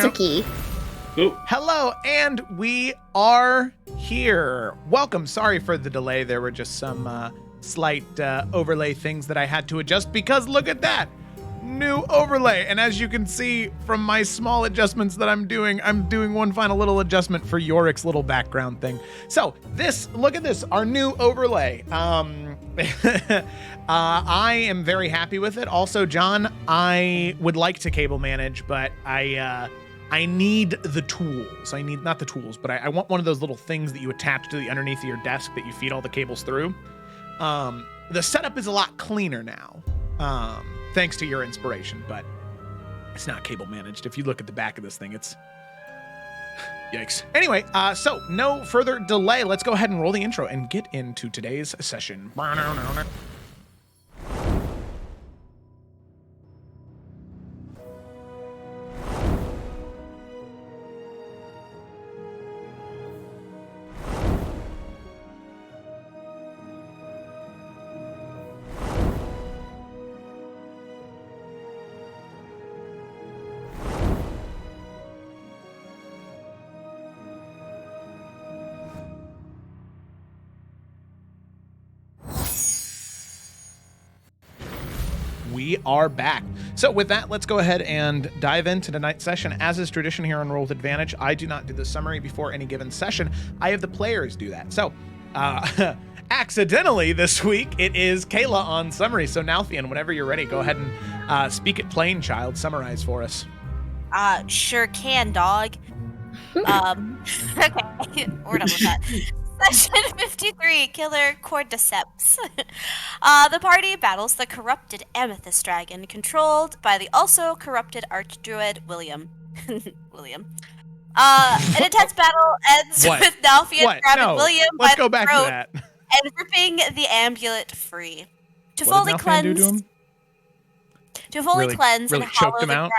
a key. Ooh. Hello, and we are here. Welcome. Sorry for the delay. There were just some slight overlay things that I had to adjust because look at that. New overlay. And as you can see from my small adjustments that I'm doing one final little adjustment for Yorick's little background thing. So look at this, our new overlay. I am very happy with it. Also, John, I would like to cable manage, but I need the tools. Not the tools, but I want one of those little things that you attach to the underneath of your desk that you feed all the cables through. The setup is a lot cleaner now, thanks to your inspiration, but it's not cable managed. If you look at the back of this thing, it's yikes. Anyway, so no further delay. Let's go ahead and roll the intro and get into today's session. We are back. So with that, let's go ahead and dive into tonight's session. As is tradition here on Roll with Advantage, I do not do the summary before any given session. I have the players do that. So accidentally this week, it is Kayla on summary. So Nalfian, whenever you're ready, go ahead and speak it plain, child. Summarize for us. Sure can, dog. Okay, we're done with that. Session 53, Killer Cordyceps. The party battles the corrupted Amethyst Dragon, controlled by the also corrupted Archdruid William. An intense battle ends with Nalfian grabbing William by the throat and ripping the amulet free. To fully cleanse and hollow the ground.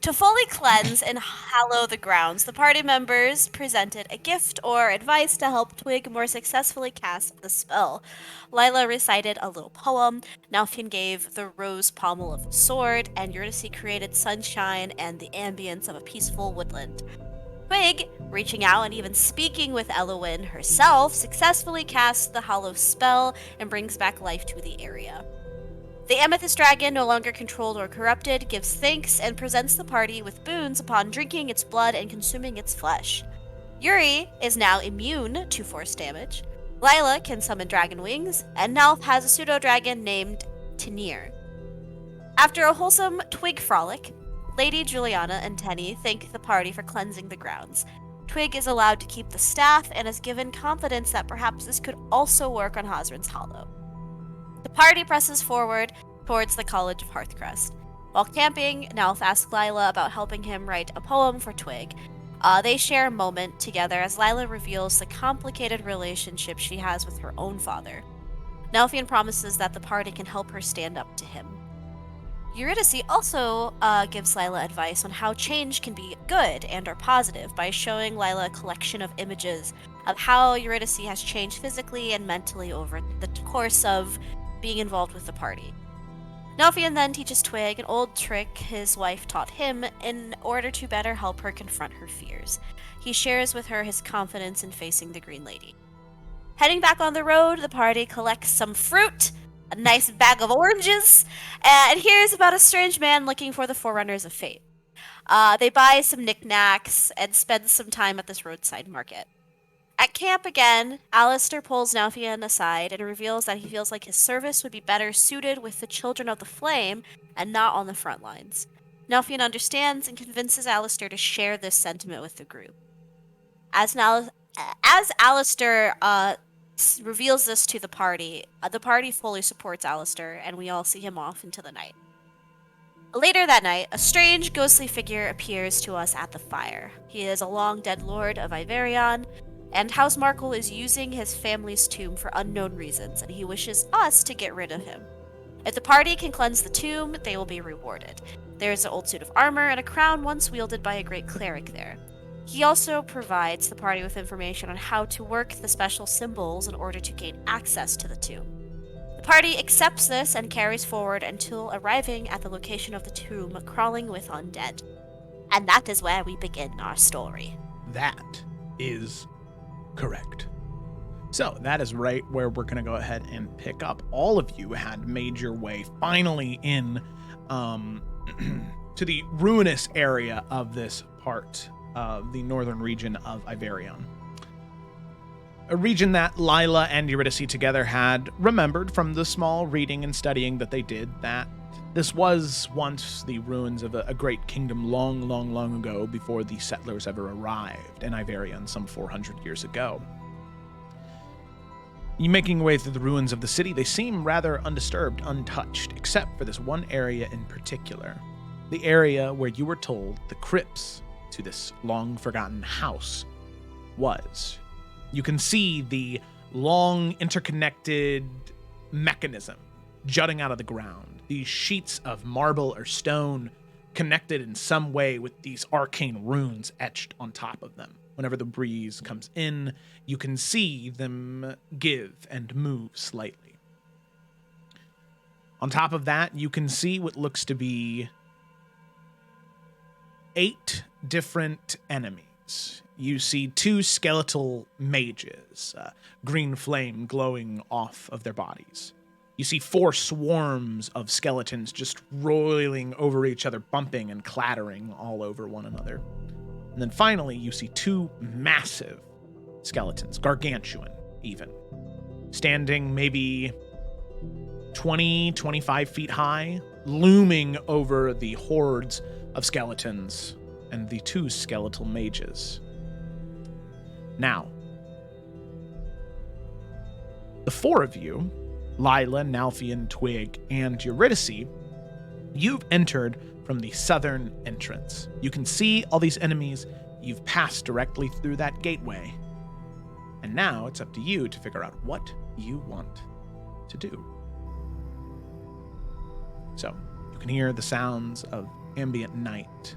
To fully cleanse and hallow the grounds, the party members presented a gift or advice to help Twig more successfully cast the spell. Lila recited a little poem, Nalfian gave the rose pommel of a sword, and Eurydice created sunshine and the ambience of a peaceful woodland. Twig, reaching out and even speaking with Elowyn herself, successfully casts the hollow spell and brings back life to the area. The Amethyst Dragon, no longer controlled or corrupted, gives thanks and presents the party with boons upon drinking its blood and consuming its flesh. Yuri is now immune to force damage. Lila can summon dragon wings, and Nalf has a pseudo-dragon named Tanir. After a wholesome Twig frolic, Lady Juliana and Tenny thank the party for cleansing the grounds. Twig is allowed to keep the staff and is given confidence that perhaps this could also work on Hosrin's Hollow. The party presses forward towards the College of Hearthcrest. While camping, Nalf asks Lila about helping him write a poem for Twig. They share a moment together as Lila reveals the complicated relationship she has with her own father. Nalfian promises that the party can help her stand up to him. Eurydice also gives Lila advice on how change can be good and or positive by showing Lila a collection of images of how Eurydice has changed physically and mentally over the course of being involved with the party. Nalfian then teaches Twig an old trick his wife taught him in order to better help her confront her fears. He shares with her his confidence in facing the Green Lady. Heading back on the road, the party collects some fruit, a nice bag of oranges, and hears about a strange man looking for the Forerunners of Fate. They buy some knickknacks and spend some time at this roadside market. At camp again, Alistair pulls Nalfian aside and reveals that he feels like his service would be better suited with the Children of the Flame and not on the front lines. Nalfian understands and convinces Alistair to share this sentiment with the group. As Alistair reveals this to the party fully supports Alistair, and we all see him off into the night. Later that night, a strange, ghostly figure appears to us at the fire. He is a long-dead lord of Iverion, and House Markle is using his family's tomb for unknown reasons, and he wishes us to get rid of him. If the party can cleanse the tomb, they will be rewarded. There is an old suit of armor and a crown once wielded by a great cleric there. He also provides the party with information on how to work the special symbols in order to gain access to the tomb. The party accepts this and carries forward until arriving at the location of the tomb crawling with undead. And that is where we begin our story. That is correct. So that is right where we're going to go ahead and pick up. All of you had made your way finally in to the ruinous area of this part of the northern region of Iverion. A region that Lila and Eurydice together had remembered from the small reading and studying that they did, that this was once the ruins of a great kingdom long, long, long ago, before the settlers ever arrived in Iverion some 400 years ago. You making your way through the ruins of the city, they seem rather undisturbed, untouched, except for this one area in particular. The area where you were told the crypts to this long-forgotten house was. You can see the long, interconnected mechanism jutting out of the ground. These sheets of marble or stone connected in some way with these arcane runes etched on top of them. Whenever the breeze comes in, you can see them give and move slightly. On top of that, you can see what looks to be 8 different enemies. You see 2 skeletal mages, green flame glowing off of their bodies. You see 4 swarms of skeletons just roiling over each other, bumping and clattering all over one another. And then finally, you see 2 massive skeletons, gargantuan even, standing maybe 20, 25 feet high, looming over the hordes of skeletons and the 2 skeletal mages. Now, the 4 of you, Lila, Nalfian, Twig, and Eurydice, you've entered from the southern entrance. You can see all these enemies. You've passed directly through that gateway. And now it's up to you to figure out what you want to do. So, you can hear the sounds of ambient night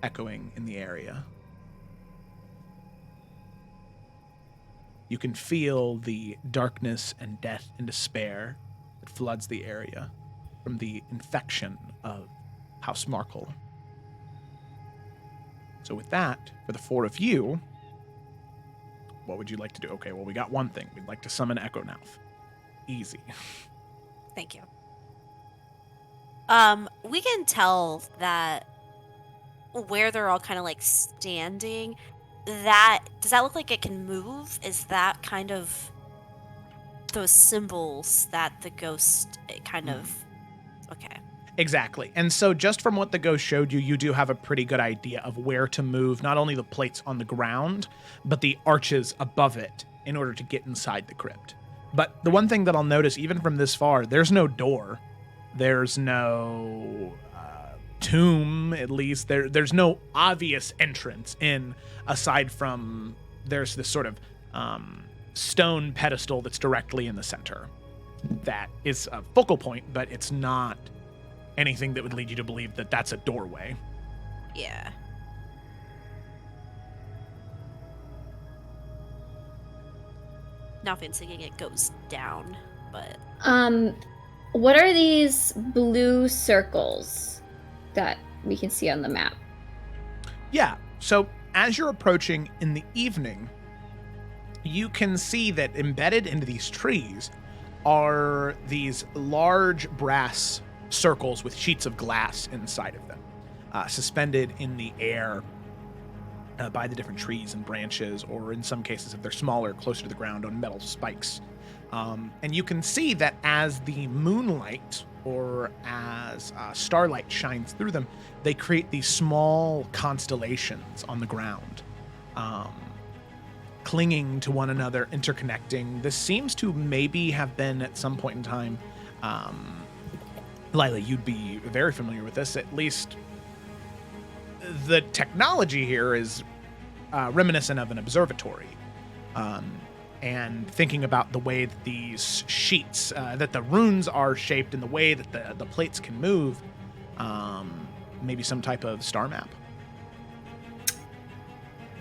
echoing in the area. You can feel the darkness and death and despair that floods the area from the infection of House Markle. So with that, for the 4 of you, what would you like to do? Okay, well, we got one thing. We'd like to summon Echonauf. Easy. Thank you. We can tell that where they're all kind of like standing, does that look like it can move? Is that kind of those symbols that the ghost kind of... Okay. Exactly. And so just from what the ghost showed you, you do have a pretty good idea of where to move not only the plates on the ground, but the arches above it in order to get inside the crypt. But the one thing that I'll notice, even from this far, there's no door. There's no tomb, at least. There's no obvious entrance in, aside from there's this sort of stone pedestal that's directly in the center. That is a focal point, but it's not anything that would lead you to believe that that's a doorway. Yeah. Not thinking it goes down, but... What are these blue circles that we can see on the map? Yeah, so as you're approaching in the evening, you can see that embedded into these trees are these large brass circles with sheets of glass inside of them, suspended in the air by the different trees and branches, or in some cases, if they're smaller, closer to the ground, on metal spikes. And you can see that as the moonlight or as starlight shines through them, they create these small constellations on the ground, clinging to one another, interconnecting. This seems to maybe have been at some point in time, Lila, you'd be very familiar with this, at least the technology here is reminiscent of an observatory. And thinking about the way that these sheets, that the runes are shaped and the way that the plates can move, maybe some type of star map.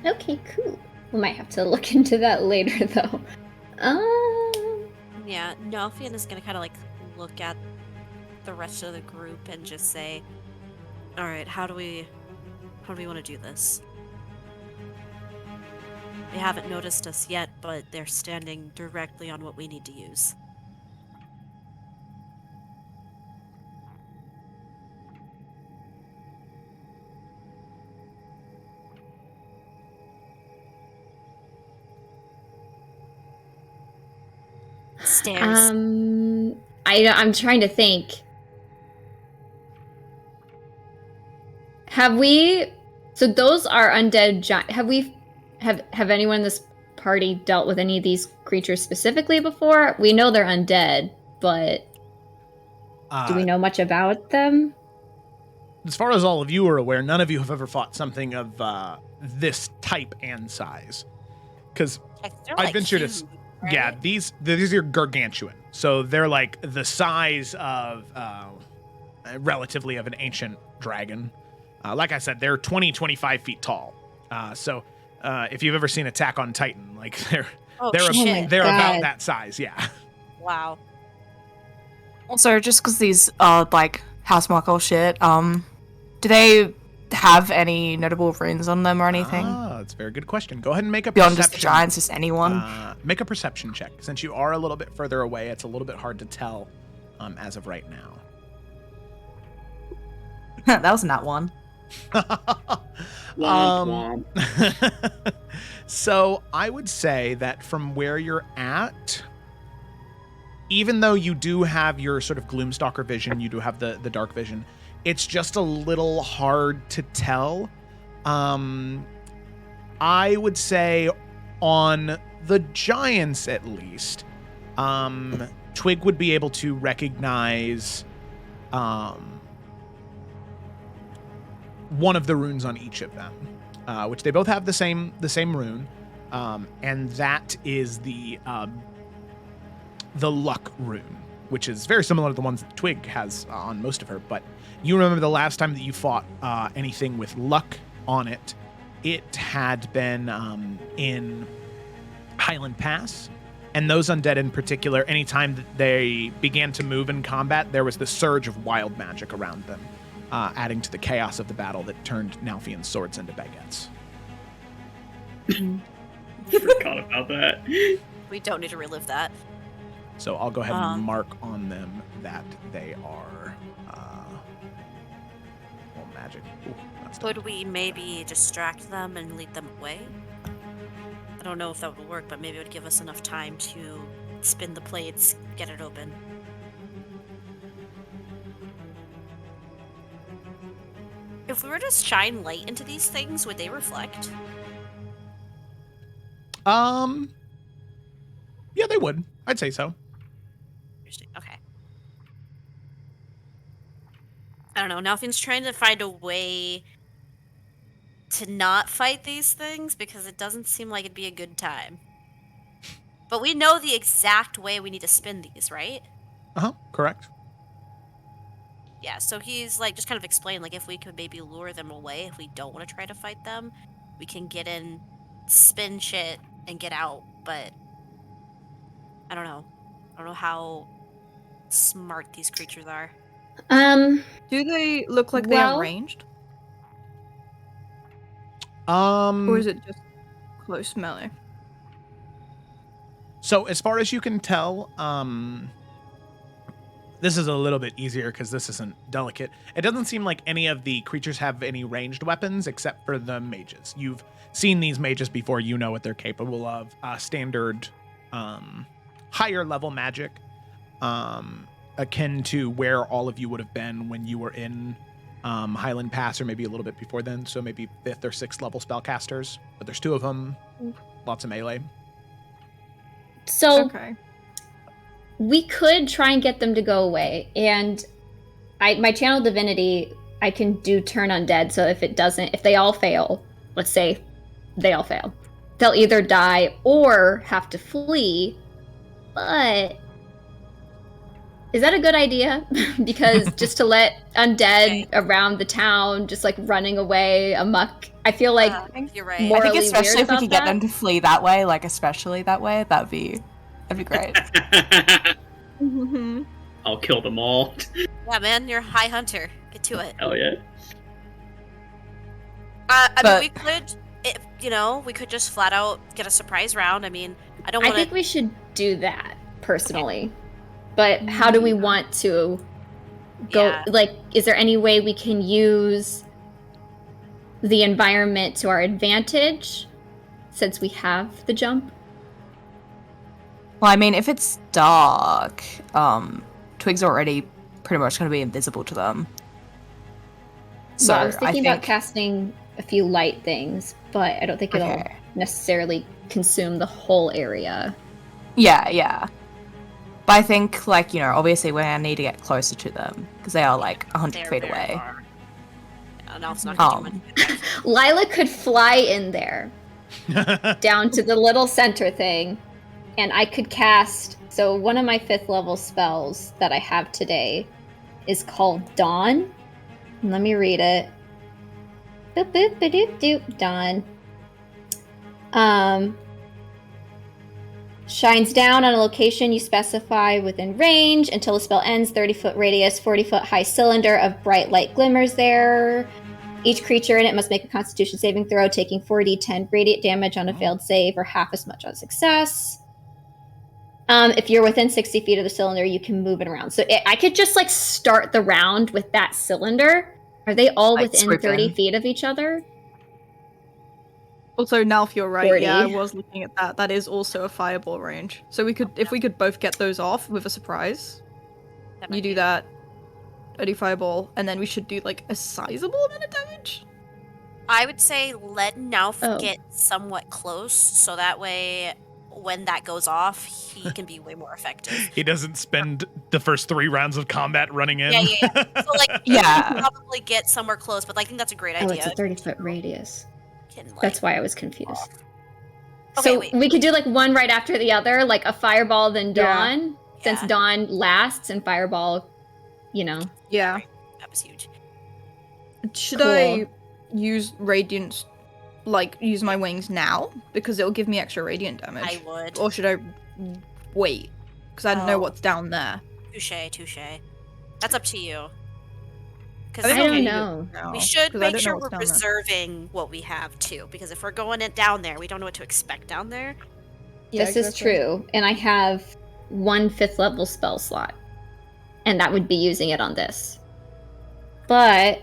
Okay, cool. We might have to look into that later, though. Yeah, Nelfian is going to kind of like look at the rest of the group and just say, All right, how do we want to do this? They haven't noticed us yet, but they're standing directly on what we need to use. Stairs. I'm trying to think. Have we? So those are undead giant. Have anyone in this party dealt with any of these creatures specifically before? We know they're undead, but do we know much about them? As far as all of you are aware, none of you have ever fought something of this type and size. Because I'd venture to, right? yeah, these are gargantuan. So they're like the size of relatively of an ancient dragon. Like I said, they're 25 feet tall. So if you've ever seen Attack on Titan, like they're about that size. Yeah. Wow. Also, just because these are like house mark shit, do they have any notable runes on them or anything? That's a very good question. Go ahead and make a Beyond perception. just the giants, just anyone. Make a perception check. Since you are a little bit further away, it's a little bit hard to tell as of right now. That was not one. So I would say that from where you're at, even though you do have your sort of Gloomstalker vision, you do have the dark vision, it's just a little hard to tell. I would say on the giants at least, Twig would be able to recognize one of the runes on each of them, which they both have the same rune, and that is the luck rune, which is very similar to the ones that Twig has on most of her. But you remember the last time that you fought anything with luck on it, it had been in Highland Pass. And those undead in particular, anytime that they began to move in combat, there was the surge of wild magic around them, adding to the chaos of the battle that turned Nalfian swords into baguettes. Forgot about that. We don't need to relive that. So I'll go ahead and mark on them that they are magic. Ooh, that's Could we maybe distract them and lead them away? I don't know if that would work, but maybe it would give us enough time to spin the plates, get it open. If we were to shine light into these things, would they reflect? Yeah, they would. I'd say so. Interesting. Okay. I don't know. Nalfian's trying to find a way to not fight these things because it doesn't seem like it'd be a good time. But we know the exact way we need to spin these, right? Correct. Yeah, so he's like just kind of explained like if we could maybe lure them away if we don't want to try to fight them, we can get in, spin shit, and get out, but I don't know. I don't know how smart these creatures are. Do they look like they are ranged? Or is it just close melee? So as far as you can tell, this is a little bit easier because this isn't delicate. It doesn't seem like any of the creatures have any ranged weapons except for the mages. You've seen these mages before. You know what they're capable of. Standard, higher level magic, akin to where all of you would have been when you were in Highland Pass, or maybe a little bit before then. So maybe 5th or 6th level spellcasters. But there's 2 of them. Lots of melee. So we could try and get them to go away, and my channel divinity, I can do turn undead. So if they all fail, let's say they all fail, they'll either die or have to flee. But is that a good idea? Because just to let undead around the town, just like running away amok, I feel like you're right. I think especially if we could get that. them to flee that way, like especially that way, that'd be great. I'll kill them all. Yeah, man, you're a high hunter. Get to it. Hell yeah. I But- mean, we could just flat out get a surprise round. I mean, I don't I want think to. we should do that personally. But how do we want to go? Yeah. Like, is there any way we can use the environment to our advantage since we have the jump? Well, I mean, if it's dark, Twig's already pretty much going to be invisible to them. So I was thinking about casting a few light things, but I don't think it'll Okay. necessarily consume the whole area. Yeah. But I think, like, obviously we're going to need to get closer to them because they are, like, 100 They're feet very away. far. No, it's not gonna do much. Lila could fly in there down to the little center thing, and I could cast. So one of my 5th level spells that I have today is called Dawn. Let me read it. Boop boop ba doop doop. Dawn. Shines down on a location you specify within range until the spell ends. 30-foot radius, 40-foot high cylinder of bright light glimmers there. Each creature in it must make a Constitution saving throw, taking 4d10 radiant damage on a failed save, or half as much on success. If you're within 60 feet of the cylinder, you can move it around. So I could just like start the round with that cylinder. Are they all Like, within swoop 30 in. feet of each other? Also, now if you're right, 40. yeah, I was looking at that. That is also a fireball range. So if we could both get those off with a surprise, might you do be- that, I do fireball, and then we should do like a sizable amount of damage. I would say let Nauf Oh. get somewhat close, so that way, when that goes off, he can be way more effective. He doesn't spend the first 3 rounds of combat running in. Yeah. So like, Yeah. you can probably get somewhere close, but I think that's a great Oh, idea. it's a 30-foot radius. Can, like- That's why I was confused. Okay, So wait. we could do like one right after the other, like a fireball, then Yeah. dawn, since Yeah. dawn lasts and fireball, Yeah. That was huge. Should Cool. I use radiance, like use my wings now because it'll give me extra radiant damage, I would. or should I wait? Because I don't know Oh. what's down there. Touche. That's up to you. I I think don't I'll know. now, We should 'cause I make don't sure know we're what's down there. preserving what we have too, because if we're going it down there, we don't know what to expect down there. Yeah, This is exactly. true. And I have 1 5th level spell slot. And that would be using it on this. But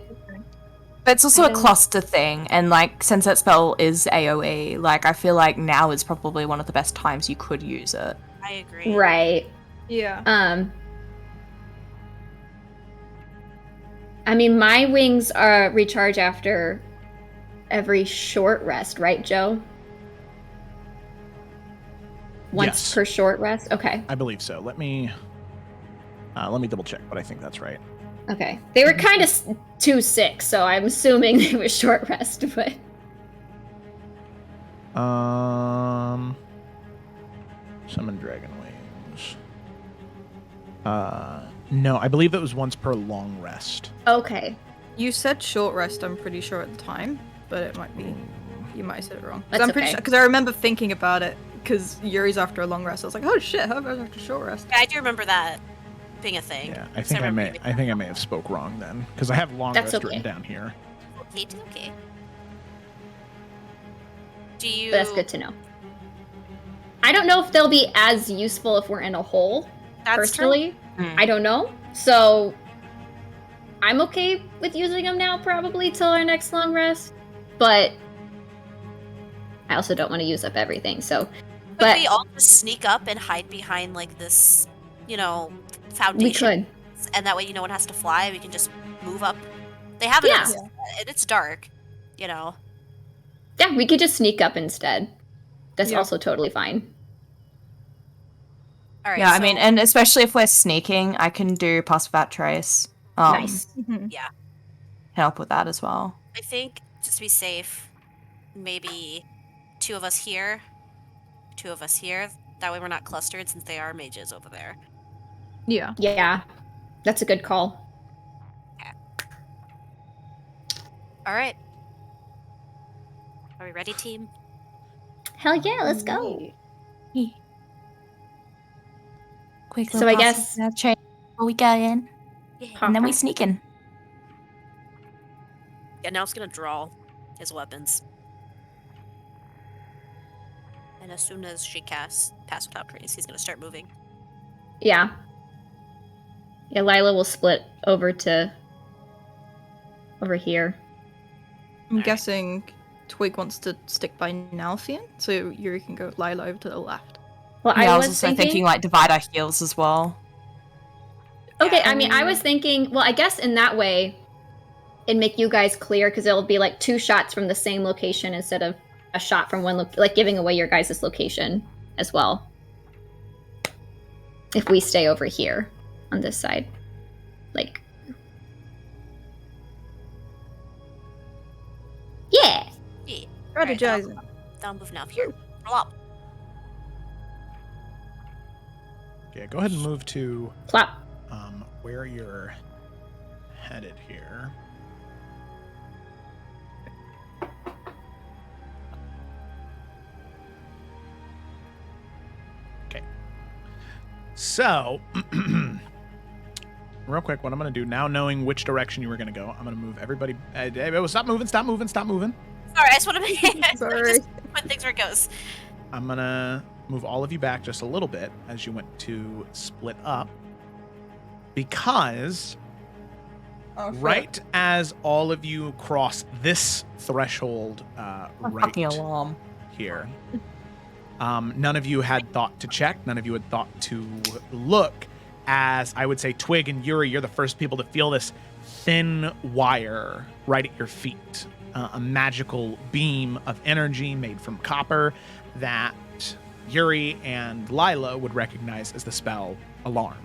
But it's also I a don't- cluster thing, and like since that spell is AoE, like I feel like now is probably one of the best times you could use it. I agree. right. Yeah. I mean, my wings are recharge after every short rest, right, Joe? Once Yes. per short rest? Okay. I believe so. Let me double check, but I think that's right. Okay. They were kind of too sick, so I'm assuming they were short rest, but Summon dragon wings. No, I believe it was once per long rest. okay. You said short rest, I'm pretty sure at the time, but it might be. You might have said it wrong. That's I'm pretty okay. sure because I remember thinking about it because Yuri's after a long rest. I was like, oh shit, how about after short rest? Yeah, I do remember that being a thing. Yeah, I think I may have spoke wrong then, because I have long That's rest okay. written down here. Okay. Do you? That's good to know. I don't know if they'll be as useful if we're in a hole, That's personally. Mm. I don't know. So I'm okay with using them now, probably till our next long rest. But I also don't want to use up everything. So, Could but we all just sneak up and hide behind like this, foundation? we could. And that way, no one has to fly. We can just move up. They have it. Yeah. And it's dark. Yeah, we could just sneak up instead. That's Yeah. also totally fine. All right. Yeah, I so- mean, and especially if we're sneaking, I can do pass without trace. Nice. Help with that as well. I think just to be safe, maybe 2 of us here, 2 of us here. That way, we're not clustered since they are mages over there. Yeah. Yeah, that's a good call. All right. Are we ready, team? Hell yeah, let's go. Quick So I guess- trace before we go in, Yeah. and then we sneak in. Yeah. Now it's gonna draw his weapons. And as soon as she casts Pass Without Trace, he's going to start moving. Yeah. Yeah, Lila will split over here. I'm guessing Twig wants to stick by Nalthian, so Yuri can go with Lila over to the left. Well, Yeah, I I was also thinking like divide our heals as well. Okay, I mean, I was thinking, well, I guess in that way, it'd make you guys clear, because it'll be like 2 shots from the same location instead of a shot from one, like giving away your guys' location as well. If we stay over here on this side. Like. Yeah! Yeah. Strategizing. Right, down move now here. Roll up. Okay, go ahead and move to Plop. where you're headed here. Okay. So, real quick, what I'm going to do now, knowing which direction you were going to go, I'm going to move everybody. Stop moving. Sorry, I just want to make Sorry. just put things where it goes. I'm going to move all of you back just a little bit as you went to split up. Because right as all of you cross this threshold right Fucking alarm. here, none of you had thought to check. None of you had thought to look. As I would say, Twig and Yuri, you're the first people to feel this thin wire right at your feet. A magical beam of energy made from copper that Yuri and Lila would recognize as the spell Alarm.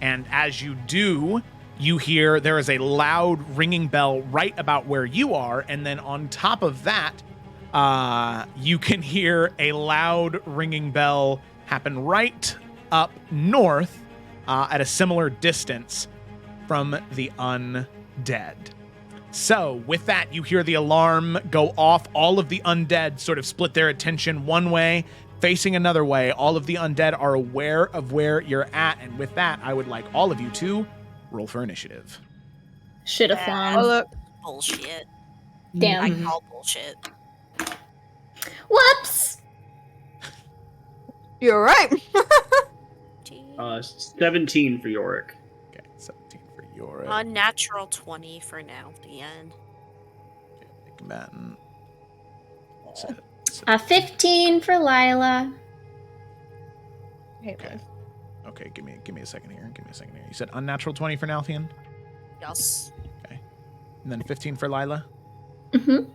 And as you do, you hear there is a loud ringing bell right about where you are. And then on top of that, you can hear a loud ringing bell happen right up north at a similar distance from the undead. So with that, you hear the alarm go off. All of the undead sort of split their attention one way, facing another way. All of the undead are aware of where you're at. And with that, I would like all of you to roll for initiative. Should have Oh, flown. look. Bullshit. Damn. I call bullshit. Whoops! You're right. 17 for Yorick. Okay, 17 for your Unnatural 20 for now. The end. combatant. 15 for Lila. Okay. Okay, give me a second here. You said unnatural 20 for Nalthian? Yes. Okay. And then 15 for Lila? Mm-hmm.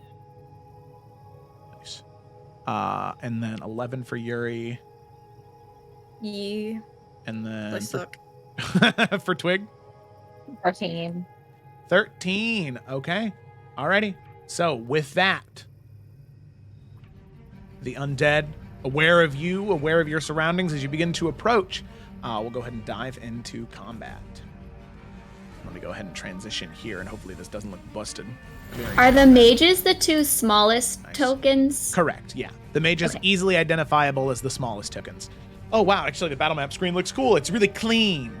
Nice. And then 11 for Yuri. Yeah. And then I suck. for Twig? 13. 13. Okay. Alrighty. So with that, the undead, aware of you, aware of your surroundings as you begin to approach, we'll go ahead and dive into combat. Let me go ahead and transition here, and hopefully this doesn't look busted. Are the mages the 2 smallest Nice. tokens? Correct, yeah. The mage is Okay. easily identifiable as the smallest tokens. Oh, wow, actually the battle map screen looks cool. It's really clean.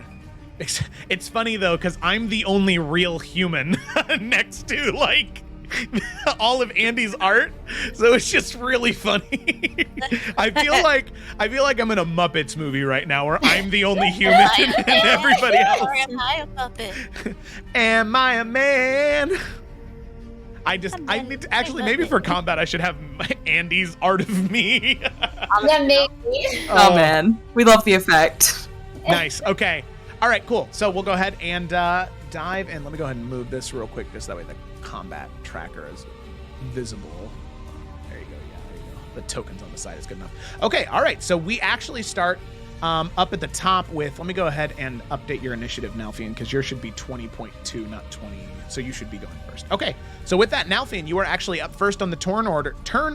It's funny, though, because I'm the only real human next to, like, all of Andy's art, so it's just really funny. I feel like I'm in a Muppets movie right now, where I'm the only human and everybody else. Or am I a puppet? Am I a man? I need to actually, maybe for combat I should have Andy's art of me. Yeah, maybe. Oh man, we love the effect. Nice. Okay. All right, cool. So we'll go ahead and dive in. Let me go ahead and move this real quick, just that way the combat tracker is visible. There you go. Yeah, there you go. The tokens on the side is good enough. Okay. All right. So we actually start up at the top with, let me go ahead and update your initiative, Nalthian, because yours should be 20.2, not 20. So you should be going first. Okay. So with that, Nalthian, you are actually up first on the turn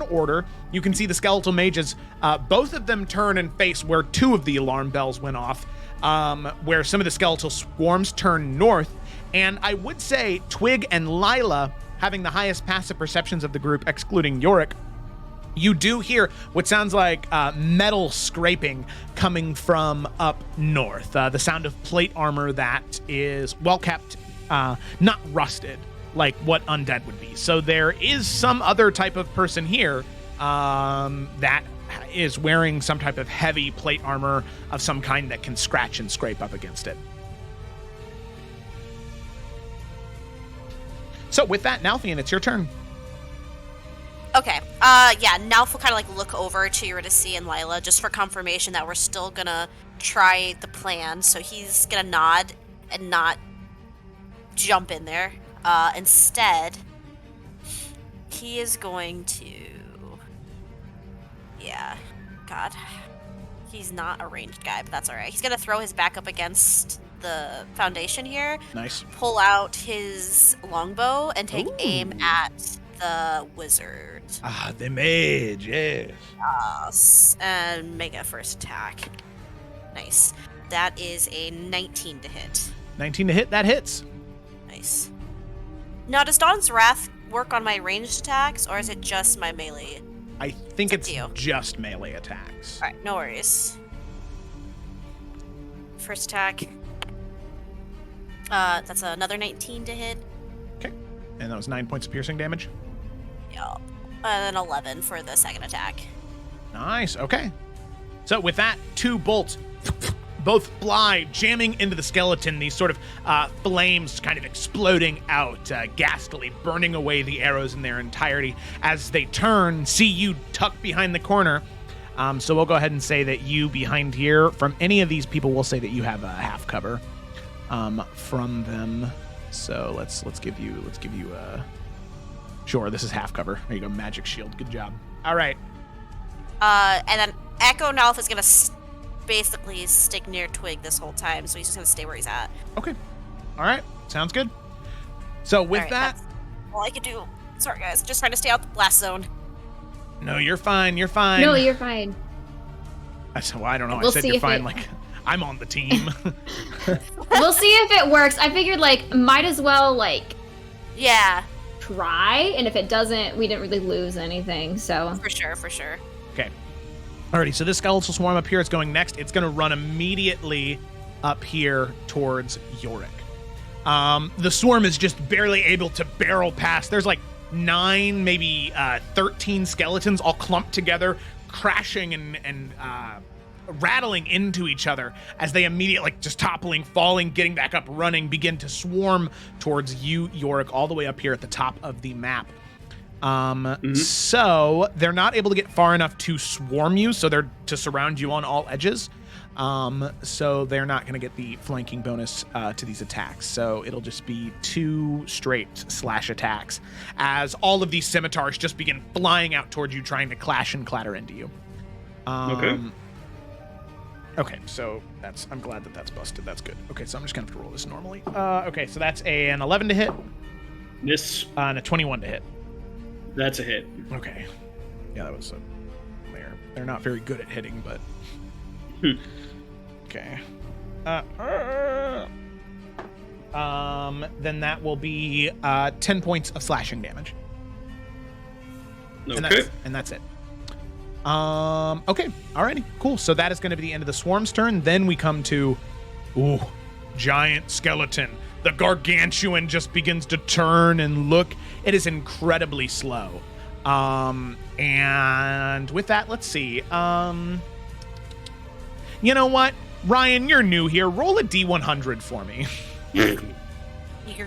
order. You can see the skeletal mages, both of them turn and face where 2 of the alarm bells went off. Where some of the skeletal swarms turn north. And I would say Twig and Lila, having the highest passive perceptions of the group, excluding Yorick, you do hear what sounds like metal scraping coming from up north. The sound of plate armor that is well kept, not rusted, like what undead would be. So there is some other type of person here that is wearing some type of heavy plate armor of some kind that can scratch and scrape up against it. So with that, Nalfian, it's your turn. Okay. Yeah, Nalf will kind of like look over to Eurydice and Lila just for confirmation that we're still gonna try the plan. So he's gonna nod and not jump in there. Instead, he is going to... Yeah. God. He's not a ranged guy, but that's alright. He's gonna throw his back up against the foundation here. Nice. Pull out his longbow and take aim at the wizard. Ah, the mage, yes. Yes. And make a first attack. Nice. That is a 19 to hit. 19 to hit, that hits. Nice. Now, does Dawn's Wrath work on my ranged attacks, or is it just my melee? I think it's you. just melee attacks. Alright, no worries. First attack. That's another 19 to hit. Okay. And that was 9 points of piercing damage. Yeah. And then 11 for the second attack. Nice. Okay. So with that, 2 bolts both fly, jamming into the skeleton, these sort of flames kind of exploding out, ghastly, burning away the arrows in their entirety. As they turn, see you tucked behind the corner. So we'll go ahead and say that you behind here, from any of these people, we'll say that you have a half cover from them. So let's give you sure, this is half cover. There you go, magic shield. Good job. All right. And then Echo Nalf is gonna basically stick near Twig this whole time, so he's just gonna stay where he's at. Okay. All right. Sounds good. So with that, that's all I can do. Sorry, guys. Just trying to stay out the blast zone. no, you're fine. You're fine. No, you're fine. Well, I don't know. We'll I said see you're if fine. it- Like I'm on the team. We'll see if it works. I figured, like, might as well, like, Yeah, try, and if it doesn't, we didn't really lose anything, so. for sure, for sure. Okay. Alrighty, so this Skeletal Swarm up here is going next. It's going to run immediately up here towards Yorick. The Swarm is just barely able to barrel past. There's like 9, maybe 13 skeletons all clumped together, crashing and rattling into each other as they immediately, like, just toppling, falling, getting back up, running, begin to swarm towards you, Yorick, all the way up here at the top of the map. So they're not able to get far enough to swarm you, so they're to surround you on all edges. So they're not going to get the flanking bonus to these attacks. So it'll just be 2 straight slash attacks as all of these scimitars just begin flying out towards you, trying to clash and clatter into you. Okay, so I'm glad that that's busted. That's good. Okay, so I'm just going to have to roll this normally. Okay, so that's an 11 to hit. This And a 21 to hit. That's a hit. Okay. Yeah, that was they're not very good at hitting, but okay. Then that will be 10 points of slashing damage. Okay. And that's it. Okay. Alrighty. Cool. So that is going to be the end of the Swarm's turn. Then we come to giant skeleton. The gargantuan just begins to turn and look. It is incredibly slow. And with that, let's see. You know what? Ryan, you're new here. Roll a D100 for me. You're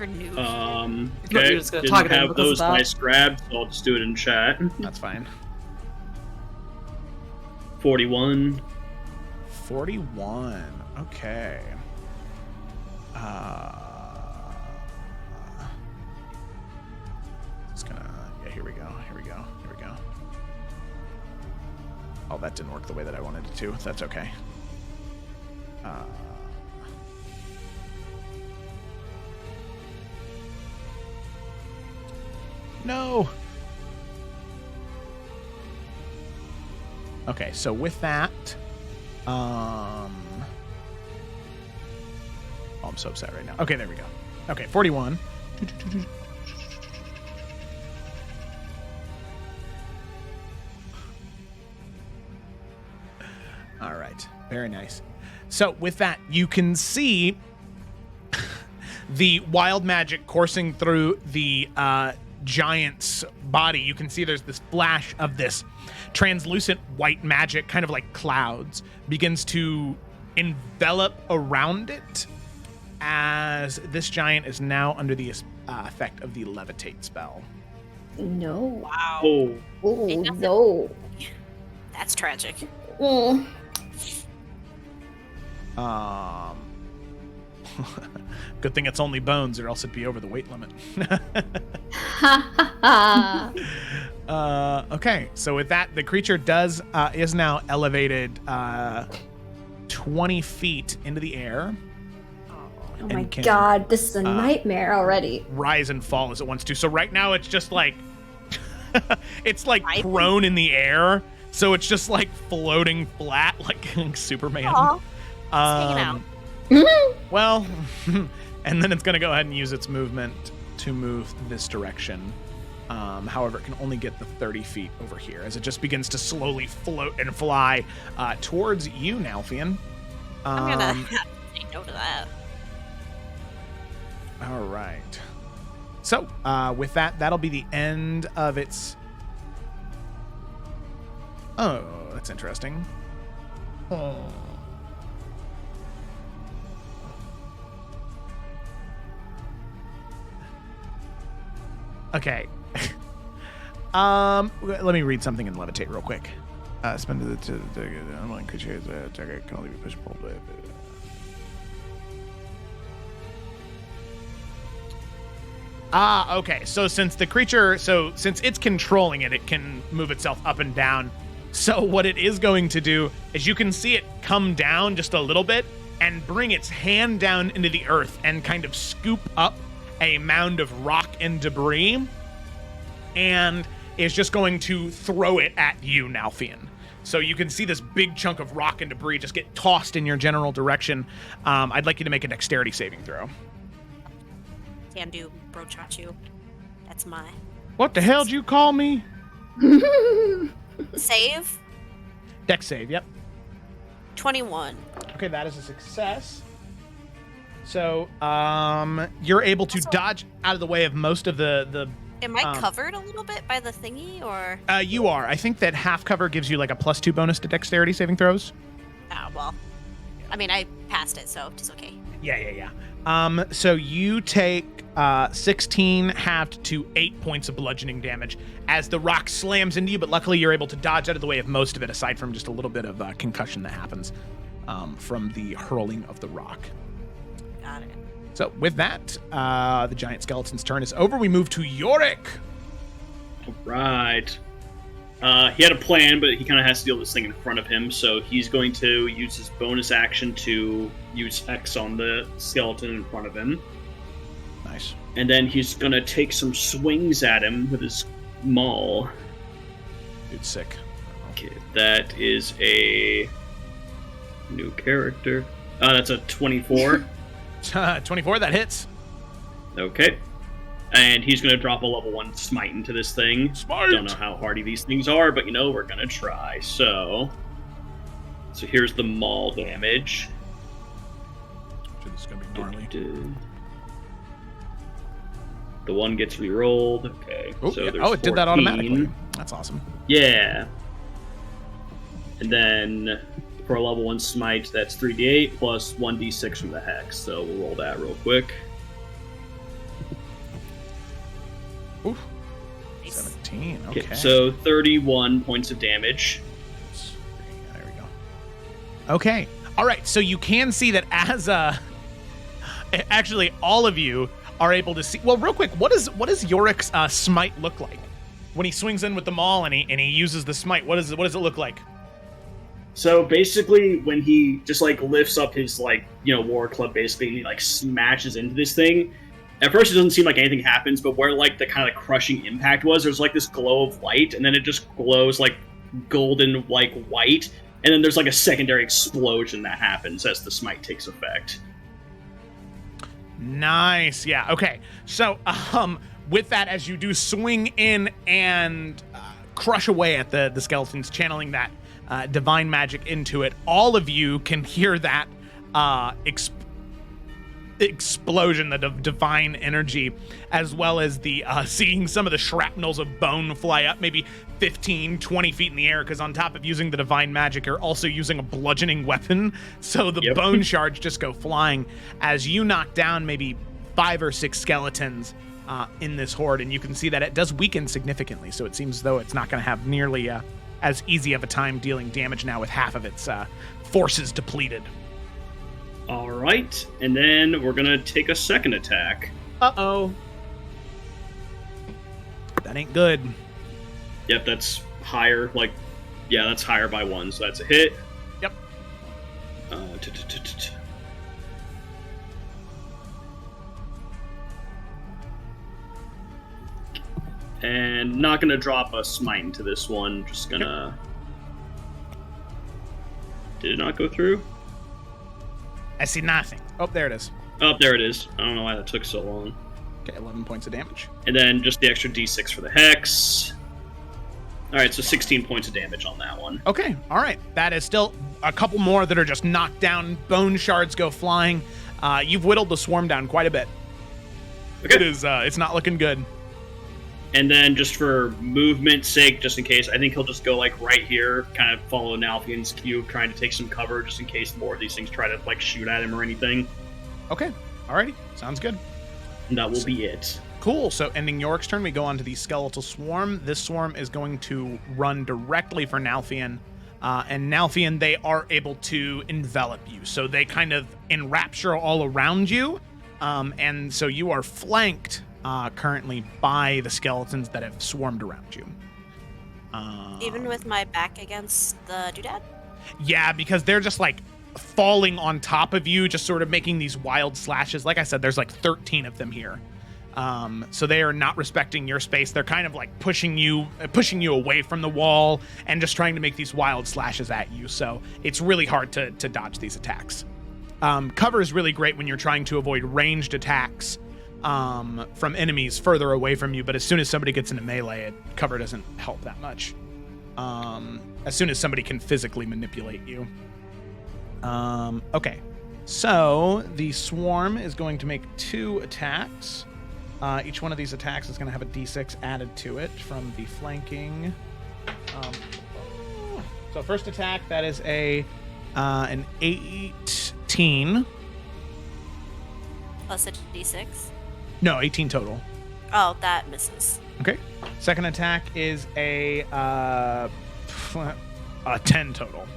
new. Okay. You're just gonna Didn't target him have because those of that. dice grabbed, so I'll just do it in chat. That's fine. 41. 41. Okay. Just gonna. Yeah, here we go. Oh, that didn't work the way that I wanted it to. That's okay. No. Okay, so with that, oh, I'm so upset right now. Okay, there we go. Okay, 41. All right, very nice. So with that, you can see the wild magic coursing through the giant's body, you can see there's this flash of this translucent white magic, kind of like clouds, begins to envelop around it as this giant is now under the effect of the levitate spell. No. Wow. Oh, Oh, Ain't nothing. no. That's tragic. Mm. Good thing it's only bones, or else it'd be over the weight limit. Ha ha ha. Okay, so with that, the creature is now elevated 20 feet into the air. Oh my can, god, this is a nightmare already. Rise and fall as it wants to. So right now it's just like it's like Right. prone in the air. So it's just like floating flat like Superman. Aw, hanging out. Well, and then it's going to go ahead and use its movement to move this direction. However, it can only get the 30 feet over here as it just begins to slowly float and fly towards you, Nalfian. I'm gonna have to say no to that. All right. So, with that, that'll be the end of its... Oh, that's interesting. Oh. Okay. Let me read something in Levitate real quick. Spend the unwilling creature can only be pushed pulled. Okay. So since it's controlling it, it can move itself up and down. So what it is going to do is you can see it come down just a little bit and bring its hand down into the earth and kind of scoop up a mound of rock and debris, and is just going to throw it at you, Nalfian. So you can see this big chunk of rock and debris just get tossed in your general direction. I'd like you to make a dexterity saving throw. Can do, bro Chachu. That's my What the hell did you call me? save. Dex save, yep. 21. Okay, that is a success. So, you're able to dodge out of the way of most of the Am I covered a little bit by the thingy, or? you are. I think that half cover gives you like a +2 bonus to dexterity saving throws. Ah, well. I mean, I passed it, so it's okay. Yeah. So you take 16 halved to 8 points of bludgeoning damage as the rock slams into you, but luckily you're able to dodge out of the way of most of it, aside from just a little bit of concussion that happens from the hurling of the rock. Got it. So with that, the giant skeleton's turn is over. We move to Yorick. all right. He had a plan, but he kind of has to deal with this thing in front of him, so he's going to use his bonus action to use X on the skeleton in front of him. Nice. And then he's going to take some swings at him with his maul. Dude's sick. Okay, that is a new character. That's a 24. 24, that hits. Okay. And he's going to drop a level 1 smite into this thing. Smite! Don't know how hardy these things are, but we're going to try. So here's the maul damage. This is going to be gnarly. The one gets re-rolled. Okay. Oh, so yeah. there's It did that 14. automatically. That's awesome. Yeah. And then for a level 1 smite, that's 3d8 plus 1d6 from the hex. So we'll roll that real quick. Oof. Nice. 17. Okay. So 31 points of damage. There we go. Okay. All right. So you can see that as actually all of you are able to see. Well, real quick, what does Yorick's smite look like when he swings in with the maul and he uses the smite? What does it look like? So basically, when he just lifts up his war club, basically, and he smashes into this thing. At first, it doesn't seem like anything happens, but where the kind of crushing impact was, there's this glow of light, and then it just glows golden white, and then there's a secondary explosion that happens as the smite takes effect. Nice. Yeah. Okay. So, with that, as you do swing in and crush away at the skeletons, channeling that divine magic into it, all of you can hear that explosion, the divine energy, as well as the seeing some of the shrapnels of bone fly up maybe 15, 20 feet in the air, because on top of using the divine magic, you're also using a bludgeoning weapon. So the bone shards just go flying as you knock down maybe 5 or 6 skeletons in this horde, and you can see that it does weaken significantly. So it seems as though it's not going to have nearly as easy of a time dealing damage now with half of its forces depleted. All right, and then we're gonna take a second attack. Uh-oh. That ain't good. Yep, that's higher. That's higher by 1, so that's a hit. Yep. And not gonna drop a smite into this one. Just gonna. Did it not go through? I see nothing. Oh, there it is. Oh, there it is. I don't know why that took so long. Okay, 11 points of damage. And then just the extra d6 for the hex. All right, so 16 points of damage on that one. Okay, all right. That is still a couple more that are just knocked down. Bone shards go flying. You've whittled the swarm down quite a bit. Okay. It is. It's not looking good. And then just for movement's sake, just in case, I think he'll just go right here, kind of follow Nalfian's cue, trying to take some cover just in case more of these things try to shoot at him or anything. Okay, alrighty, sounds good. And that will be it. Cool, so ending Yorick's turn, we go on to the Skeletal Swarm. This swarm is going to run directly for Nalfian. And Nalfian, they are able to envelop you. So they kind of enrapture all around you. And so you are flanked currently by the skeletons that have swarmed around you. Even with my back against the doodad? Yeah, because they're just falling on top of you, just sort of making these wild slashes. Like I said, there's 13 of them here. So they are not respecting your space. They're kind of pushing you away from the wall and just trying to make these wild slashes at you. So it's really hard to dodge these attacks. Cover is really great when you're trying to avoid ranged attacks from enemies further away from you, but as soon as somebody gets into melee, cover doesn't help that much. As soon as somebody can physically manipulate you. Okay, so the swarm is going to make 2 attacks. Each one of these attacks is going to have a d6 added to it from the flanking. So first attack, that is an 18. Plus a d6? No, 18 total. Oh, that misses. Okay. Second attack is a 10 total.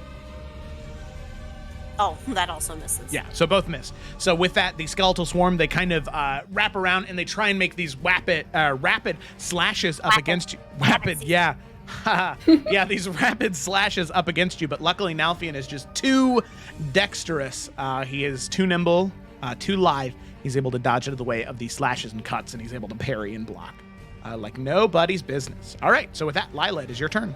Oh, that also misses. Yeah, so both miss. So with that, the Skeletal Swarm, they kind of wrap around and they try and make these rapid slashes up against you. Rapid, yeah. Yeah, these rapid slashes up against you, but luckily Nalfian is just too dexterous. He is too nimble, too lithe. He's able to dodge out of the way of these slashes and cuts, and he's able to parry and block like nobody's business. All right, so with that, Lila, it is your turn.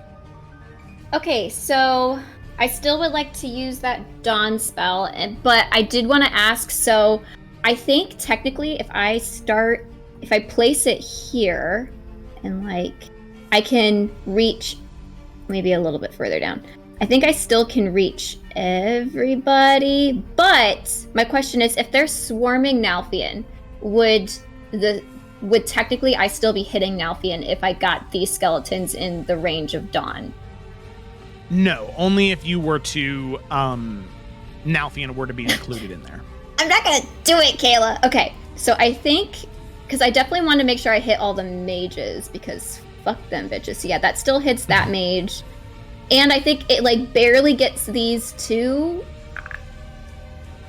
Okay, so I still would like to use that Dawn spell, but I did want to ask, so I think technically if I place it here and I can reach maybe a little bit further down. I think I still can reach everybody, but my question is, if they're swarming Nalfian, would technically I still be hitting Nalfian if I got these skeletons in the range of Dawn? No, only if you were to, Nalfian were to be included in there. I'm not gonna do it, Kayla. Okay, so I think, because I definitely want to make sure I hit all the mages, because fuck them bitches. So yeah, that still hits that mage. And I think it barely gets these 2.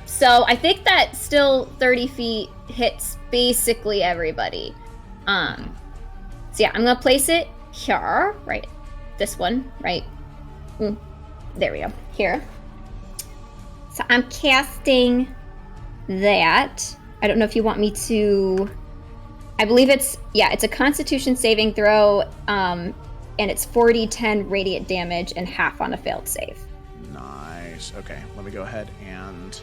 So I think that still 30 feet hits basically everybody. So yeah, I'm gonna place it here, right? This one, right? There we go, here. So I'm casting that. I don't know if you want me to, I believe it's a Constitution saving throw, and it's 40-10 radiant damage and half on a failed save. Nice. Okay, let me go ahead and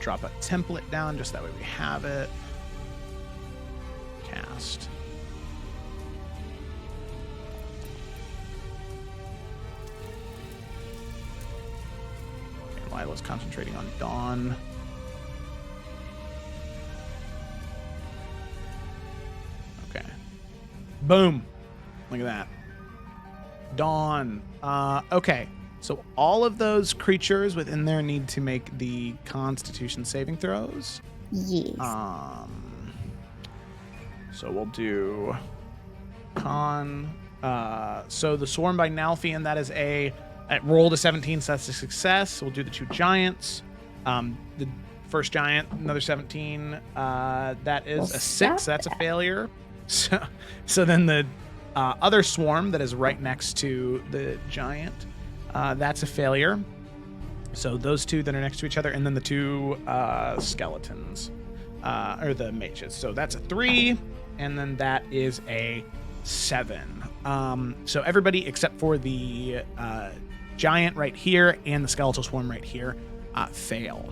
drop a template down, just that way we have it. Cast. Okay, Lila's concentrating on Dawn. Boom. Look at that. Dawn. Okay. So all of those creatures within there need to make the Constitution saving throws. Yes. So we'll do con. So the Swarm by Nalfian, that is rolled a 17, so that's a success. We'll do the 2 giants. The first giant, another 17. That is a 6. That's a failure. So then the other swarm that is right next to the giant, that's a failure. So those 2 that are next to each other, and then the 2 skeletons, or the mages. So that's a 3, and then that is a 7. So everybody except for the giant right here and the skeletal swarm right here fail.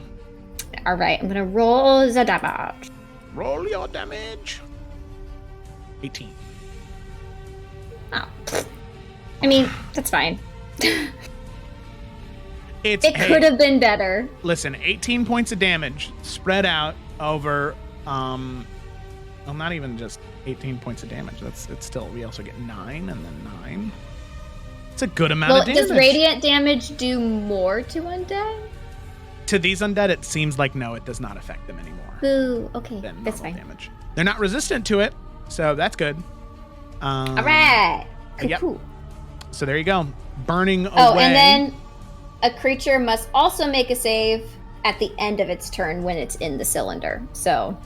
All right, I'm gonna roll the damage. Roll your damage. 18. Oh, I mean, that's fine. It could have been better. Listen, 18 points of damage spread out over, well, not even just 18 points of damage. It's still, we also get 9 and then 9. It's a good amount of damage. Does radiant damage do more to undead? To these undead, it seems like no, it does not affect them anymore. Boo. Okay, Than that's normal fine. damage. They're not resistant to it, so that's good. All right. Cool, Yep. cool. So there you go. Burning away. Oh, and then a creature must also make a save at the end of its turn when it's in the cylinder. So,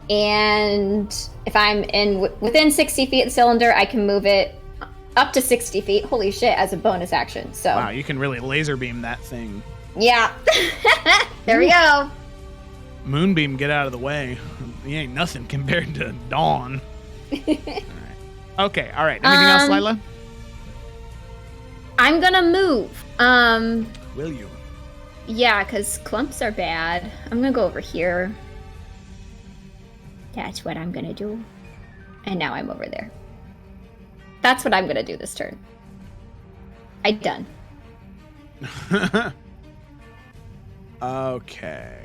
and if I'm within 60 feet of the cylinder, I can move it up to 60 feet. Holy shit! As a bonus action. So Wow, you can really laser beam that thing. yeah, there we go. Moonbeam, get out of the way. He ain't nothing compared to Dawn. All right. Okay, all right. Anything else, Lila? I'm gonna move. Will you? Yeah, because clumps are bad. I'm gonna go over here. That's what I'm gonna do. And now I'm over there. That's what I'm gonna do this turn. I done. Okay.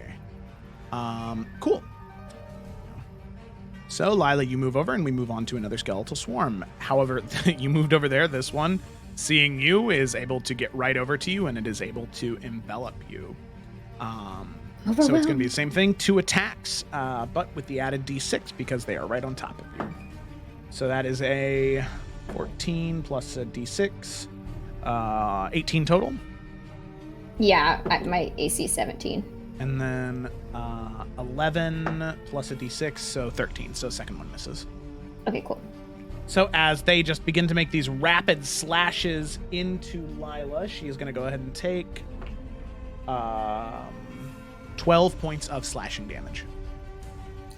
Cool. So, Lila, you move over and we move on to another skeletal swarm. However, you moved over there. This one, seeing you, is able to get right over to you and it is able to envelop you. So it's going to be the same thing, 2 attacks, but with the added d6 because they are right on top of you. So that is a 14 plus a d6, 18 total. Yeah, my AC 17. And then 11 plus a d6, so 13. So second one misses. Okay, cool. So as they just begin to make these rapid slashes into Lila, she is going to go ahead and take 12 points of slashing damage.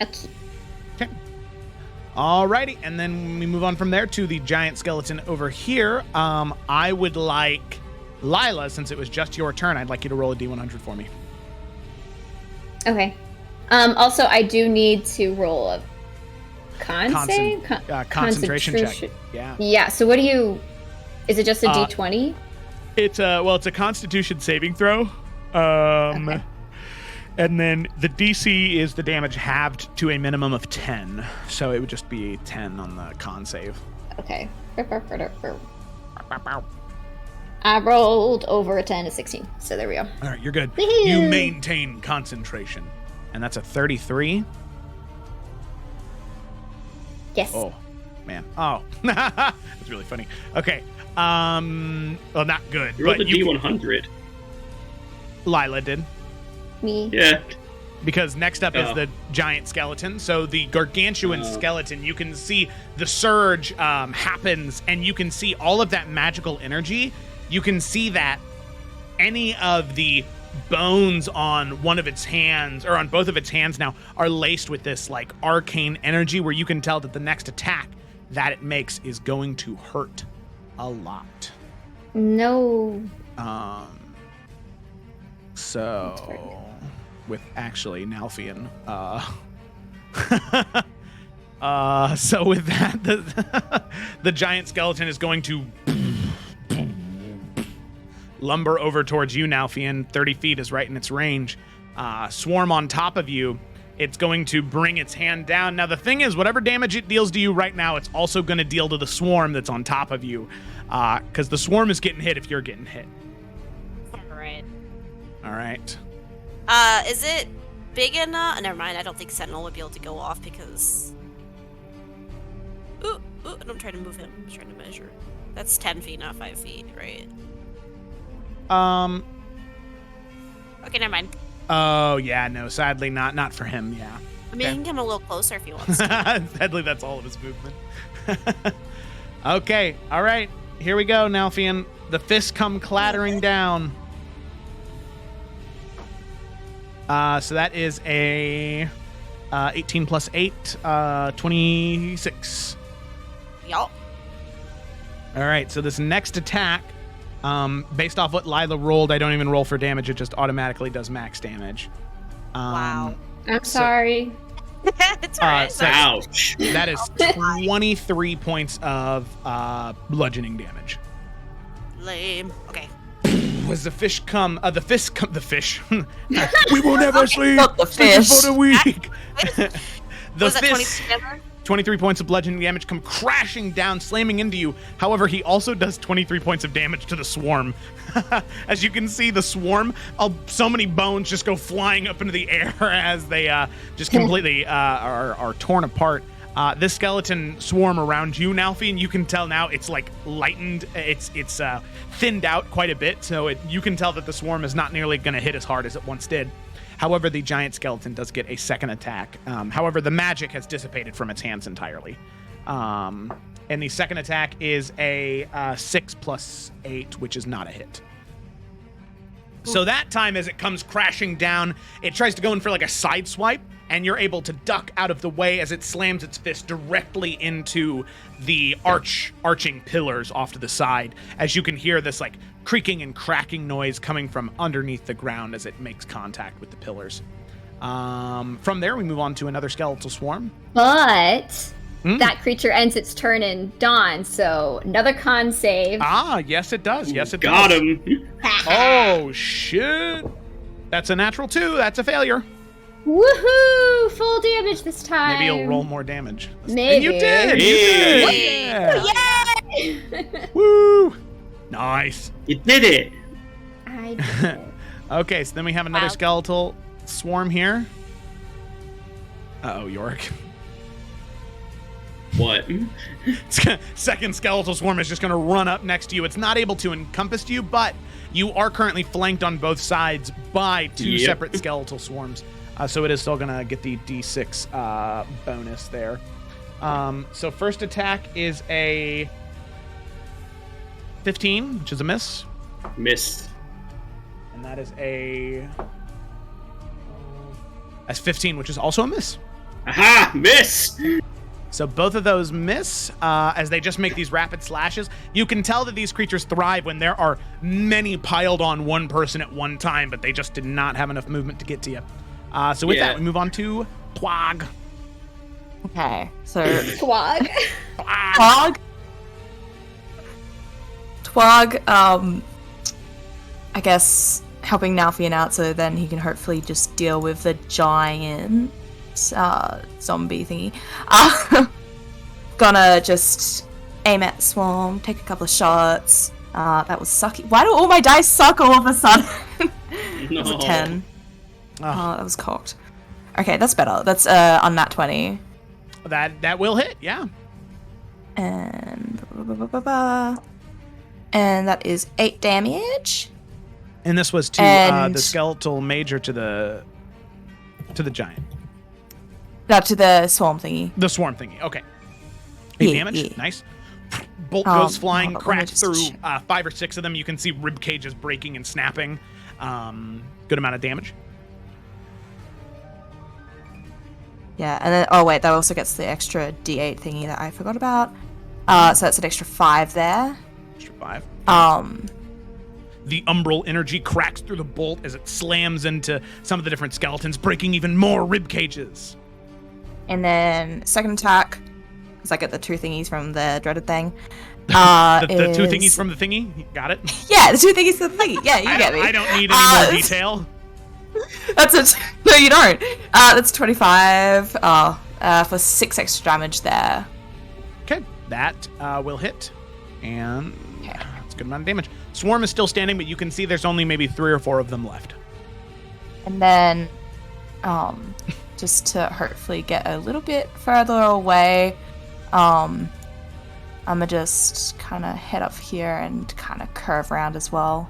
Okay. Alrighty, and then we move on from there to the giant skeleton over here. I would like Lila, since it was just your turn, I'd like you to roll a d100 for me. Okay. Also, I do need to roll a save? Concentration check. Yeah. Yeah, so what do you... Is it just a d20? It's a Constitution saving throw. Okay. And then the DC is the damage halved to a minimum of 10. So it would just be 10 on the con save. Okay. I rolled over a 10 to 16. So there we go. All right, you're good. Woo-hoo! You maintain concentration. And that's a 33. Yes. Oh, man. Oh, that's really funny. Okay. Well, not good. You rolled but a D100. Lila did. Me. Yeah. Because next up is the giant skeleton. So the gargantuan skeleton, you can see the surge happens, and you can see all of that magical energy. You can see that any of the bones on one of its hands, or on both of its hands now, are laced with this like arcane energy where you can tell that the next attack that it makes is going to hurt a lot. No. So with actually Nalfian, so with that, the giant skeleton is going to lumber over towards you, Nalfian. 30 feet is right in its range. Swarm on top of you It's going to bring its hand down. Now, the thing is, whatever damage it deals to you right now, it's also going to deal to the swarm that's on top of you. Because the swarm is getting hit if you're getting hit. All right. Is it big enough? Never mind. I don't think Sentinel would be able to go off because. Ooh, and I'm trying to move him. I'm trying to measure. That's 10 feet, not 5 feet, right? Okay, never mind. Oh yeah, no. Sadly, not for him. Yeah. I mean, he can come a little closer if he wants to. Sadly, that's all of his movement. Okay. All right. Here we go, Nalfian. The fists come clattering down. So that is a 18 plus 8, 26. Yup. All right, so this next attack, based off what Lila rolled, I don't even roll for damage. It just automatically does max damage. Wow. I'm sorry. It's alright. Ouch. That is 23 points of bludgeoning damage. Lame. Okay. Was the fish come? The fish. We will never sleep. Not the Sleep fish. for the weak. Was that 20 fish. together? 23 points of bludgeoning damage come crashing down, slamming into you. However, he also does 23 points of damage to the swarm. As you can see, the swarm, so many bones just go flying up into the air as they just completely are torn apart. This skeleton swarm around you, Nalfian, you can tell now it's like lightened. It's thinned out quite a bit, so you can tell that the swarm is not nearly going to hit as hard as it once did. However, the giant skeleton does get a second attack. However, the magic has dissipated from its hands entirely. And the second attack is a 6 plus 8, which is not a hit. So that time, as it comes crashing down, it tries to go in for like a side swipe, and you're able to duck out of the way as it slams its fist directly into the arching pillars off to the side, as you can hear this like creaking and cracking noise coming from underneath the ground as it makes contact with the pillars. From there, we move on to another skeletal swarm. But that creature ends its turn in dawn, so another con save. Yes, it does. Yes, it Got does. him. Oh, shit. That's a natural 2. That's a failure. Woohoo! Full damage this time. Maybe you'll roll more damage. Maybe. And you did! Yay. Yeah. Woo! Nice. You did it. I did it. Okay, so then we have another Wow. skeletal swarm here. Uh-oh, Yorick. What? Second skeletal swarm is just going to run up next to you. It's not able to encompass you, but you are currently flanked on both sides by 2 separate skeletal swarms. So it is still going to get the D6 bonus there. So first attack is a 15, which is a miss. Missed. And that is that's 15, which is also a miss. Aha! Miss! So both of those miss as they just make these rapid slashes. You can tell that these creatures thrive when there are many piled on one person at one time, but they just did not have enough movement to get to you. So with that, we move on to Twog. Okay, so Twog. Twog, I guess helping Nalfian out so then he can hopefully just deal with the giant zombie thingy. Gonna just aim at Swarm, take a couple of shots. That was sucky. Why do all my dice suck all of a sudden? No. It was a 10. Oh, that was cocked. Okay, that's better. That's on that 20. That will hit, yeah. And that is 8 damage. And this was to And- the skeletal mage or to the giant? No, to the swarm thingy. The swarm thingy. Okay. 8 Yeah, damage. yeah. Nice. Bolt goes flying, hold on, let me cracks just through 5 or 6 of them. You can see rib cages breaking and snapping. Good amount of damage. Yeah, and then that also gets the extra D8 thingy that I forgot about. So that's an extra 5 there. Extra 5. The umbral energy cracks through the bolt as it slams into some of the different skeletons, breaking even more rib cages. And then second attack, because I get the 2 thingies from the dreaded thing. The 2 thingies from the thingy? Got it? Yeah, the 2 thingies from the thingy. Yeah, you get me. I don't need any more detail. That's it. No, you don't. That's 25 for 6 extra damage there. Okay, that will hit. And Okay. that's a good amount of damage. Swarm is still standing, but you can see there's only maybe 3 or 4 of them left. And then, just to hopefully get a little bit further away, I'm gonna just kind of head up here and kind of curve around as well.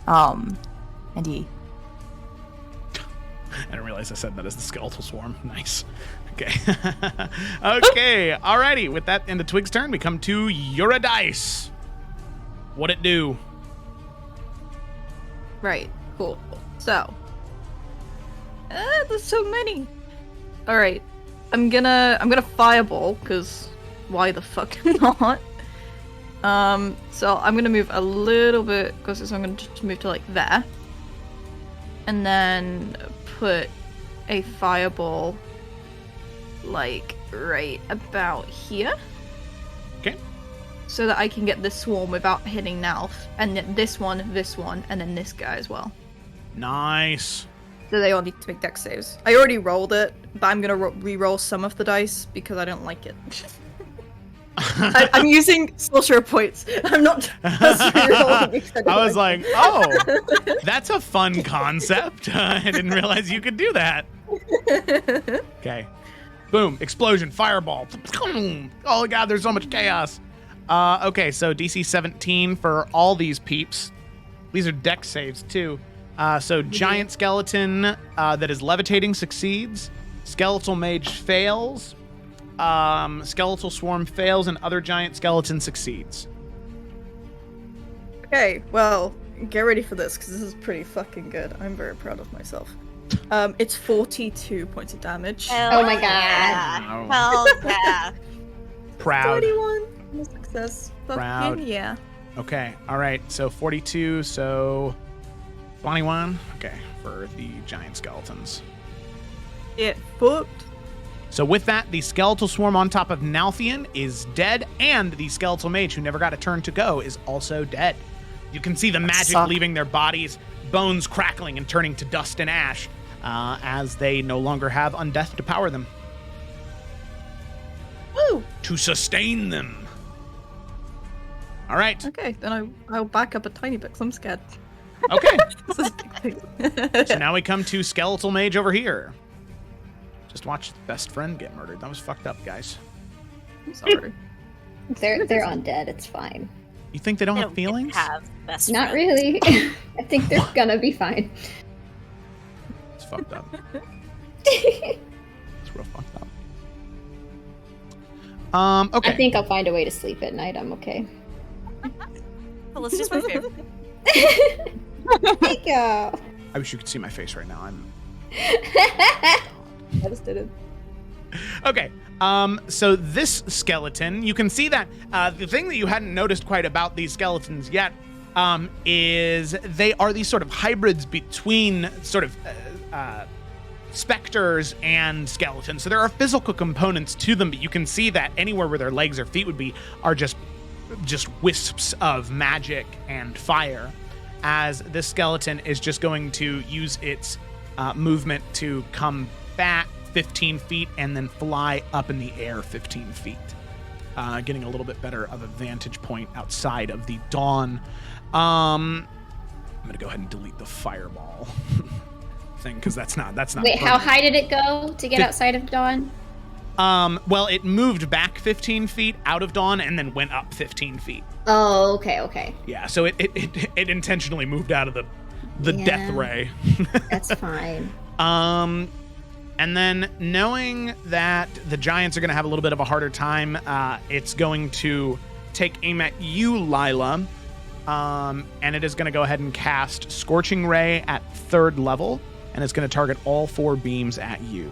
And he. I didn't realize I said that as the Skeletal Swarm. Nice. Okay. Okay, alrighty. With that into Twig's turn, we come to Eurydice. What'd it do? Right, cool. So, there's so many. All right, I'm gonna fireball because why the fuck not? So I'm gonna move a little bit because I'm gonna just move to like there, and then put a fireball like right about here. Okay. So that I can get this swarm without hitting Nalf, and then this one, and then this guy as well. Nice. So they all need to make dex saves. I already rolled it, but I'm gonna re-roll some of the dice because I don't like it. I'm using sorcerer points. I'm not just re-rolling because I don't I was like like, oh, that's a fun concept. I didn't realize you could do that. Okay. Boom. Explosion. Fireball. Oh, God, there's so much chaos. Okay, so DC 17 for all these peeps. These are dex saves, too. So Giant Skeleton that is levitating succeeds. Skeletal Mage fails. Skeletal Swarm fails, and other Giant Skeleton succeeds. Okay, well, get ready for this because this is pretty fucking good. I'm very proud of myself. It's 42 points of damage. Oh my god. Yeah. Hell yeah. Proud. 21 success. Proud. Fucking yeah. Okay, all right. So 42, so 21. Okay, for the Giant Skeletons. Get fucked. So with that, the Skeletal Swarm on top of Nalthian is dead, and the Skeletal Mage, who never got a turn to go, is also dead. You can see the magic leaving their bodies, bones crackling and turning to dust and ash, as they no longer have undeath to power them. Woo! To sustain them. All right. Okay, then I'll back up a tiny bit because I'm scared. Okay. This is big. So now we come to Skeletal Mage over here. Just watch the best friend get murdered. That was fucked up, guys. I'm sorry. They're undead. It's fine. You think they don't They have don't get to feelings? have best Not friends. really. I think they're gonna be fine. It's fucked up. It's real fucked up. Okay. I think I'll find a way to sleep at night. I'm okay. Felicity's my favorite. Thank you. I wish you could see my face right now. I'm Devastated. okay. So this skeleton, you can see that the thing that you hadn't noticed quite about these skeletons yet is they are these sort of hybrids between sort of specters and skeletons. So there are physical components to them, but you can see that anywhere where their legs or feet would be are just wisps of magic and fire, as this skeleton is just going to use its movement to come back 15 feet and then fly up in the air 15 feet, getting a little bit better of a vantage point outside of the dawn. I'm gonna go ahead and delete the fireball thing because that's not Wait, how permanent. high did it go to get outside of dawn? Well, it moved back 15 feet out of dawn and then went up 15 feet. Oh, okay. Yeah, so it intentionally moved out of the death Yeah. ray. That's fine. And then knowing that the giants are going to have a little bit of a harder time, it's going to take aim at you, Lila, and it is going to go ahead and cast Scorching Ray at 3rd level, and it's going to target all 4 beams at you.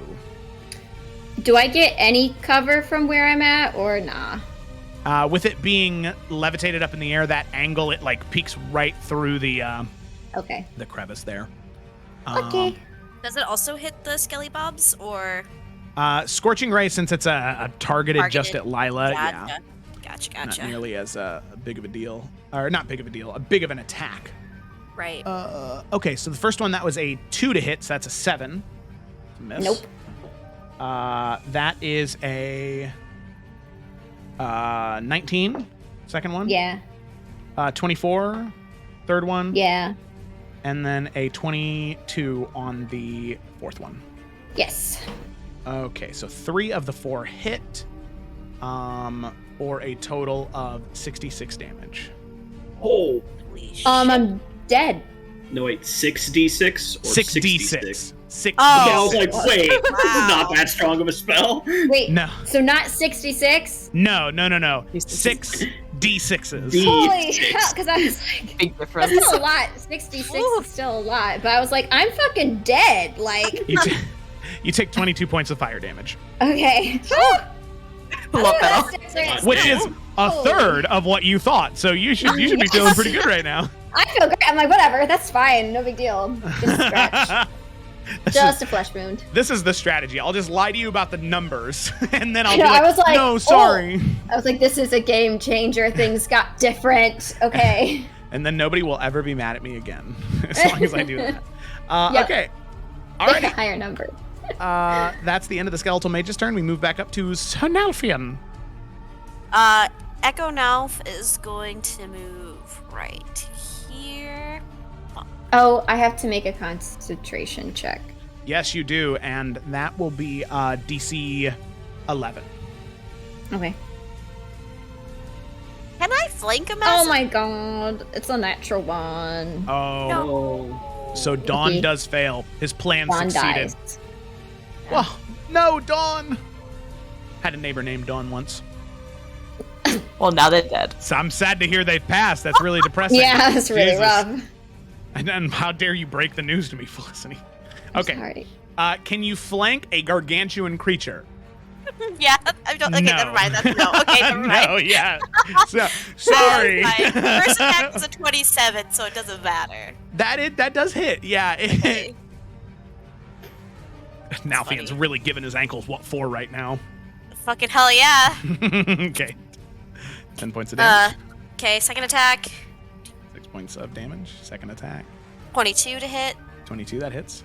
Do I get any cover from where I'm at, or nah? With it being levitated up in the air, that angle, it like peeks right through the Okay. crevice there. Okay. Does it also hit the Skelly Bobs or Scorching Ray, since it's a targeted just at Lila, yeah. Gotcha. Not nearly as big of a deal. Or not big of a deal, a big of an attack. Right. Okay, so the first one, that was a 2 to hit, so that's a 7. Miss. Nope. That is a 19. Second one. Yeah. 24. Third one. Yeah. And then a 22 on the fourth one. Yes. Okay, so 3 of the 4 hit, or a total of 66 damage. Oh. Holy shit. I'm dead. No, wait, 6d6 or 6d6. 6d6. Oh. Okay, I was like, wait, this Wow. is not that strong of a spell. Wait. No. So not 66? No. 6d6s. Holy hell! Because I was like, Big that's difference. still a lot. 66 is still a lot. But I was like, I'm fucking dead. Like, You take 22 points of fire damage, okay. Love that. which is a Holy. third of what you thought. So you should be feeling pretty good right now. I feel great. I'm like, whatever. That's fine. No big deal. Just a scratch. Just a flesh wound. This is the strategy. I'll just lie to you about the numbers, and then I'll I be know, like, I was like, no, sorry. I was like, this is a game changer. Things got different. Okay. And then nobody will ever be mad at me again, as long as I do that. Yep. Okay. Alrighty. Higher number. That's the end of the Skeletal Mage's turn. We move back up to Sonalfian. Echo Nalf is going to move right here. Oh, I have to make a concentration check. Yes, you do, and that will be DC 11. Okay. Can I flank him? Oh my god. It's a natural one. Oh, Oh. so Dawn Okay. does fail. His plan Dawn succeeded. dies. Well, no, Dawn. Had a neighbor named Dawn once. Well, now they're dead. So I'm sad to hear they've passed. That's really depressing. Yeah, it's really Jesus. rough. And then how dare you break the news to me, Felicity? Okay. Sorry. Can you flank a gargantuan creature? Yeah, I don't. Okay, No. never mind. That's no. Okay, never mind. No, yeah. So, sorry. That's fine. First attack is a 27, so it doesn't matter. That does hit. Yeah. Okay. Nalfian's funny. really giving his ankles 4 right now. Fucking hell yeah. Okay. 10 points of damage. Okay, second attack, 6 points of damage. Second attack. 22 to hit. 22, that hits.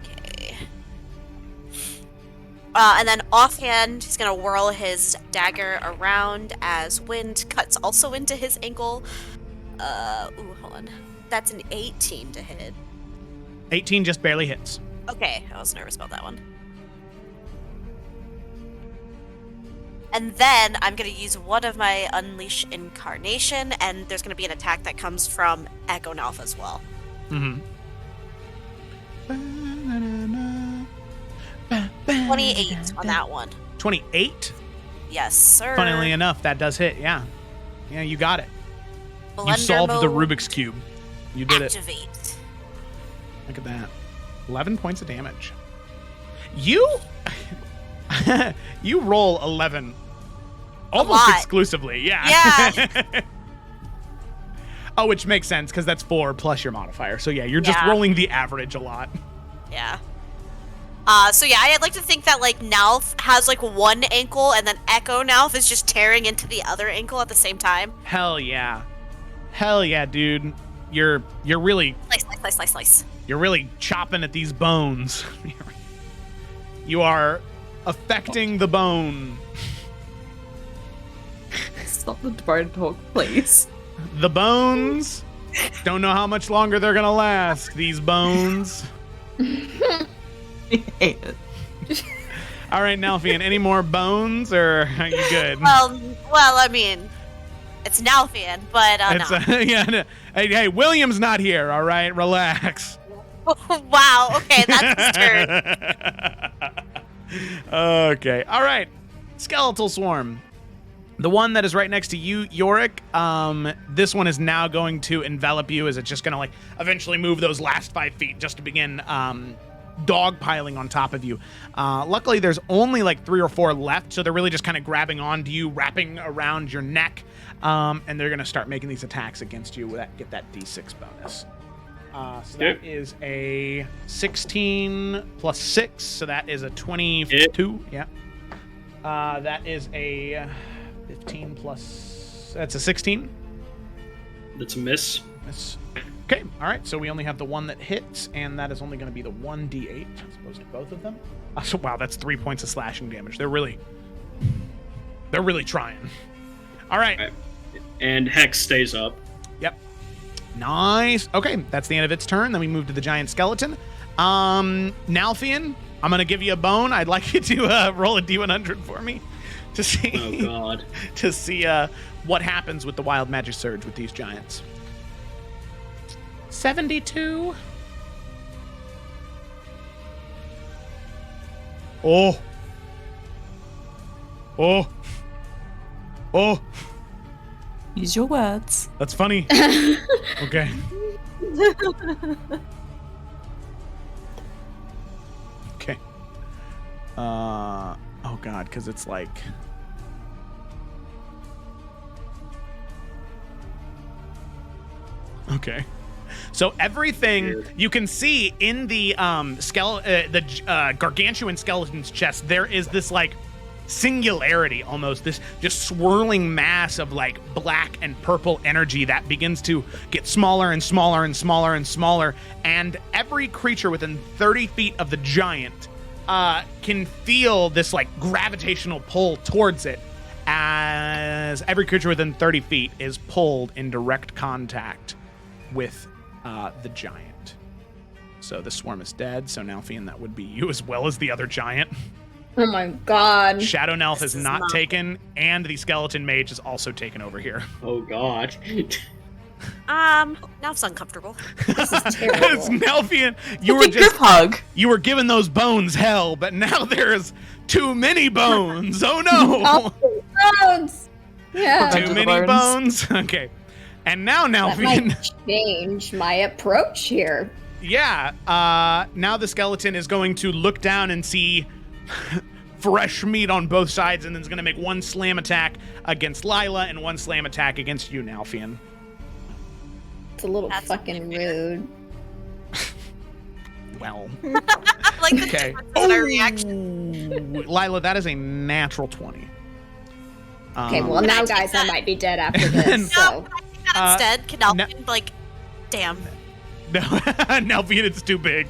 Okay. And then offhand, he's gonna whirl his dagger around as wind cuts also into his ankle. Hold on. That's an 18 to hit. 18 just barely hits. Okay, I was nervous about that one. And then I'm going to use one of my Unleash Incarnation, and there's going to be an attack that comes from Echo Nalf as well. Mm-hmm. 28 on that one. 28? Yes, sir. Funnily enough, that does hit. Yeah. Yeah, you got it. You Blender solved the mode, Rubik's Cube. You did it. activate. Look at that. 11 points of damage. You you roll 11 almost lot. exclusively. Yeah. Yeah. Oh, which makes sense because that's 4 plus your modifier. So yeah, you're just Yeah. rolling the average a lot. Yeah. So yeah, I'd like to think that like Nalf has like one ankle, and then Echo Nalf is just tearing into the other ankle at the same time. Hell yeah. Hell yeah, dude. You're really Slice, slice, slice, slice, slice. You're really chopping at these bones. You are affecting the bone. Stop the bard talk, please. The bones. Don't know how much longer they're gonna last. These bones. I hate it. All right, Nalfian. Any more bones, or are you good? Well, I mean, it's Nalfian, but no. Yeah. No. Hey, William's not here. All right, relax. Wow. Okay, that's his turn. Okay. All right. Skeletal Swarm. The one that is right next to you, Yorick, this one is now going to envelop you as it's just going to like eventually move those last 5 feet just to begin dogpiling on top of you. Luckily, there's only like 3 or 4 left, so they're really just kind of grabbing onto you, wrapping around your neck, and they're going to start making these attacks against you that get that D6 bonus. So that is a 16 plus 6, so that is a 22. Yeah. That is a 15 plus... That's a 16. That's a miss. That's Okay, all right. So we only have the one that hits, and that is only going to be the 1d8 as opposed to both of them. So wow, that's 3 points of slashing damage. They're really trying. All right. And Hex stays up. Yep. Nice. Okay, that's the end of its turn. Then we move to the giant skeleton. Nalfian, I'm going to give you a bone. I'd like you to roll a d100 for me to see. Oh God. To see what happens with the wild magic surge with these giants. 72. Oh. Use your words. That's funny. Okay. Okay. Oh God, because it's like. Okay. So everything you can see in the gargantuan skeleton's chest, there is this like singularity, almost this just swirling mass of like black and purple energy that begins to get smaller and smaller and smaller and smaller, and every creature within 30 feet of the giant can feel this like gravitational pull towards it, as every creature within 30 feet is pulled in direct contact with the giant. So the swarm is dead. So Nalfian, that would be you as well as the other giant. Oh my God. Shadow Nelf is not taken, and the skeleton mage is also taken over here. Oh God. Now it's uncomfortable. This is terrible. It's Nalfian. You were giving those bones hell, but now there's too many bones. Oh no. Bones. Yeah. Too many bones. Okay. And now That Nalfian. might change my approach here. Yeah. Now the skeleton is going to look down and see fresh meat on both sides, and then is going to make one slam attack against Lila and one slam attack against you, Nalfian. It's a little That's fucking rude. Well. Like the Okay. difference in our reaction. Lila, that is a natural 20. Okay, well now, guys, I might be dead after this. No, So Can I take that instead? Can Elfin, like, damn. No, Nalfian, it's too big.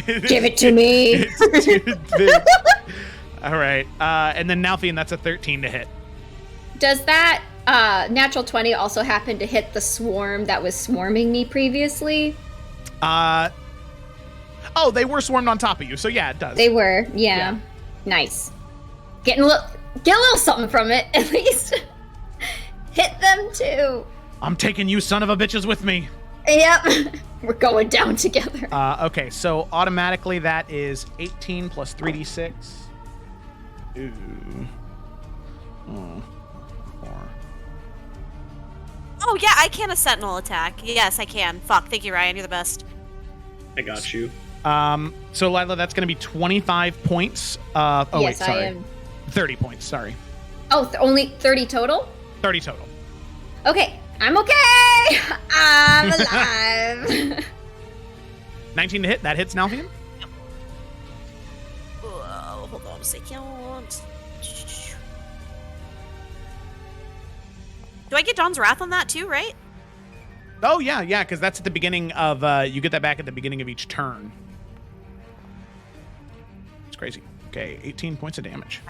give it to me. It's too big. All right. And then Nalfian, that's a 13 to hit. Does that natural 20 also happen to hit the swarm that was swarming me previously? Oh, they were swarmed on top of you, so yeah, it does. They were, yeah. Nice. Get a little something from it, at least. Hit them too. I'm taking you son of a bitches with me. Yep. We're going down together. Okay, so automatically that is 18 plus 3d6. Ooh. Oh. 4. Oh, yeah, I can a sentinel attack. Yes, I can. Fuck, thank you, Ryan. You're the best. I got you. So Lila, that's going to be 25 points. Yes, sorry. I am. 30 points, sorry. Oh, only 30 total? 30 total. Okay, I'm okay. I'm alive. 19 to hit, that hits Nalfian. Whoa, hold on a second. Do I get Dawn's Wrath on that too, right? Oh, yeah, because that's at the beginning of, you get that back at the beginning of each turn. It's crazy. Okay, 18 points of damage.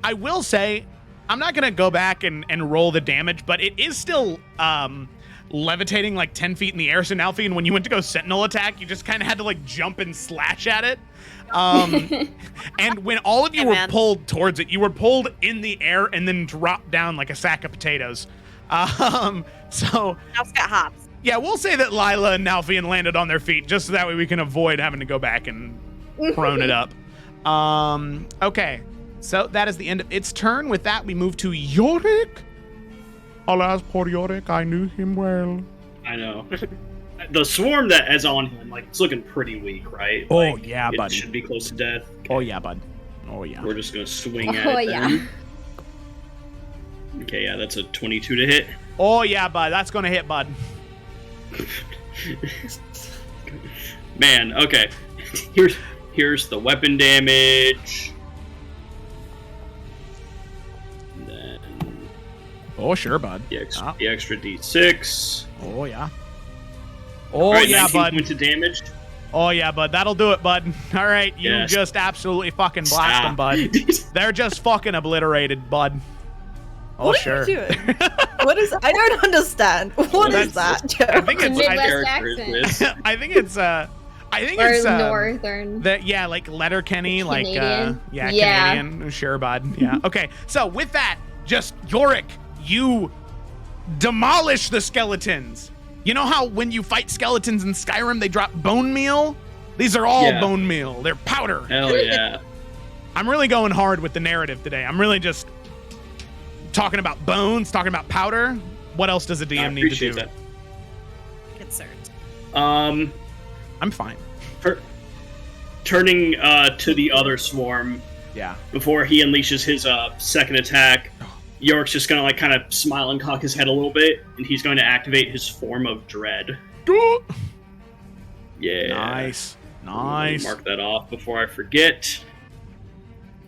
I will say, I'm not going to go back and roll the damage, but it is still levitating like 10 feet in the air. So Nalfian, when you went to go sentinel attack, you just kind of had to like jump and slash at it. And when all of you were pulled towards it, you were pulled in the air and then dropped down like a sack of potatoes. So Now's got hops. Yeah, we'll say that Lila and Nalfian landed on their feet, just so that way we can avoid having to go back and prone it up. Okay, so that is the end of its turn. With that, we move to Yorick. Alas, poor Yorick, I knew him well. I know. The swarm that is on him, like, it's looking pretty weak, right? Oh, Like, yeah, it buddy. should be close to death. Oh, yeah, bud. Oh, yeah. We're just gonna swing at Oh, it yeah. then. Okay, yeah, that's a 22 to hit. Oh, yeah, bud. That's going to hit, bud. Man, okay. Here's the weapon damage. And then Oh, sure, bud. the extra D6. Oh, yeah. Oh, Alright, yeah, 19 bud. points of damage. Oh, yeah, bud. That'll do it, bud. All right, you Yes. just absolutely fucking blast them, Stop. bud. They're just fucking obliterated, bud. Oh, What sure. are you doing? What is? I don't understand. What is That's- that, Joe? I think it's Midwest Character is accent. this. I think it's Or northern. yeah, like Letterkenny, like Canadian? yeah, Yeah. Canadian, sure, bud. Yeah. Okay. So with that, just Yorick, you demolish the skeletons. You know how when you fight skeletons in Skyrim, they drop bone meal? These are all Yeah. bone meal. They're powder. Hell yeah. I'm really going hard with the narrative today. I'm really just talking about bones, talking about powder. What else does a I DM need to do? appreciate Concerned. that. I'm fine. Turning to the other swarm Yeah. before he unleashes his second attack, Yorick's just gonna like kind of smile and cock his head a little bit, and he's going to activate his form of dread. Yeah. Nice. Let Nice. me mark that off before I forget.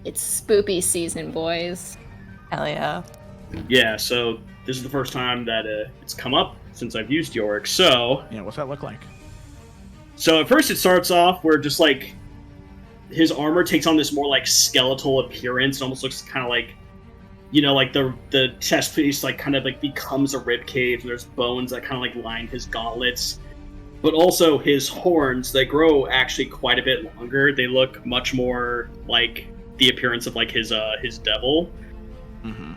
It's spoopy season, boys. Hell yeah. Yeah, so this is the first time that it's come up since I've used Yorick. So Yeah, what's that look like? at first it starts off where just like his armor takes on this more like skeletal appearance. It almost looks kind of like, you know, like the chest piece like kind of like becomes a rib cage, and there's bones that kind of like line his gauntlets. But also his horns, they grow actually quite a bit longer. They look much more like the appearance of like his devil. Mm-hmm.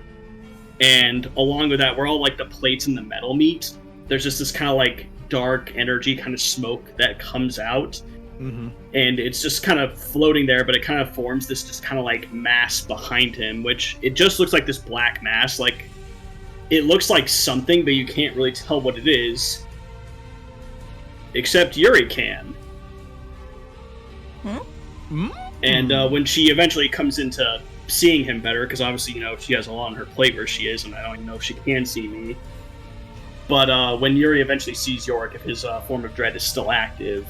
And along with that, where all like the plates and the metal meet, there's just this kind of like dark energy kind of smoke that comes out. Mm-hmm. And it's just kind of floating there, but it kind of forms this just kind of like mass behind him, which it just looks like this black mass. Like, it looks like something, but you can't really tell what it is. Except Yuri can. And when she eventually comes into seeing him better, because obviously, you know, she has a lot on her plate where she is, and I don't even know if she can see me. But when Yuri eventually sees Yorick, if his form of dread is still active,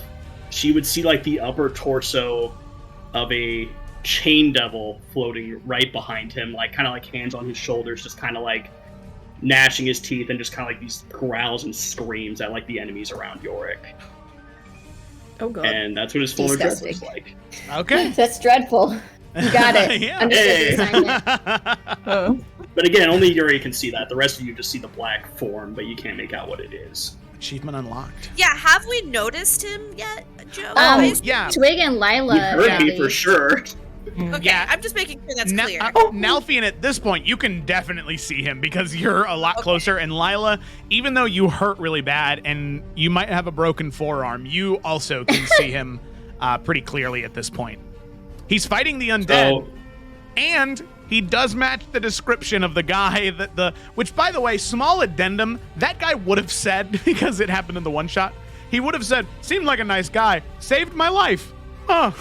she would see like the upper torso of a chain devil floating right behind him, like kind of like hands on his shoulders, just kind of like gnashing his teeth and just kind of like these growls and screams at like the enemies around Yorick. Oh god. And that's what his form of dread looks Disgusting. like. Okay. That's dreadful. You got it. Yeah. Understood the assignment. But again, only Yuri can see that. The rest of you just see the black form, but you can't make out what it is. Achievement unlocked. Yeah, have we noticed him yet, Joe? Yeah. Twig and You Lila. heard me at for least. sure. Okay, Yeah. I'm just making sure that's clear. Nalfian, at this point, you can definitely see him because you're a lot Okay. closer. And Lila, even though you hurt really bad and you might have a broken forearm, you also can see him pretty clearly at this point. He's fighting the undead, and he does match the description of the guy which, by the way, small addendum, that guy would have said, because it happened in the one shot, he would have said, seemed like a nice guy, saved my life. Huh.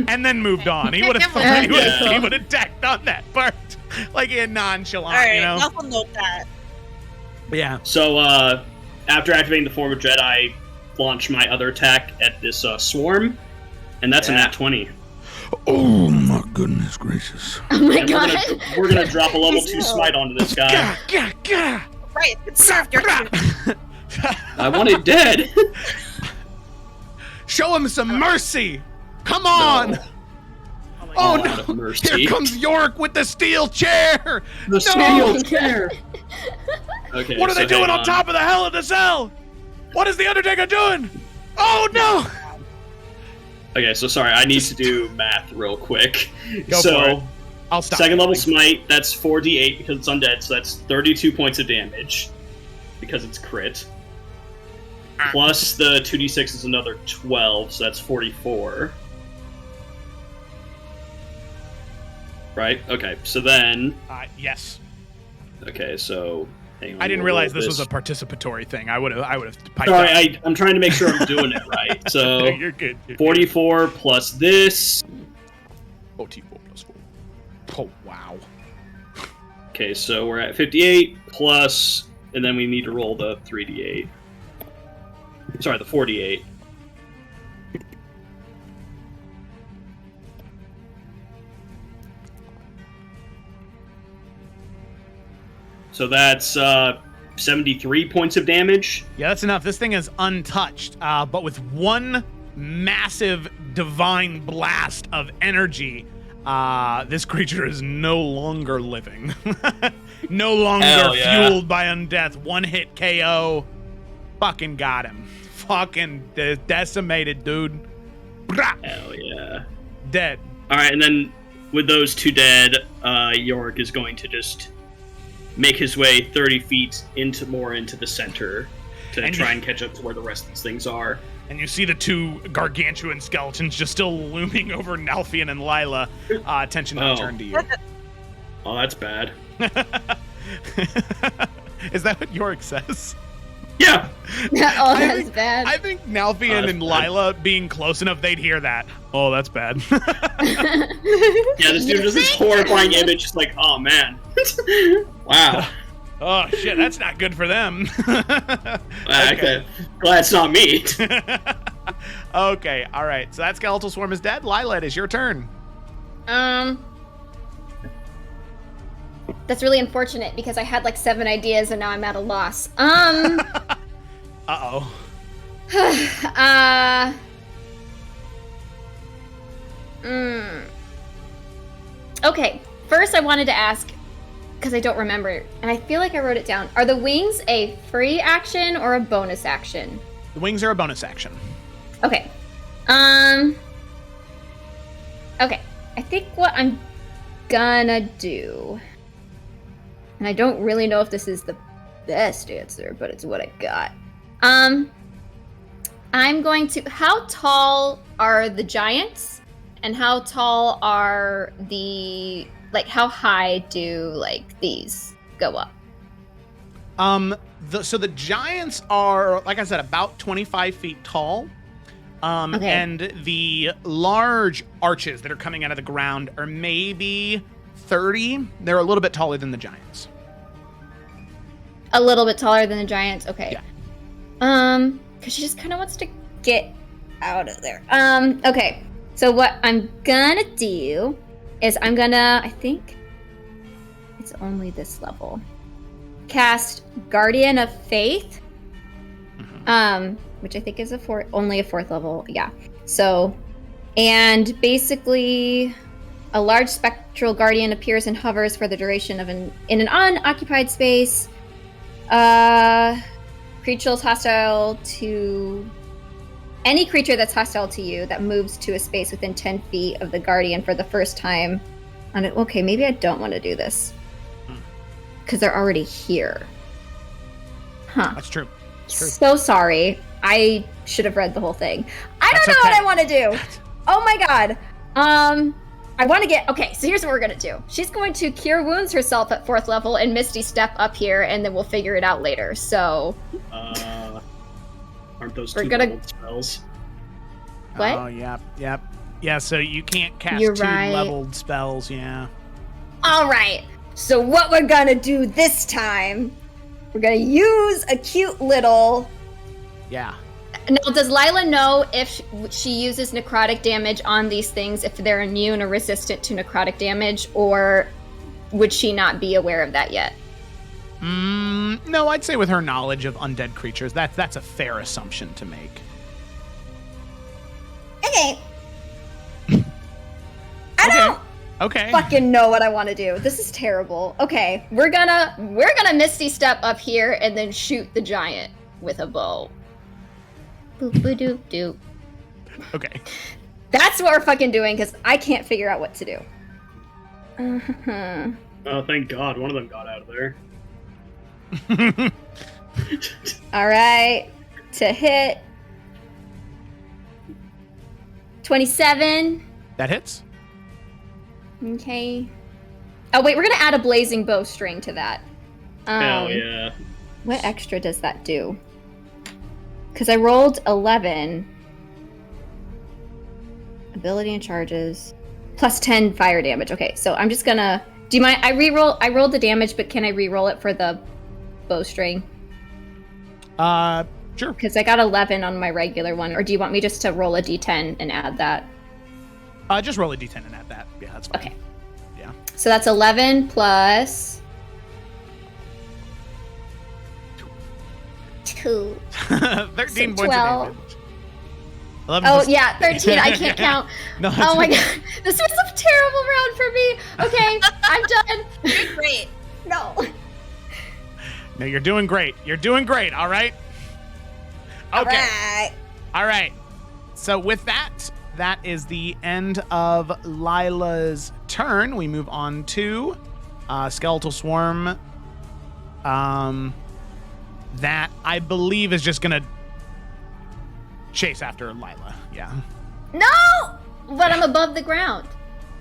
And then moved on. He would have tacked on that part, like in nonchalant, All right, you know. I'll note that. Yeah. So, after activating the form of dread, I launch my other attack at this swarm, and that's a nat 20. Oh my goodness gracious. Oh my And god. we're gonna drop a level 2 smite onto this guy. Right, it served your I want it dead. Show him some mercy. Come on. No. Oh God of no! mercy. Here comes Yorick with the steel chair. The steel chair. Okay. What are they so doing hang on top of the Hell in the Cell? What is the Undertaker doing? Oh no! Okay, so sorry, I need to do math real quick. Go so, for it. I'll stop. second level smite, that's 4d8 because it's undead, so that's 32 points of damage because it's crit. Plus the 2d6 is another 12, so that's 44. Right? Okay, so then... Yes. Okay, so... Hang on, I didn't we'll realize roll this was a participatory thing. I would have piped Sorry, up. I'm trying to make sure I'm doing it right. So, You're good. 44 plus this... 44 plus 4. Oh, wow. Okay, so we're at 58 plus... And then we need to roll the 3d8. Sorry, the 48. So that's 73 points of damage. Yeah, that's enough. This thing is untouched, but with one massive divine blast of energy, this creature is no longer living. No longer fueled by undeath. One hit KO. Fucking got him. Fucking decimated, dude. Hell yeah. Dead. All right, and then with those two dead, Yorick is going to just make his way 30 feet into the center to try and catch up to where the rest of these things are. And you see the two gargantuan skeletons just still looming over Nalfian and Lila. Attention now turned to you. Oh, that's bad. Is that what Yorick says? Yeah. Oh, that's bad. I think Nalfian and Lila being close enough, they'd hear that. Oh, that's bad. Yeah, this dude has this horrifying image, just like, oh man. Wow. Oh shit, that's not good for them. Okay. Glad it's not me. Okay, all right. So that skeletal swarm is dead. Lila, it is your turn. That's really unfortunate because I had like 7 ideas and now I'm at a loss. Uh-oh. Okay, first I wanted to ask, because I don't remember, and I feel like I wrote it down. Are the wings a free action or a bonus action? The wings are a bonus action. Okay. Okay, I think what I'm gonna do, and I don't really know if this is the best answer, but it's what I got. I'm going to, how tall are the giants? And how tall are the, like, how high do, like, these go up? So the giants are, like I said, about 25 feet tall. Okay. And the large arches that are coming out of the ground are maybe 30. They're a little bit taller than the giants. A little bit taller than the giants? Okay. Yeah. Because she just kind of wants to get out of there. Okay. So what I'm gonna do is I'm gonna, I think it's only this level, cast Guardian of Faith, which I think is only a 4th level. Yeah. So, and basically a large spectral guardian appears and hovers for the duration of in an unoccupied space. Creatures hostile to any creature that's hostile to you that moves to a space within 10 feet of the guardian for the first time. Okay, maybe I don't want to do this because they're already here. Huh. That's true. It's true. So sorry. I should have read the whole thing. I don't know what I want to do. Oh my god. I want to get... Okay, so here's what we're going to do. She's going to Cure Wounds herself at 4th level and Misty Step up here, and then we'll figure it out later. So... Aren't those We're two gonna- leveled spells? What? Oh, yep. Yeah, so you can't cast You're 2 right. leveled spells, yeah. All right. So what we're going to do this time, we're going to use a cute little... Yeah. Now, does Lila know if she uses necrotic damage on these things, if they're immune or resistant to necrotic damage, or would she not be aware of that yet? No, I'd say with her knowledge of undead creatures, that's a fair assumption to make. Okay. I don't Okay. fucking know what I want to do. This is terrible. Okay, we're gonna Misty Step up here and then shoot the giant with a bow. Boop boop doop doop. Okay. That's what we're fucking doing because I can't figure out what to do. Oh, thank God, one of them got out of there. All right, to hit 27. That hits. Okay. Oh wait, we're gonna add a blazing bowstring to that. Hell yeah. What extra does that do? Because I rolled 11. Ability and charges. Plus 10 fire damage. Okay, so I'm just gonna... Do you mind? I rolled the damage, but can I re-roll it for the bowstring? Sure. Because I got 11 on my regular one. Or do you want me just to roll a d10 and add that? Just roll a d10 and add that. Yeah, that's fine. Okay. Yeah. So that's 11 plus... Cool. 13 points 12. of damage. 11 Oh plus- yeah, 13. I can't count. No, Oh my god, this was a terrible round for me. Okay, I'm done. You're great. No. No, you're doing great. You're doing great, all right? Okay. All right. So with that, that is the end of Lila's turn. We move on to Skeletal Swarm. That I believe is just gonna chase after Lila. Yeah. No! But I'm above the ground.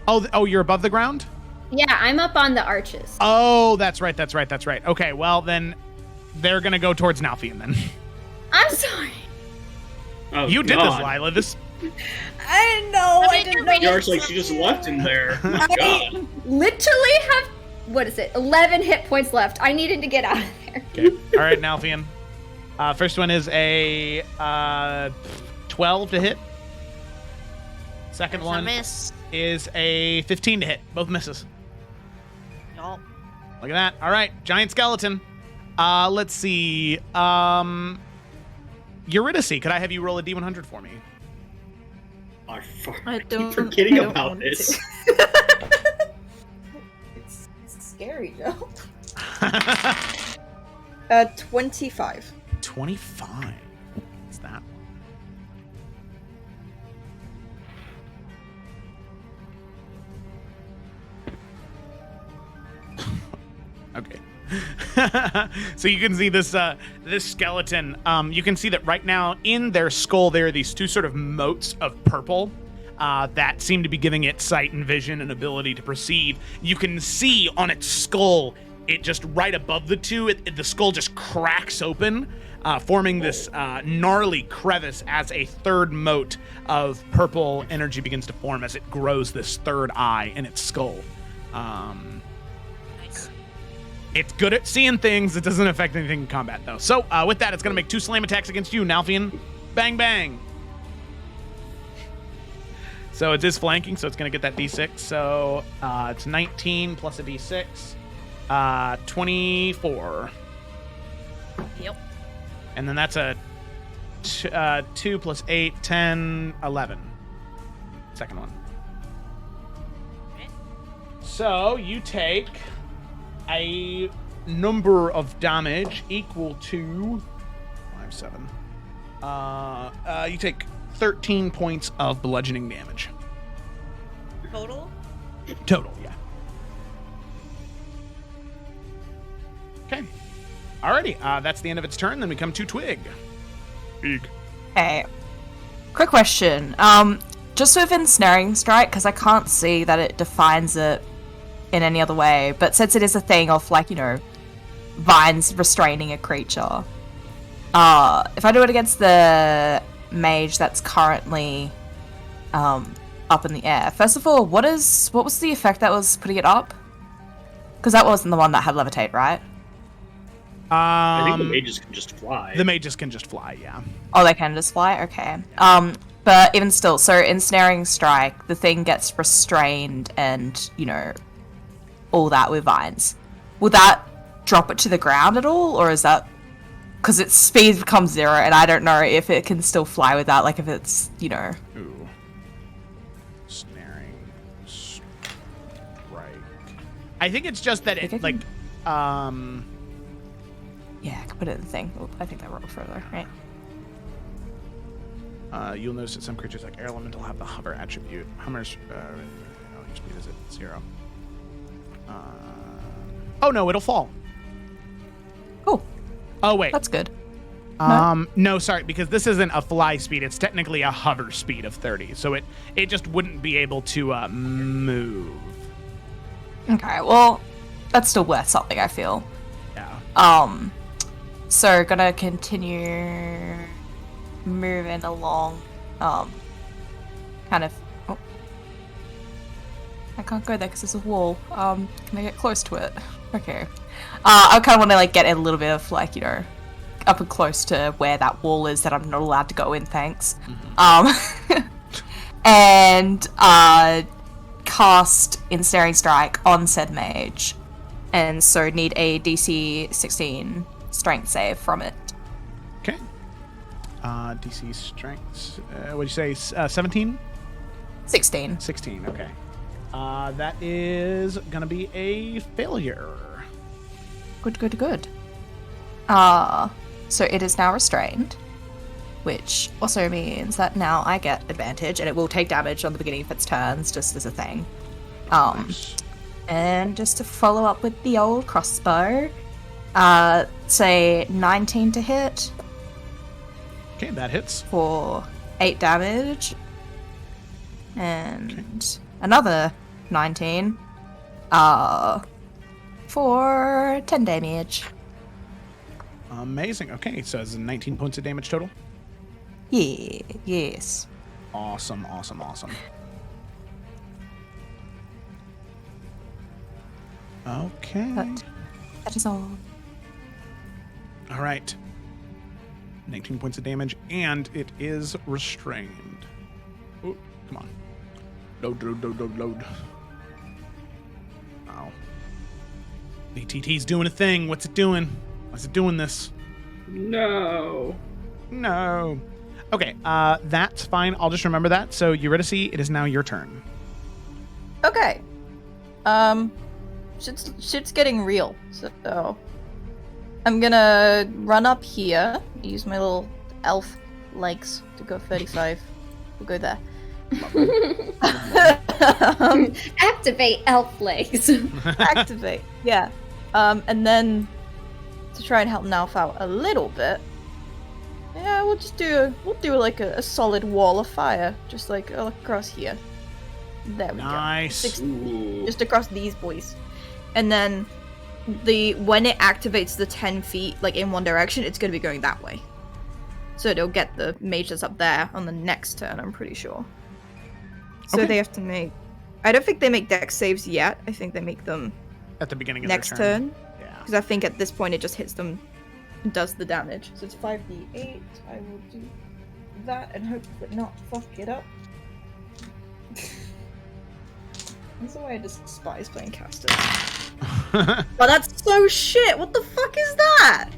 Oh, you're above the ground? Yeah, I'm up on the arches. Oh, that's right. Okay, well then, they're gonna go towards Nalfian then. I'm sorry. Oh, You did God. this, Lila. This. I know. I didn't know. Yar's like she just left him there. Oh, God. Literally have, what is it, 11 hit points left. I needed to get out of there. Okay. All right, Nalfian. First one is a 12 to hit. Second There's a one miss. is a 15 to hit. Both misses. Yup. Look at that. All right, giant skeleton. Let's see. Eurydice, could I have you roll a D100 for me? Oh, fuck. I keep don't- forgetting I don't about want this. It's scary, Joe. 25. 25. What's that? Okay. So you can see this this skeleton. You can see that right now in their skull there are these two sort of motes of purple that seem to be giving it sight and vision and ability to perceive. You can see on its skull, it just right above the two, the skull just cracks open, forming this gnarly crevice as a third mote of purple energy begins to form as it grows this third eye in its skull. Nice. It's good at seeing things. It doesn't affect anything in combat, though. So with that, it's going to make 2 slam attacks against you, Nalfian. Bang, bang. So it is flanking, so it's going to get that d6. So it's 19 plus a d6. 24. Yep. And then that's a 2 plus 8, 10, 11. Second one. Okay. So you take a number of damage equal to 5, 7. You take 13 points of bludgeoning damage. Total? Total, yeah. Okay. Alrighty, that's the end of its turn. Then we come to Twig. Twig. Okay. Quick question. Just with Ensnaring Strike, because I can't see that it defines it in any other way, but since it is a thing of, like, you know, vines restraining a creature, if I do it against the mage that's currently up in the air, first of all, what was the effect that was putting it up? Because that wasn't the one that had levitate, right? I think the mages can just fly. The mages can just fly, yeah. Oh, they can just fly? Okay. But even still, so Ensnaring Strike, the thing gets restrained and, you know, all that with vines. Will that drop it to the ground at all? Or is that... Because its speed becomes 0, and I don't know if it can still fly with that, like if it's, you know... Ooh. Snaring strike. I think it's just that it, like, Yeah, I can put it in the thing. Oh, I think that rolled further, right? You'll notice that some creatures like air elemental have the hover attribute. Hummers, your speed is at 0. Oh no, it'll fall. Oh, Oh wait. that's good. No, sorry, because this isn't a fly speed. It's technically a hover speed of 30, so it just wouldn't be able to move. Okay, well, that's still worth something, I feel. Yeah. So gonna continue moving along, kind of, oh. I can't go there because there's a wall. Can I get close to it? Okay. I kind of want to, like, get a little bit of, like, you know, up and close to where that wall is that I'm not allowed to go in, thanks. And, cast Ensnaring Strike on said mage. And so need a DC 16 strength save from it. DC strength. What'd you say? 17? 16. 16. Okay. That is gonna be a failure. Good. So it is now restrained, which also means that now I get advantage, and it will take damage on the beginning of its turns, just as a thing. Nice. And just to follow up with the old crossbow, say 19 to hit Okay, that hits. for 8 damage, and another 19 for 10 damage. Amazing. Okay, so it's 19 points of damage total. Yes. Awesome. Okay. That is all. All right. 19 points of damage, and it is restrained. Oh, come on. Load. Oh. BTT's doing a thing. What's it doing? Why's it doing this? No. Okay, that's fine. I'll just remember that. So, Eurydice, it is now your turn. Okay. Shit's getting real. So I'm gonna run up here, use my little elf legs to go 35. We'll go there. Activate elf legs. Activate. Yeah. And then to try and help Nalf out a little bit. Yeah, we'll do like a solid wall of fire, just like across here. There we Nice. go. Just across these boys. And then when it activates the 10 feet like in one direction, it's gonna be going that way. So it'll get the mage that's up there on the next turn, I'm pretty sure. So Okay. they have to make, I don't think they make dex saves yet. I think they make them At the beginning of next their turn. Yeah. Because I think at this point it just hits them and does the damage. So it's 5d8. I will do that and hope but not fuck it up. That's the way I despise playing caster. Oh, that's so shit! What the fuck is that?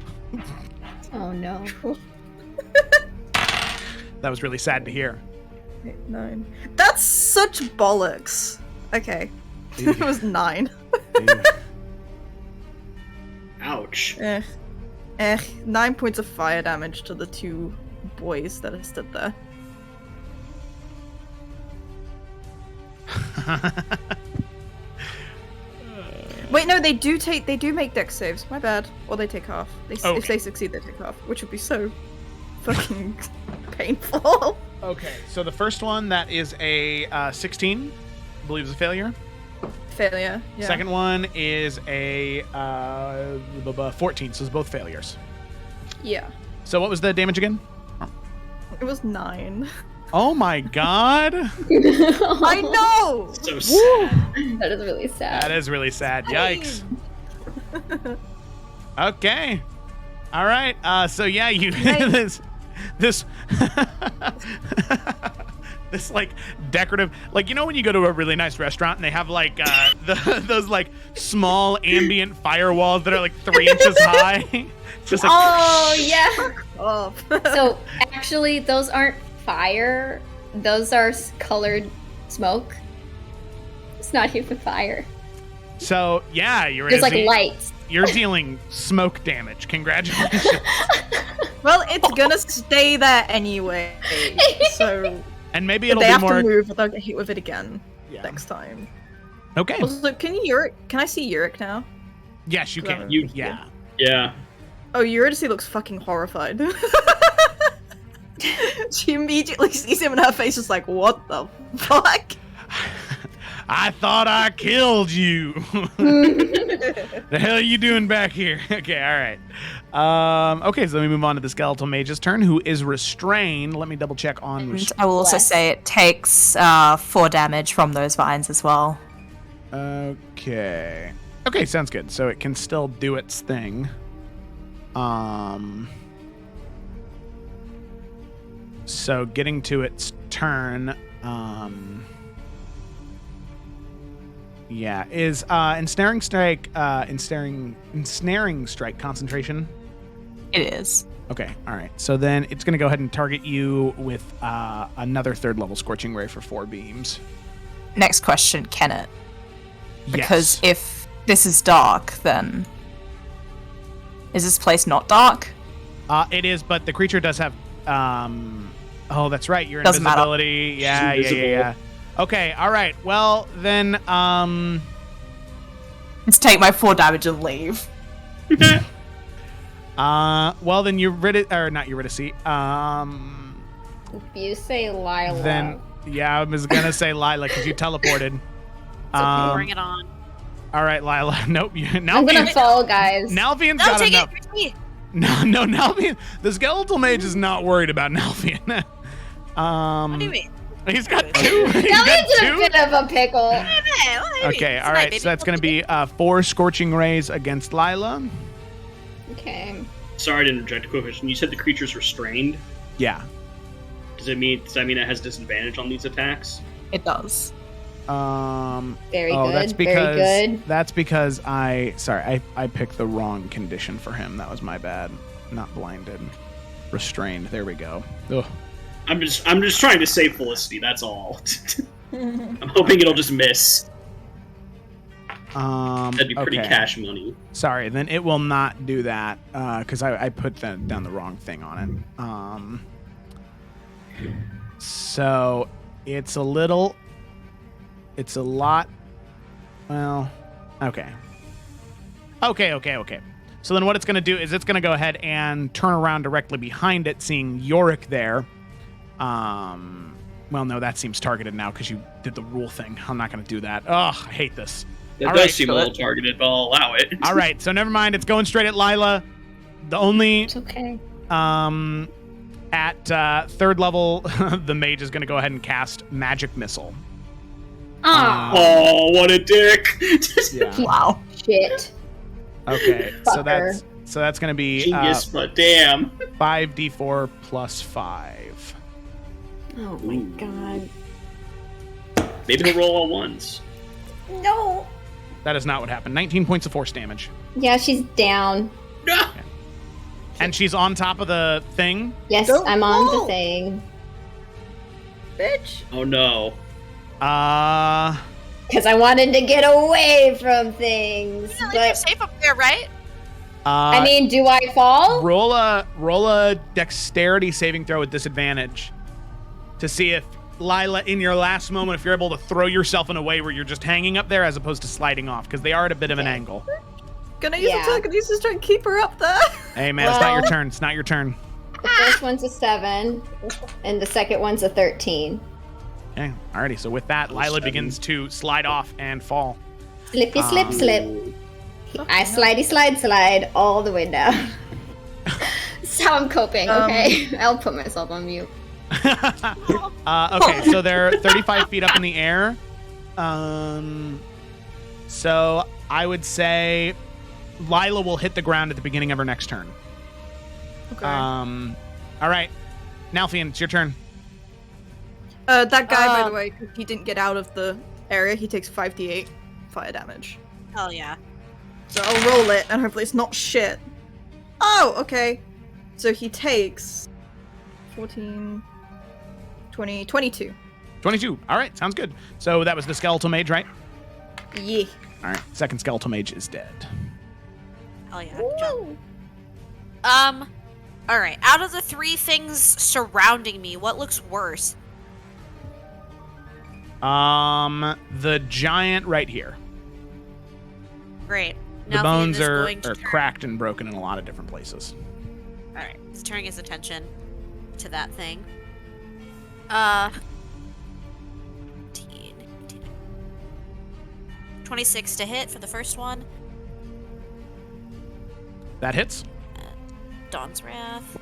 Oh no. That was really sad to hear. 8, 9. That's such bollocks. Okay. It was 9. Ouch. 9 points of fire damage to the 2 boys that are stood there. Wait, no, they do make dex saves. My bad. Or they take half. Okay. If they succeed, they take half, which would be so fucking painful. Okay, so the first one, that is a 16, I believe is a failure. Failure. Yeah. Second one is a 14, so it's both failures. Yeah. So what was the damage again? It was 9. Oh my god! I know. So sad. That is really sad. That is really sad. Yikes. Okay. All right. So yeah, you this this like decorative, like, you know when you go to a really nice restaurant and they have like those like small ambient firewalls that are like 3 inches high. It's just like, Oh yeah. Oh. So actually, those aren't fire. Those are colored smoke. It's not even fire. so yeah, you're There's like lights. You're dealing smoke damage. Congratulations. Well, it's gonna stay there anyway. So And maybe if it'll they be have more. to move, they'll get hit with it again Yeah. next time. Okay. Also, can I see Yurik now? Yes, you can. You- Yeah. Yeah. Oh, Eurydice looks fucking horrified. She immediately sees him and her face is like, what the fuck? I thought I killed you. The hell are you doing back here? Okay, all right. Okay, so let me move on to the Skeletal Mage's turn, who is restrained. Let me double check on And restraint. I will also Bless. say it takes 4 damage from those vines as well. Okay. Okay, sounds good. So it can still do its thing. So getting to its turn, yeah, is ensnaring strike concentration. It is. Okay, all right. So then it's going to go ahead and target you with another 3rd level Scorching Ray for 4 beams. Next question, can it? Because Yes. if this is dark, then... Is this place not dark? It is, but the creature does have... oh, that's right. Your Doesn't matter. invisibility. Yeah. Okay, all right. Well, then... Let's take my 4 damage and leave. well, then Eurydice... Or not Eurydice. If you say Lila. Then... Yeah, I was going to say Lila because you teleported. Bring it on. All right, Lila. Nope. I'm gonna fall, guys. Nalfian's No, got take enough. it. No, Nalfian. The Skeletal Mage is not worried about Nalfian. What do you mean? He's got 2. He's got Nalfian's in a 2. bit of a pickle. Okay, all right. So that's going to be 4 Scorching Rays against Lila. Okay. Sorry to interject a quick question. You said the creature's restrained. Yeah. Does that mean it has disadvantage on these attacks? It does. Very good. That's because very good. that's because I picked the wrong condition for him. That was my bad. Not blinded. Restrained. There we go. Ugh. I'm just trying to save Felicity. That's all. I'm hoping it'll just miss. That'd be pretty okay. cash money. Sorry, then it will not do that because I put down the wrong thing on it. So it's a lot. Well, okay. So then what it's going to do is it's going to go ahead and turn around directly behind it, seeing Yorick there. Well, no, that seems targeted now because you did the rule thing. I'm not going to do that. Ugh, I hate this. That All does right, seem a little targeted, but I'll allow it. All right, so never mind. It's going straight at Lila. The only It's okay. at 3rd level, the mage is going to go ahead and cast Magic Missile. Oh, what a dick! Yeah. Wow. Shit. Okay, so Fucker. that's going to be Genius, but damn. 5d4 plus 5. Oh my god. Maybe he'll roll all ones. No. That is not what happened. 19 points of force damage. Yeah, she's down. No! And she's on top of the thing. Yes, Don't I'm on roll. the thing. Bitch. Oh no. Because I wanted to get away from things. You're But safe up there, right? I mean, do I fall? roll a dexterity saving throw with disadvantage to see if Lila, in your last moment, if you're able to throw yourself in a way where you're just hanging up there as opposed to sliding off, because they are at a bit of an angle. Gonna use Yeah. a telekinesis to try and keep her up there. Hey man, it's not your Well- turn. It's not your turn. The first one's a 7, and the second one's a 13. Okay, alrighty. So with that, Lila begins to slide off and fall. Slippy slip slip. I slide all the way down. That's how I'm coping, okay? I'll put myself on mute. Okay, so they're 35 feet up in the air. So I would say Lila will hit the ground at the beginning of her next turn. Okay. All right, Nalfian, it's your turn. That guy, by the way, he didn't get out of the area. He takes 5d8 fire damage. Hell yeah. So I'll roll it, and hopefully it's not shit. Oh, okay. So he takes 14, 20, 22. 22. All right, sounds good. So that was the Skeletal Mage, right? Yeah. All right, second Skeletal Mage is dead. Hell yeah. Good job. All right. Out of the 3 things surrounding me, what looks worse? The giant right here. Great. The Nalfian bones is are going to turn- cracked and broken in a lot of different places. All right. He's turning his attention to that thing. 26 to hit for the first one. That hits. Dawn's Wrath.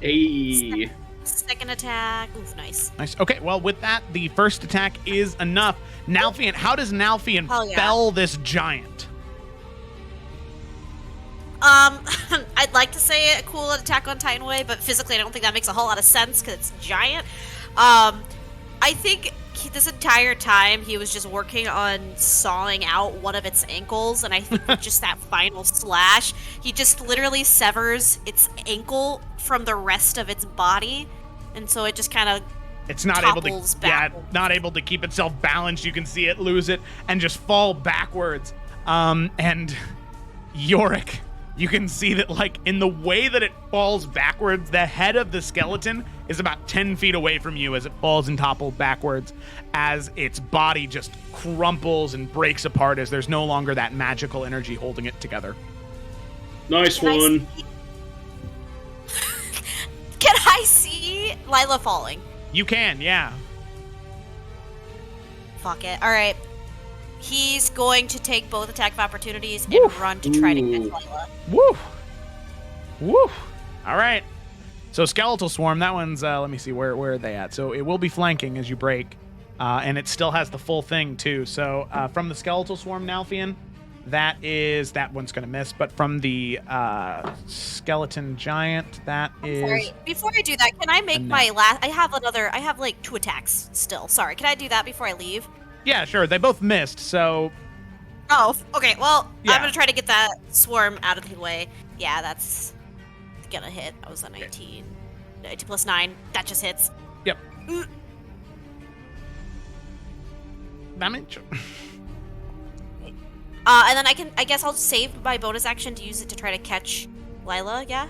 Hey. Second attack. Oof, nice. Nice. Okay, well, with that, the first attack is enough. Nalfian, how does Nalfian Hell yeah. fell this giant? I'd like to say a cool Attack on Titan way, but physically I don't think that makes a whole lot of sense because it's giant. I I think this entire time he was just working on sawing out one of its ankles, and I think with just that final slash, he just literally severs its ankle from the rest of its body, and so it just kind of it's not able to keep itself balanced. You can see it lose it and just fall backwards. And Yorick, you can see that, like, in the way that it falls backwards, the head of the skeleton is about 10 feet away from you as it falls and topples backwards, as its body just crumples and breaks apart as there's no longer that magical energy holding it together. Nice one. Can I see Lila falling? You can, yeah. Fuck it. All right. He's going to take both attack of opportunities and run to try to catch Lila. Woo! Woo! All right. So Skeletal Swarm, that one's, let me see, where are they at? So it will be flanking as you break, and it still has the full thing, too. So from the Skeletal Swarm, Nalfian, that one's going to miss. But from the Skeleton Giant, that is... Sorry, before I do that, can I make my last... I have like 2 attacks still. Sorry, can I do that before I leave? Yeah, sure. They both missed, so... Oh, okay. Well, Yeah. I'm going to try to get that swarm out of the way. Yeah, that's gonna hit. I was on 19. 19 plus 9. That just hits. Yep. Damage. And then I guess I'll save my bonus action to use it to try to catch Lila, yeah?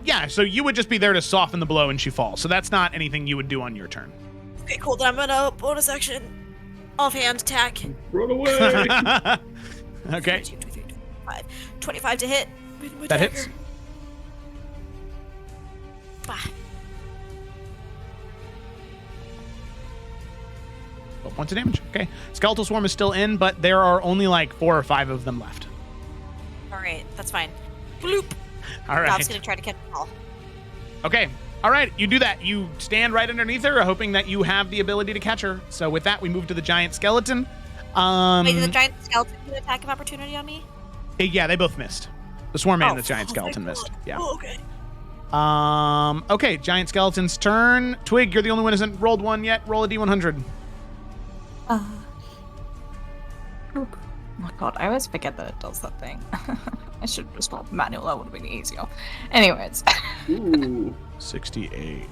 Yeah, so you would just be there to soften the blow and she falls. So that's not anything you would do on your turn. Okay, cool. Then I'm gonna bonus action offhand attack. Run away. Okay. 25 to hit. That hits. Bah. 12 points of damage. Okay. Skeletal Swarm is still in, but there are only like 4 or 5 of them left. Alright, that's fine. Bloop. All right. Now I was gonna try to catch the ball. Okay. All right, you do that. You stand right underneath her, hoping that you have the ability to catch her. So with that, we move to the giant skeleton. Wait, did the giant skeleton get an attack of opportunity on me? Yeah, they both missed. The swarm and the giant skeleton missed. Yeah. Oh, okay. Okay, giant skeleton's turn. Twig, you're the only one who hasn't rolled one yet. Roll a d100. Oh my god, I always forget that it does that thing. I should have just rolled manual, that would have been easier. Anyways. Ooh. 68.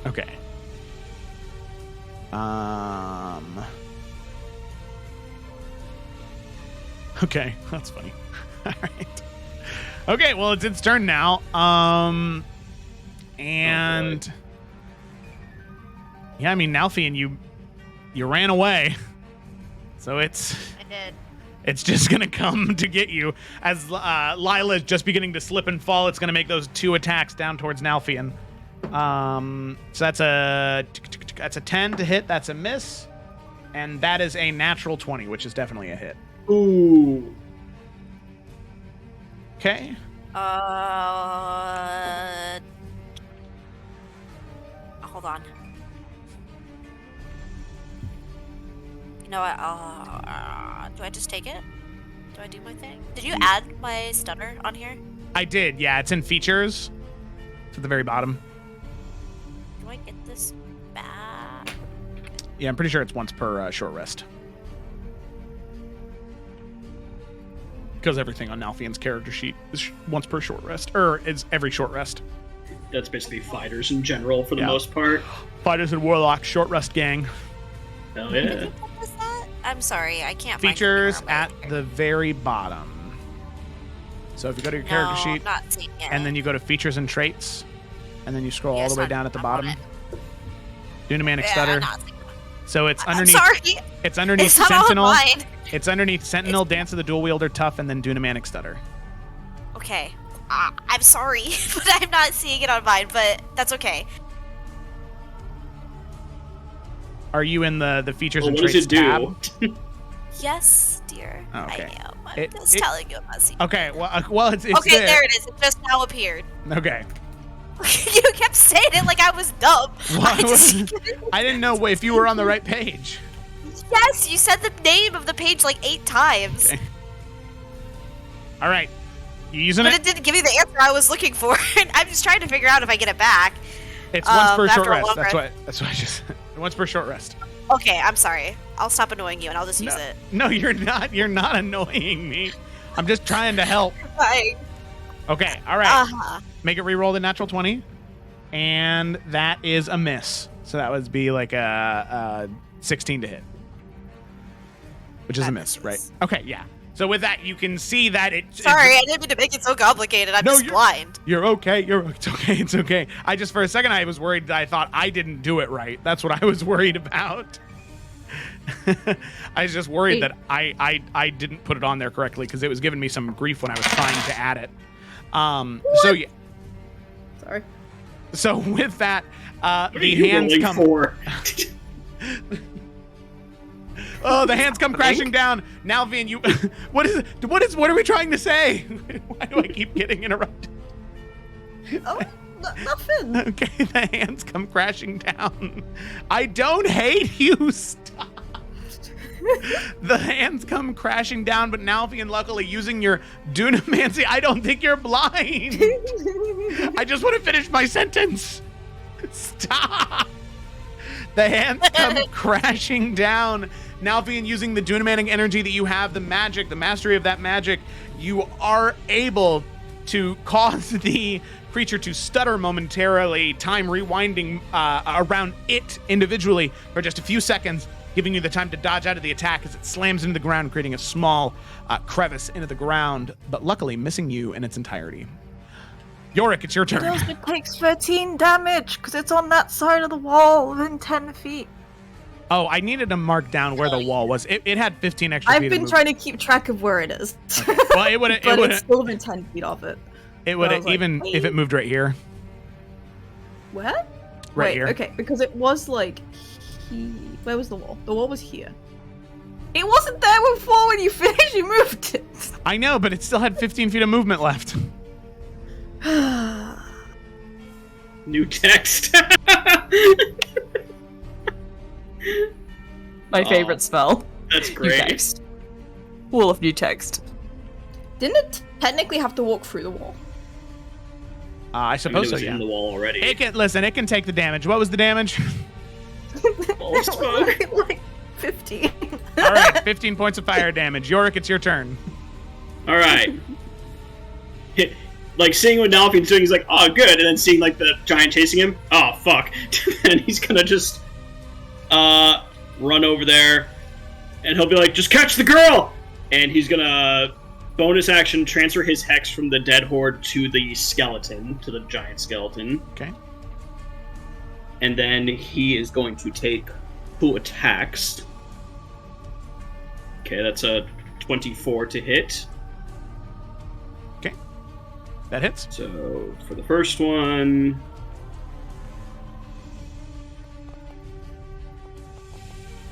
Okay. Okay, that's funny. All right. Okay, well, it's its turn now. And yeah, I mean, Nalfian, you ran away, so I did. it's just gonna come to get you as Lila is just beginning to slip and fall. It's gonna make those 2 attacks down towards Nalfian. So that's a 10 to hit. That's a miss, and that is a natural 20, which is definitely a hit. Ooh. Okay. Hold on. You know what? Do I just take it? Do I do my thing? Did you add my stunner on here? I did. Yeah, it's in features. It's at the very bottom. Do I get this back? Yeah, I'm pretty sure it's once per short rest. Because everything on Nalfian's character sheet is once per short rest, or is every short rest. That's basically fighters in general for the most part. Fighters and warlocks, short rest gang. Hell yeah. What is that? I'm sorry, I can't Features find at the very bottom. So if you go to your character sheet, I'm not seeing it. and then you go to features and traits, and then you scroll all the way down at the bottom. Dunamanic Stutter. I'm not seeing it. So it's I'm underneath. sorry. It's underneath It's not Sentinel. online. It's underneath Sentinel, Dance of the Dual Wielder, Tough, and then Dunamanic Stutter. Okay. I'm sorry, but I'm not seeing it on mine, but that's okay. Are you in the features Well, and what does traits it do? tab? Yes, dear. Okay. I am. I'm just telling you I'm not seeing Okay, well, it's Okay, there it is. It just now appeared. Okay. You kept saying it like I was dumb. I didn't know if you were on the right page. Yes, you said the name of the page like 8 times. Okay. All right. You using But it? it didn't give me the answer I was looking for. I'm just trying to figure out if I get it back. It's once per short after a rest. long That's rest. what I just once per short rest. Okay, I'm sorry. I'll stop annoying you and I'll just use it. No, you're not. You're not annoying me. I'm just trying to help. Bye. Okay, all right. Uh-huh. Make it re-roll the natural 20. And that is a miss. So that would be like a 16 to hit. Which is That a miss, misses. right? Okay, yeah. So with that, you can see that Sorry, I didn't mean to make it so complicated. I'm just blind. You're okay. It's okay. It's okay. I just, for a second, I was worried that I thought I didn't do it right. That's what I was worried about. I was just worried that I didn't put it on there correctly because it was giving me some grief when I was trying to add it. So yeah. Sorry. So with that, What are the you hands rolling come. for? Oh, the hands come crashing down. Now, Vin, you. What are we trying to say? Why do I keep getting interrupted? Oh, nothing. Okay, the hands come crashing down. I don't hate you. Stop. The hands come crashing down, but now, Vin, luckily using your Dunamancy, I don't think you're blind. I just want to finish my sentence. Stop. The hands come crashing down. Now, being using the Dunamanning energy that you have, the magic, the mastery of that magic, you are able to cause the creature to stutter momentarily, time rewinding around it individually for just a few seconds, giving you the time to dodge out of the attack as it slams into the ground, creating a small crevice into the ground, but luckily missing you in its entirety. Yorick, it's your turn. It takes 13 damage because it's on that side of the wall within 10 feet. Oh, I needed to mark down where the wall was. It had 15 extra feet. I've been trying to keep track of where it is. Okay. Well, it would have. But it's still within 10 feet of it. It would have, like, even if it moved right here. Where? Right here. Okay, because it was like where was the wall? The wall was here. It wasn't there before when you finished. You moved it. I know, but it still had 15 feet of movement left. New text. My favorite spell. That's New great. text. Full of new text. Didn't it technically have to walk through the wall? I I suppose mean, it was so. Yeah. in the wall already. It can listen. It can take the damage. What was the damage? Ball smoke. Like 15. All right, 15 points of fire damage. Yorick, it's your turn. All right. Like seeing what Nalfine's doing, he's like, "Oh, good," and then seeing like the giant chasing him, "Oh, fuck!" And he's gonna just run over there, and he'll be like, "Just catch the girl!" And he's gonna bonus action transfer his hex from the dead horde to the skeleton, to the giant skeleton. Okay. And then he is going to take 2 attacks. Okay, that's a 24 to hit. Okay. That hits. So for the first one,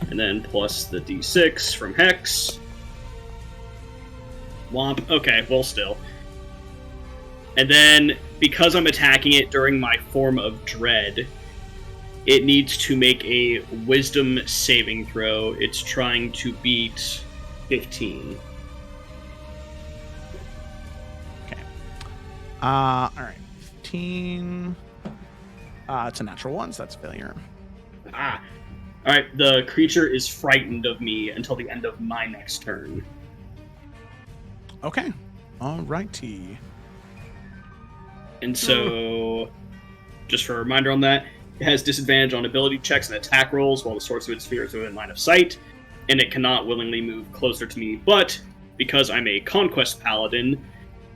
and then plus the d6 from Hex. Womp. Okay, well, still. And then, because I'm attacking it during my form of dread, it needs to make a wisdom saving throw. It's trying to beat 15. Okay. All right. 15. It's a natural 1, so that's a failure. Ah. Alright, the creature is frightened of me until the end of my next turn. Okay. All righty. And so, just for a reminder on that, it has disadvantage on ability checks and attack rolls while the source of its sphere is within line of sight, and it cannot willingly move closer to me. But, because I'm a Conquest Paladin,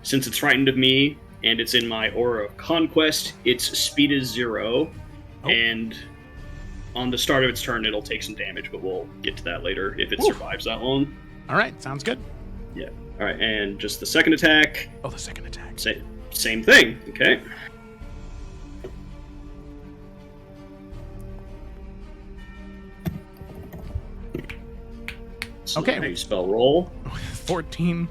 since it's frightened of me, and it's in my Aura of Conquest, its speed is 0, and on the start of its turn it'll take some damage, but we'll get to that later if it survives that long. All right. Sounds good. Yeah. Alright, and just the second attack. Oh, the second attack. Same thing, okay. So Okay. now you spell roll. 14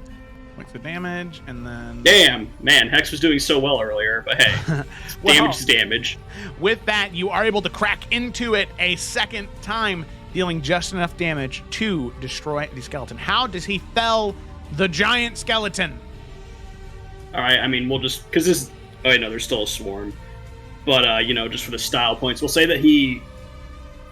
points of damage, and then... Damn! Man, Hex was doing so well earlier, but hey, Well, damage is damage. With that, you are able to crack into it a second time, dealing just enough damage to destroy the skeleton. How does he fell the giant skeleton? Alright, I mean, we'll just... Because this... Oh, wait, no, there's still a swarm. But, just for the style points, we'll say that he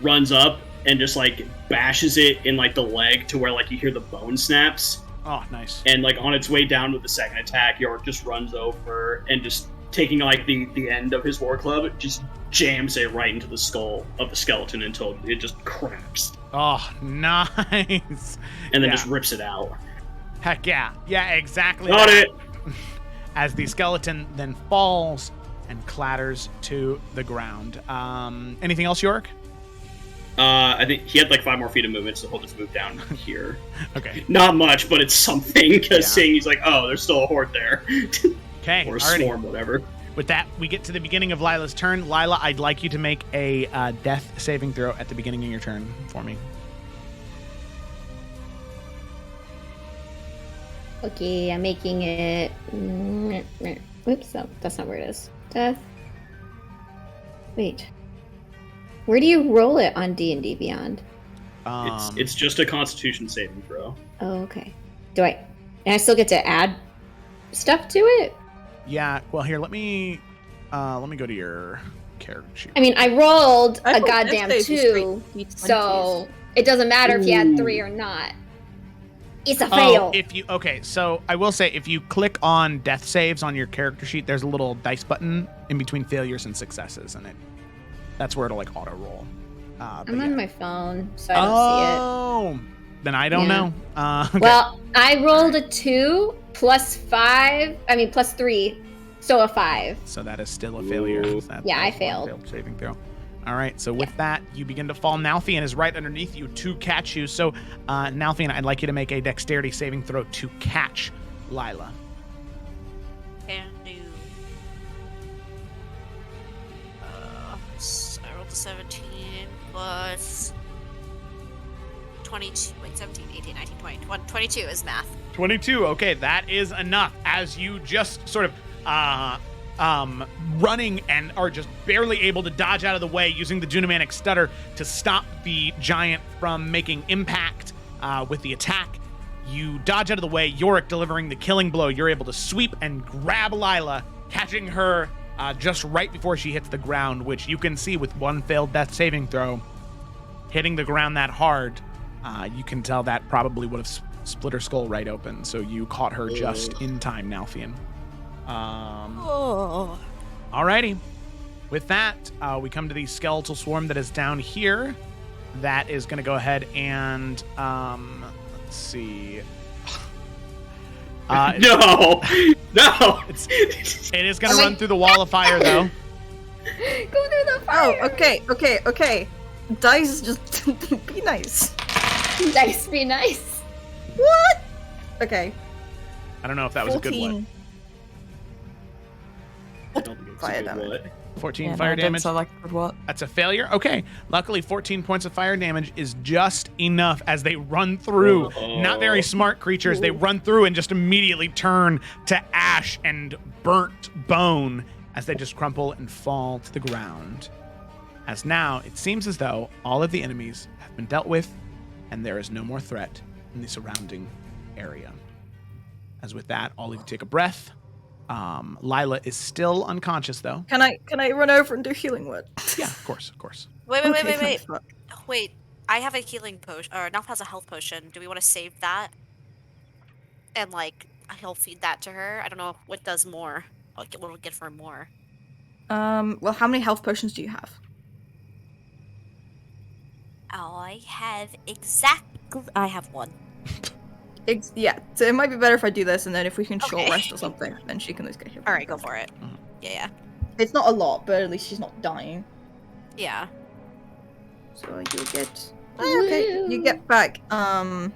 runs up and just, like, bashes it in, like, the leg to where, like, you hear the bone snaps. Oh, nice. And, like, on its way down with the second attack, York just runs over and just taking, like, the end of his war club, just jams it right into the skull of the skeleton until it just cracks. Oh, nice. And then just rips it out. Heck yeah. Yeah, exactly. Got that. it! As the skeleton then falls and clatters to the ground. Anything else, York? I think he had like 5 more feet of movement, so he'll just move down here. Okay. Not much, but it's something, because seeing he's like, oh, there's still a horde there. Okay. Or a alrighty. swarm, whatever. With that, we get to the beginning of Lila's turn. Lila, I'd like you to make a death saving throw at the beginning of your turn for me. Okay, I'm making it. Oops, no, that's not where it is. Death. Wait. Where do you roll it on D&D Beyond? It's just a Constitution saving throw. Oh, okay. And I still get to add stuff to it? Yeah. Well, here, let me go to your character sheet. I mean, I rolled I a hope goddamn Death saves you 2, straight so it doesn't matter if you had 3 or not. It's a fail. So I will say, if you click on death saves on your character sheet, there's a little dice button in between failures and successes, and that's where it'll like auto roll. I'm on my phone, so I don't see it. Oh, then I don't know. Okay. Well, I rolled a 2 plus 3, so a 5. So that is still a failure. Ooh. I That's one failed. failed saving throw. All right, so with that, you begin to fall. Nalthian is right underneath you to catch you. So, Nalthian, I'd like you to make a dexterity saving throw to catch Lila. Can do. I rolled a 17 plus 22. Wait, 17, 18, 19, 20. 22 is math. 22. Okay, that is enough. As you just sort of running and are just barely able to dodge out of the way using the Dunamanic stutter to stop the giant from making impact with the attack. You dodge out of the way, Yorick delivering the killing blow. You're able to sweep and grab Lila, catching her just right before she hits the ground, which you can see with one failed death saving throw. Hitting the ground that hard, you can tell that probably would have split her skull right open. So you caught her just in time, Nalthian. Alrighty. With that, we come to the Skeletal Swarm that is down here. That is going to go ahead and, let's see. No! It is going to run through the wall of fire, though. Go through the fire! Oh, okay. Dice, just be nice. Dice, be nice. What? Okay. I don't know if that was a good one. I don't think it's Fire a good damage. what. 14 fire damage. So like what? That's a failure. Okay. Luckily, 14 points of fire damage is just enough as they run through. Not very smart creatures. They run through and just immediately turn to ash and burnt bone as they just crumple and fall to the ground. As now, it seems as though all of the enemies have been dealt with and there is no more threat in the surrounding area. As with that, I'll leave you take a breath. Lila is still unconscious, though. Can I run over and do healing word? Yeah, of course. Wait. thanks, fuck. Wait, I have a healing potion, or Nalf has a health potion. Do we want to save that? And, like, he'll feed that to her? I don't know what does more. What will give her more? Well, how many health potions do you have? I have one. Yeah, so it might be better if I do this, and then if we can short Okay. rest or something, then she can at least get healed. Alright, go for it. Yeah. It's not a lot, but at least she's not dying. Yeah. So you'll get... okay, you get back, 9.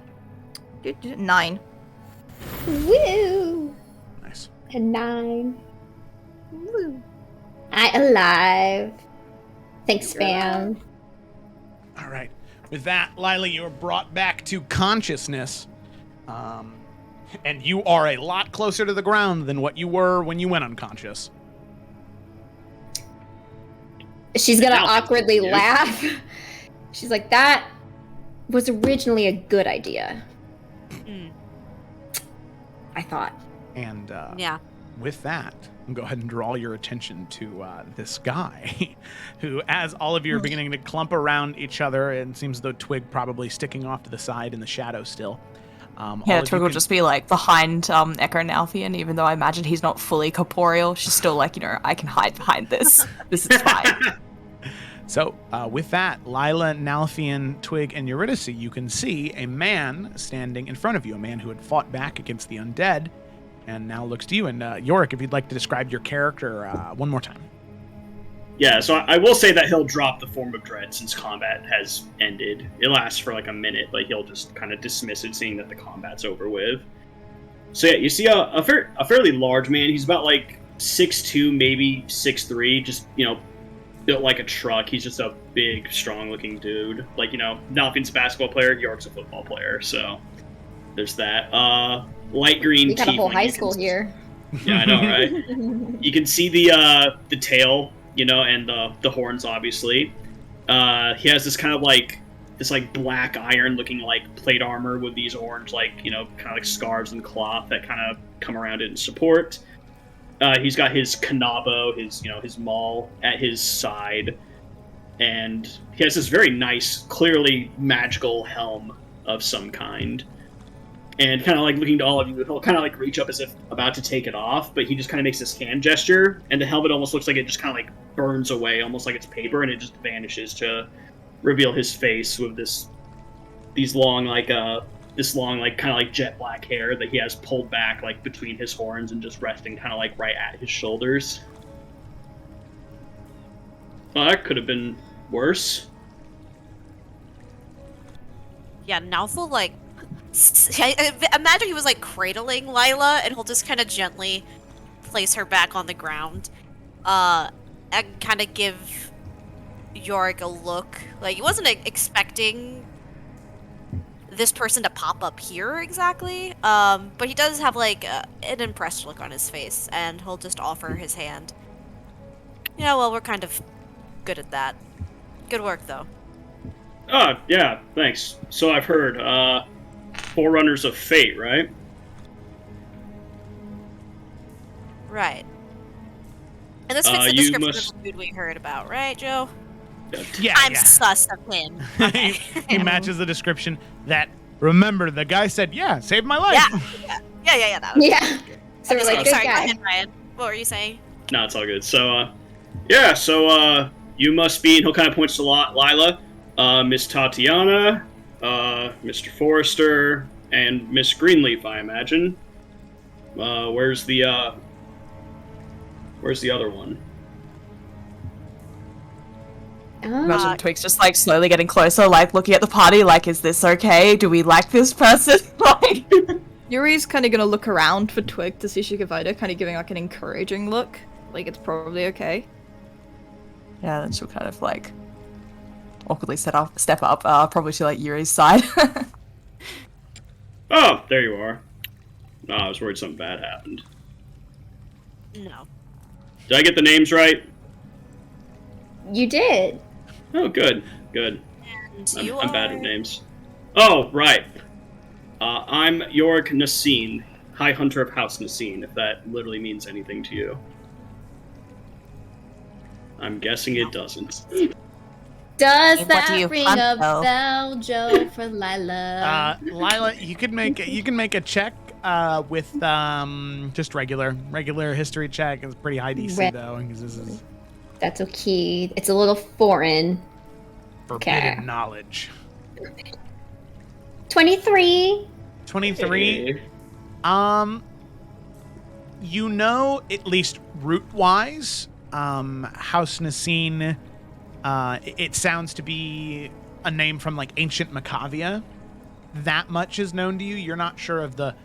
Woo! Nice. A 9. Woo. I alive. Thanks, fam. All right. With that, Lila, you are brought back to consciousness. And you are a lot closer to the ground than what you were when you went unconscious. She's gonna Now, awkwardly you. laugh. She's like, that was originally a good idea. I thought. And Yeah. with that, go ahead and draw your attention to this guy, who, as all of you are beginning to clump around each other, and it seems as though Twig probably sticking off to the side in the shadow still. Yeah, Twig will just be like behind Echo and Alfian, even though I imagine he's not fully corporeal. She's still like, I can hide behind this. This is fine. So, with that, Lila, Nalfian, Twig, and Eurydice, you can see a man standing in front of you, a man who had fought back against the undead, and now looks to you. And Yorick, if you'd like to describe your character one more time. Yeah, so I will say that he'll drop the Form of Dread since combat has ended. It lasts for like a minute, but he'll just kind of dismiss it, seeing that the combat's over with. So yeah, you see a fairly large man. He's about like 6'2", maybe 6'3", just, built like a truck. He's just a big, strong-looking dude. Like, Nalfian's a basketball player, York's a football player, so there's that. Light green. We got a whole tiefling, high school here. Yeah, I know, right? You can see the tail, and the horns, obviously. He has this kind of like black iron-looking like plate armor with these orange kind of like scarves and cloth that kind of come around it in support. He's got his kanabo, his maul at his side, and he has this very nice, clearly magical helm of some kind. And kind of like looking to all of you, he'll kind of like reach up as if about to take it off, but he just kind of makes this hand gesture, and the helmet almost looks like it just kind of like burns away, almost like it's paper, and it just vanishes to reveal his face with this long kind of like jet black hair that he has pulled back like between his horns and just resting kind of like right at his shoulders. Well, that could have been worse. Yeah, Nalful, like, imagine he was like cradling Lila, and he'll just kind of gently place her back on the ground, and kind of give Yorick a look. Like, he wasn't expecting this person to pop up here exactly, but he does have like an impressed look on his face, and he'll just offer his hand. Yeah, well, we're kind of good at that. Good work, though. Yeah, thanks. So I've heard, Forerunners of Fate, right? Right. And this fits the description of the food we heard about, right, Joe? Yeah, I'm sus of him. Okay. He matches the description. That, remember, the guy said, "Yeah, saved my life." Yeah. That was Yeah. So we're like, good sorry, go guy. ahead, Ryan. What were you saying? No, it's all good. So, you must be, and he'll kind of point to Lila, Miss Tatiana, Mr. Forrester, and Miss Greenleaf, I imagine. Where's the other one? Imagine Twig's just like slowly getting closer, like looking at the party, like, is this okay? Do we like this person? Like, Yuri's kind of gonna look around for Twig to see Shikavida, kind of giving like an encouraging look, like it's probably okay. yeah, then she'll kind of like awkwardly step up, probably to like Yuri's side. Oh, there you are. Oh, I was worried something bad happened. No. Did I get the names right? You did. Oh, good. And I'm bad with names. Oh, right. I'm Yorick Nasine, High Hunter of House Nasine, if that literally means anything to you. I'm guessing it doesn't. Does What that do you ring hunt, a though? bell, Joe, for Lila? Lila, you can make a check with just regular history check. It's pretty high DC Right. though, because this is That's okay. It's a little foreign. forbidden Okay. knowledge. 23. 23. At least root-wise, House Nasine, it sounds to be a name from like ancient Macavia. That much is known to you. You're not sure of the...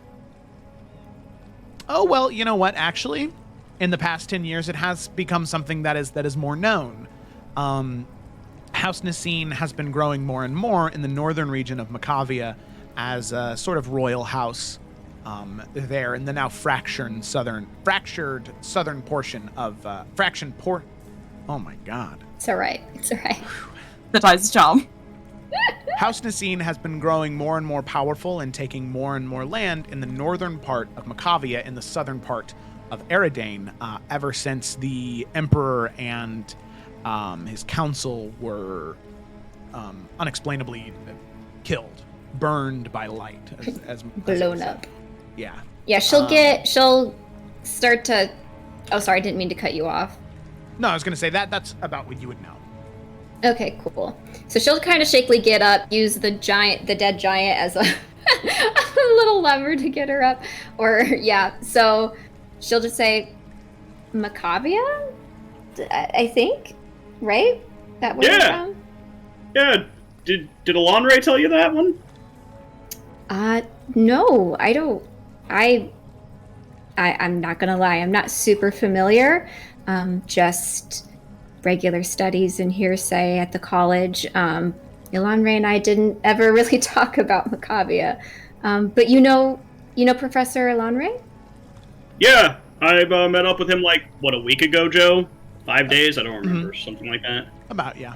Oh, well, you know what? Actually, in the past 10 years, it has become something that is more known. House Nasine has been growing more and more in the northern region of Macavia as a sort of royal house. there in the now fractured southern portion of Oh my God! It's all right. It's all right. The tide's charm. House Nasine has been growing more and more powerful and taking more and more land in the northern part of Macavia in the southern part of Eridane ever since the Emperor and his council were unexplainably killed, burned by light. As Blown up. Yeah. Yeah, she'll start to... Oh, sorry, I didn't mean to cut you off. No, I was going to say that's about what you would know. Okay, cool. So she'll kind of shakily get up, use the dead giant as a little lever to get her up. Or, yeah, so she'll just say, Macavia? I think? Right? That where you're from? Yeah. Did Alonre tell you that one? No, I don't. I'm not gonna lie, I'm not super familiar. Just regular studies and hearsay at the college. Alonre and I didn't ever really talk about Macavia. But you know Professor Alonre? Yeah, I've met up with him a week ago, Joe? 5 days? I don't remember, something like that. About, yeah.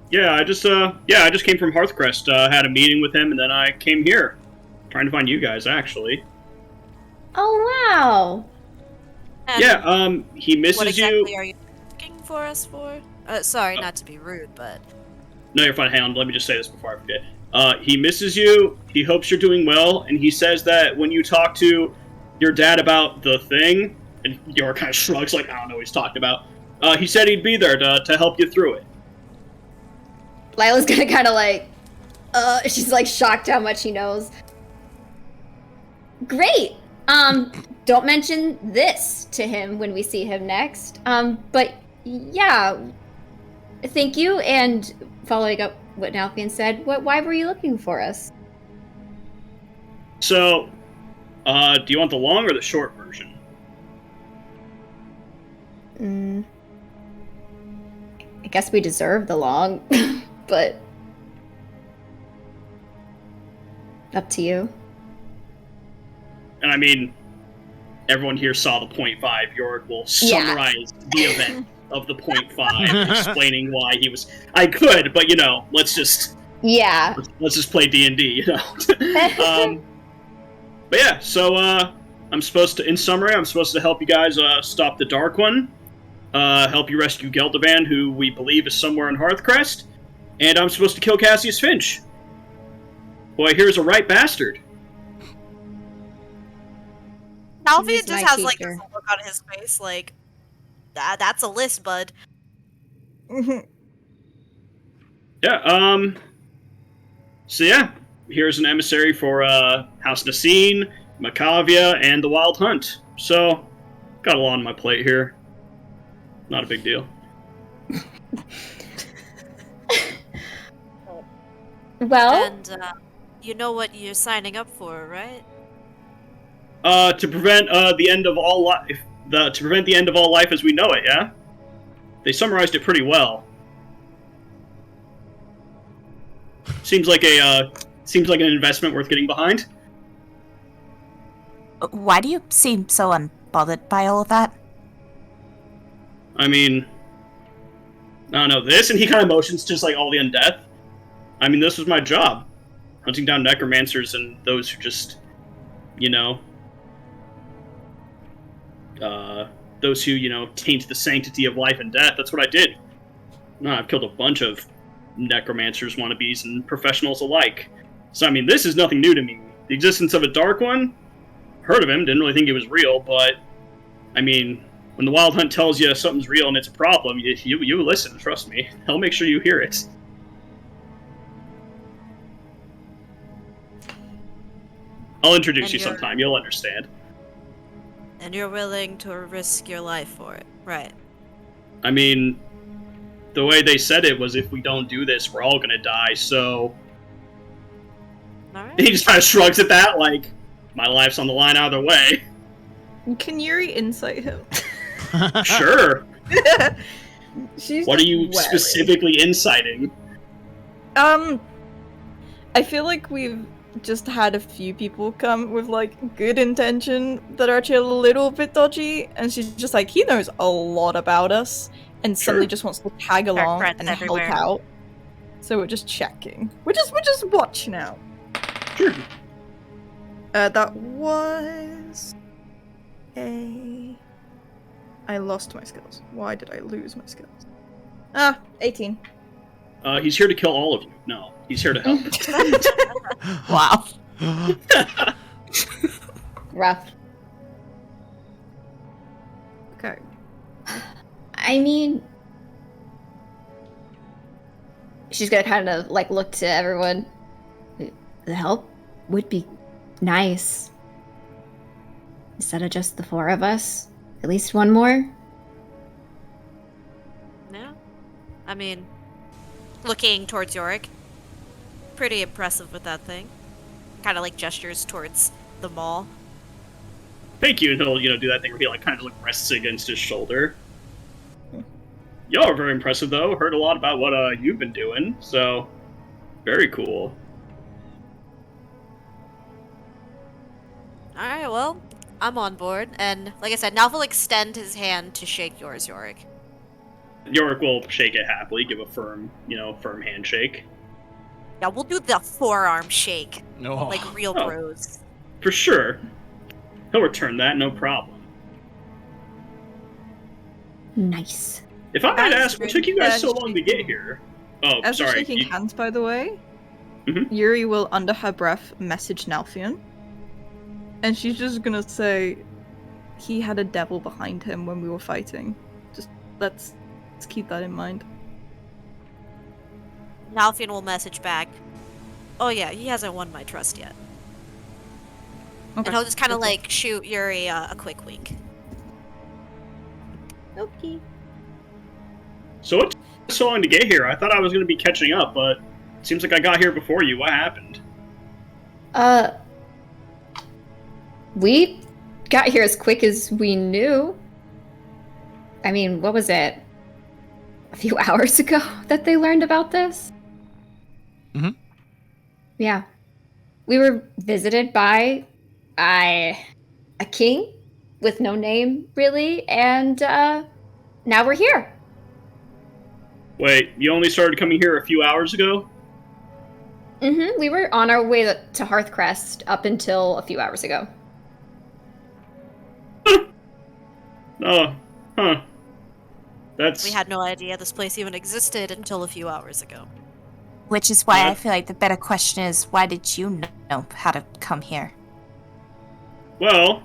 Yeah, I just came from Hearthcrest, had a meeting with him, and then I came here. Trying to find you guys, actually. Oh, wow. He misses what exactly you. are you looking for us for? Sorry, not to be rude, but... No, you're fine. Hang on, let me just say this before I forget. He misses you, he hopes you're doing well, and he says that when you talk to your dad about the thing, and Yor kind of shrugs like, I don't know what he's talking about, he said he'd be there to help you through it. Lila's gonna kind of she's shocked how much he knows. Great! Don't mention this to him when we see him next. But yeah, thank you. And following up what Nalfian said, why were you looking for us? So, do you want the long or the short version? I guess we deserve the long, but up to you. And I mean, everyone here saw the 0.5. York will summarize the event of the 0.5, explaining why he was... I could, but let's just... Yeah. Let's just play D&D, But yeah, so, I'm supposed to help you guys, stop the Dark One, help you rescue Geldaban, who we believe is somewhere in Hearthcrest, and I'm supposed to kill Cassius Finch. Boy, here's a right bastard. Alfie just has this look on his face that's a list, bud. Yeah, so yeah, here's an emissary for House Nasine, Macavia, and the Wild Hunt. So, got a lot on my plate here. Not a big deal. Well, and you know what you're signing up for, right? To prevent the end of all life. To prevent the end of all life as we know it. Yeah. They summarized it pretty well. Seems like an investment worth getting behind. Why do you seem so unbothered by all of that? I mean, I don't know this, and he kind of motions just all the undead. I mean, this was my job, hunting down necromancers and those who just, those who, taint the sanctity of life and death. That's what I did. No, I've killed a bunch of necromancers, wannabes, and professionals alike. So, I mean, this is nothing new to me. The existence of a Dark One, heard of him, didn't really think it was real, but, I mean, when the Wild Hunt tells you something's real and it's a problem, you listen, trust me. He'll make sure you hear it. I'll introduce you sometime, you'll understand. And you're willing to risk your life for it, right? I mean, the way they said it was if we don't do this, we're all gonna die, so... Alright. He just kind of shrugs at that, my life's on the line either way. Can Yuri insight him? Sure. What are you wary. specifically inciting? I feel like we've just had a few people come with like good intention that are actually a little bit dodgy, and she's just like, he knows a lot about us, and suddenly just wants to tag along friends and everywhere. help out. So we're just checking. We're just watching out. Sure. That was I lost my skills. Why did I lose my skills? 18. He's here to kill all of you. No, he's here to help. Wow. Rough. Okay. I mean, she's gonna kind of like look to everyone. The help would be nice. Instead of just the 4 of us, at least one more. No? I mean, looking towards Yorick, pretty impressive with that thing. Kind of like gestures towards the mall. Thank you, and he'll, do that thing where he, kind of, rests against his shoulder. Y'all are very impressive, though. Heard a lot about what, you've been doing, so... Very cool. Alright, well, I'm on board. And, like I said, Nalf will extend his hand to shake yours, Yorick. Yorick will shake it happily, give a firm handshake. Yeah, we'll do the forearm shake. No. Like real Oh. bros. For sure. He'll return that, no problem. Nice. If I might As ask, what took you guys so long to get shaking- here? Oh, As sorry. we're shaking hands, by the way, Mhm. Yuri will, under her breath, message Nalfion. And she's just gonna say, he had a devil behind him when we were fighting. Just, let's keep that in mind. Nalfion will message back. Oh yeah, he hasn't won my trust yet. Okay. And he'll just kind of Good like shoot Yuri a quick wink. Okay. So it took so long to get here. I thought I was going to be catching up, but it seems like I got here before you. What happened? We got here as quick as we knew. I mean, what was it? A few hours ago that they learned about this? Mhm. Yeah. We were visited by a king with no name, really, and now we're here. Wait, you only started coming here a few hours ago? We were on our way to Hearthcrest up until a few hours ago. Oh, huh. That's... We had no idea this place even existed until a few hours ago. Which is why Yeah. I feel like the better question is, why did you know how to come here? Well,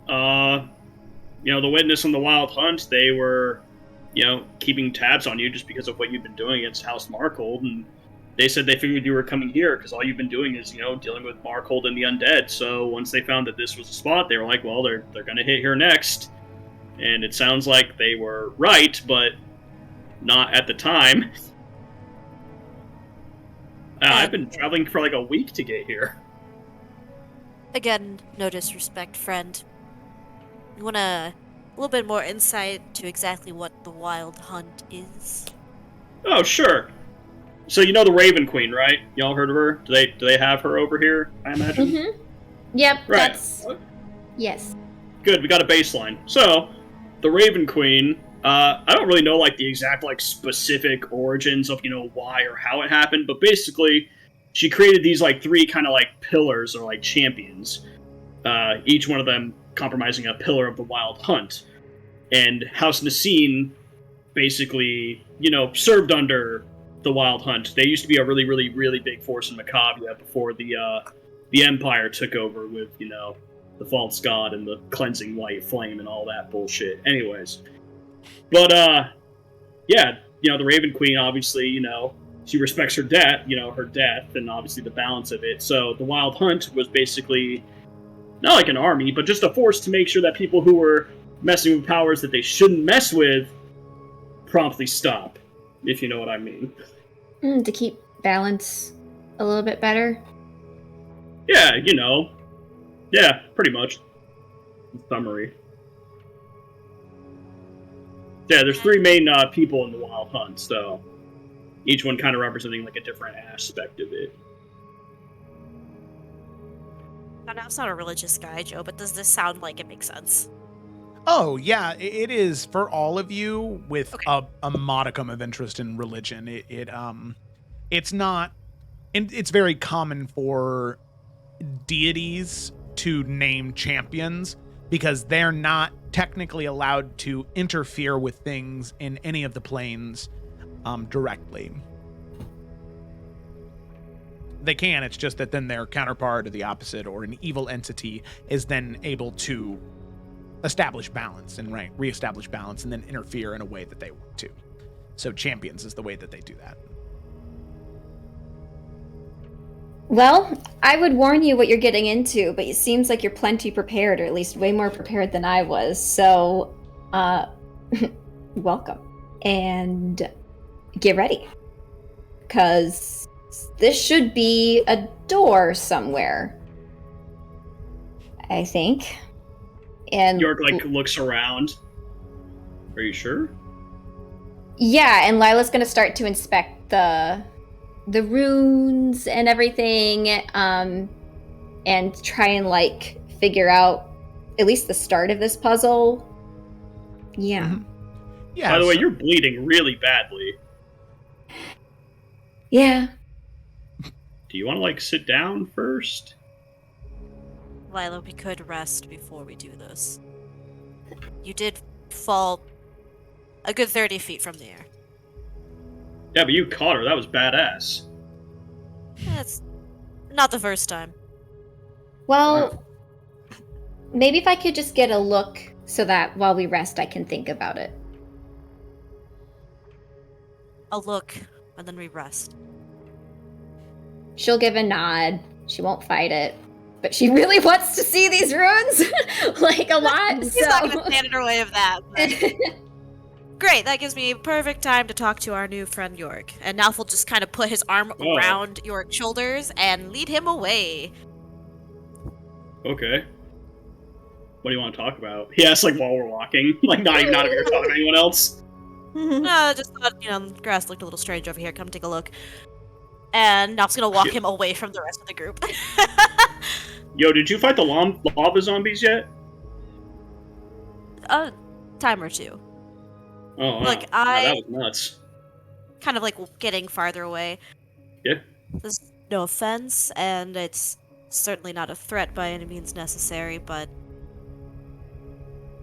the witness on the Wild Hunt, they were, keeping tabs on you just because of what you've been doing against House Markhold, and they said they figured you were coming here because all you've been doing is, dealing with Markhold and the undead. So once they found that this was a spot, they were like, well, they're gonna hit here next. And it sounds like they were right, but not at the time. I've been traveling for like a week to get here. Again, no disrespect, friend. You want a little bit more insight to exactly what the Wild Hunt is? Oh, sure. So you know the Raven Queen, right? Y'all heard of her? Do they have her over here, I imagine? Yep, Right. that's... Yes. Good, we got a baseline. So, the Raven Queen, I don't really know, the exact, specific origins of, why or how it happened, but basically, she created these, 3 kind of, pillars or, champions. Each one of them compromising a pillar of the Wild Hunt. And House Nasine basically, served under the Wild Hunt. They used to be a really, really, really big force in Macavia before the Empire took over with, the false god and the cleansing white flame and all that bullshit. Anyways. But, the Raven Queen, obviously, she respects her death, her death, and obviously the balance of it. So the Wild Hunt was basically not like an army, but just a force to make sure that people who were messing with powers that they shouldn't mess with promptly stop, if you know what I mean. To keep balance a little bit better. Yeah, Yeah, pretty much. In summary. Yeah, there's 3 main people in the Wild Hunt, so each one kind of representing a different aspect of it. I know it's not a religious guy, Joe, but does this sound like it makes sense? Oh, yeah, it is for all of you with Okay. a modicum of interest in religion. It's not, and it's very common for deities to name champions because they're not technically allowed to interfere with things in any of the planes directly. They can, it's just that then their counterpart or the opposite or an evil entity is then able to establish balance and reestablish balance and then interfere in a way that they want to. So champions is the way that they do that. Well, I would warn you what you're getting into, but it seems like you're plenty prepared, or at least way more prepared than I was. So, welcome. And get ready. Because this should be a door somewhere, I think. And York, like, looks around. Are you sure? yeah, and Lila's going to start to inspect the runes and everything, and try and, like, figure out at least the start of this puzzle. Yeah. Mm-hmm. Yeah. By the way, you're bleeding really badly. Yeah. Do you want to, like, sit down first? Lila, we could rest before we do this. You did fall a good 30 feet from the air. Yeah, but you caught her. That was badass. That's not the first time. Well, maybe if I could just get a look so that while we rest, I can think about it. A look, and then we rest. She'll give a nod. She won't fight it. But she really wants to see these runes, like, a lot. She's not going to stand in her way of that. But... Great, that gives me perfect time to talk to our new friend York. And Nalf will just kind of put his arm around York's shoulders and lead him away. Okay. What do you want to talk about? He asks, like, while we're walking. Like, not if you're talking to anyone else. Just thought, grass looked a little strange over here. Come take a look. And Nalf's going to walk him away from the rest of the group. Yo, did you fight the lava zombies yet? A time or two. Oh, wow. Look, Wow, that was nuts. Kind of like getting farther away. Yeah. There's no offense, and it's certainly not a threat by any means necessary, but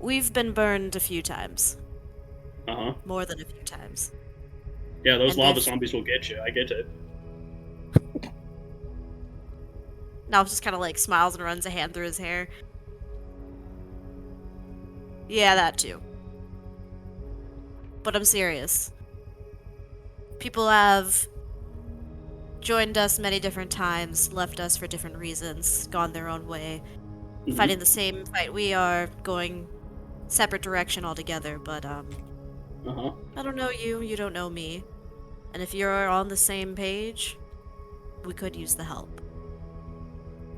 we've been burned a few times. Uh-huh. More than a few times. Yeah, those And lava zombies will get you. I get it. Nalf just kind of like smiles and runs a hand through his hair. Yeah, that too. But I'm serious. People have joined us many different times, left us for different reasons, gone their own way, fighting the same fight we are, going separate direction altogether, but I don't know you, you don't know me. And if you're on the same page, we could use the help.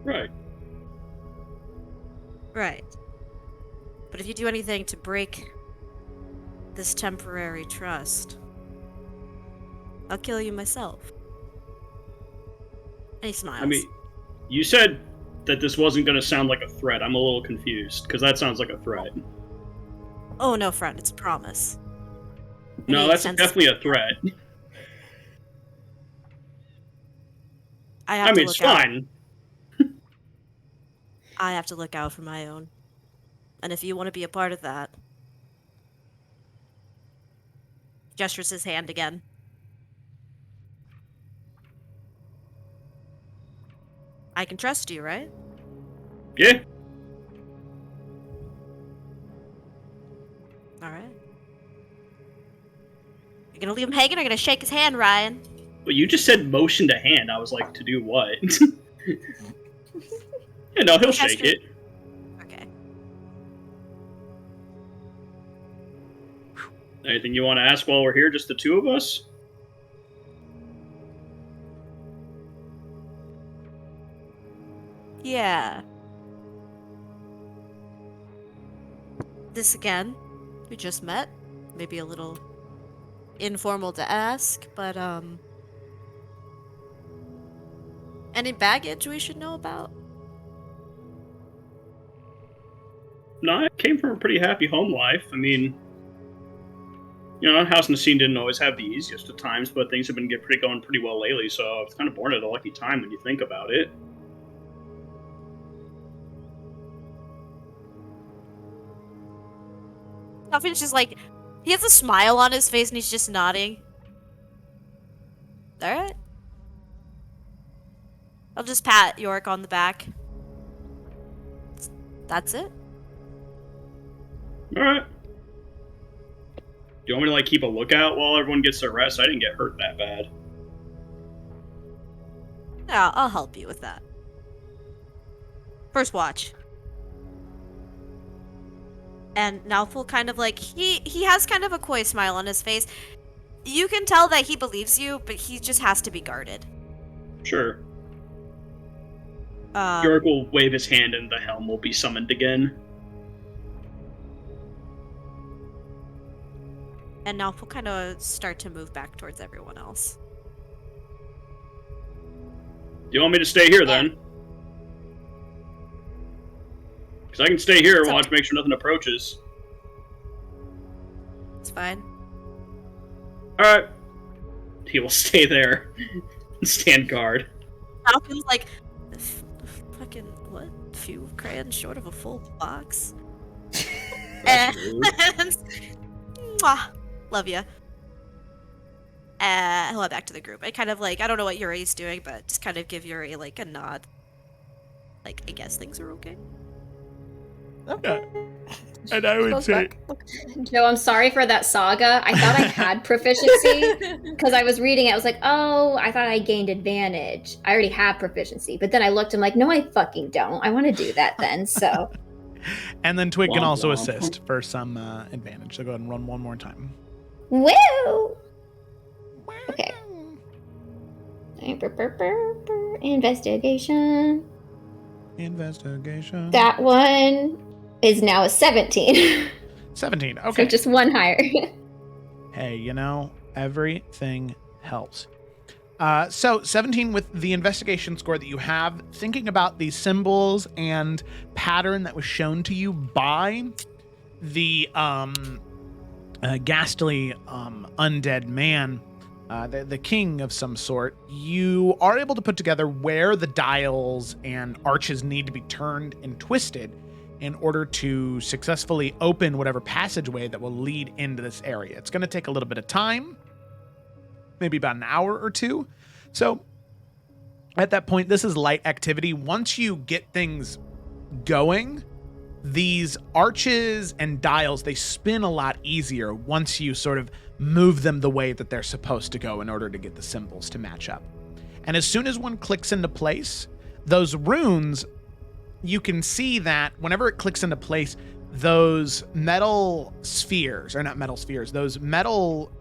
Right. Right. But if you do anything to break this temporary trust, I'll kill you myself. And he smiles. I mean, you said that this wasn't going to sound like a threat. I'm a little confused, because that sounds like a threat. Oh, no, friend, it's a promise. No, that's definitely a threat. I mean, it's fine. I have to look out for my own. And if you want to be a part of that... Gestures his hand again. I can trust you, right? Yeah. Alright. You're gonna leave him hanging or gonna shake his hand, Ryan? Well, you just said motion to hand. I was like, to do what? Yeah, no, he'll shake it. Okay. Anything you want to ask while we're here, just the two of us? Yeah. This again. We just met. Maybe a little informal to ask, but any baggage we should know about? No, I came from a pretty happy home life. I mean, you know, House Nassim didn't always have the easiest of times, but things have been going pretty well lately, so I was kind of born at a lucky time when you think about it. Alfred's just like, he has a smile on his face and he's just nodding. Alright. I'll just pat Yorick on the back. That's it. Alright. Do you want me to, like, keep a lookout while everyone gets their rest? I didn't get hurt that bad. Yeah, I'll help you with that. First watch. And Nalful kind of like, he has kind of a coy smile on his face. You can tell that he believes you, but he just has to be guarded. Sure. Yorick will wave his hand and the helm will be summoned again. And Nalful kind of start to move back towards everyone else. Do you want me to stay here then? Because I can stay here and watch, make sure nothing approaches. It's fine. Alright. He will stay there and stand guard. Falcon's like, fucking, what? Few crayons short of a full box? And mwah, love ya. He'll head back to the group. I kind of like, I don't know what Yuri's doing, but just kind of give Yuri like a nod. Like, I guess things are okay. Okay. And I would say, Joe, I'm sorry for that saga. I thought I had proficiency because I was reading it. I was like, oh, I thought I gained advantage. I already have proficiency. But then I looked and I'm like, no, I fucking don't. I want to do that then. So. And then Twig can also assist for some advantage. So go ahead and run one more time. Woo! Okay. Investigation. That one is now a 17. 17, okay. So just one higher. Hey, you know, everything helps. So 17 with the investigation score that you have, thinking about the symbols and pattern that was shown to you by the ghastly undead man, the king of some sort, you are able to put together where the dials and arches need to be turned and twisted in order to successfully open whatever passageway that will lead into this area. It's going to take a little bit of time, maybe about an hour or two. So at that point, this is light activity. Once you get things going, these arches and dials, they spin a lot easier once you sort of move them the way that they're supposed to go in order to get the symbols to match up. And as soon as one clicks into place, those runes, you can see that whenever it clicks into place, those metal spheres, or not metal spheres, those metal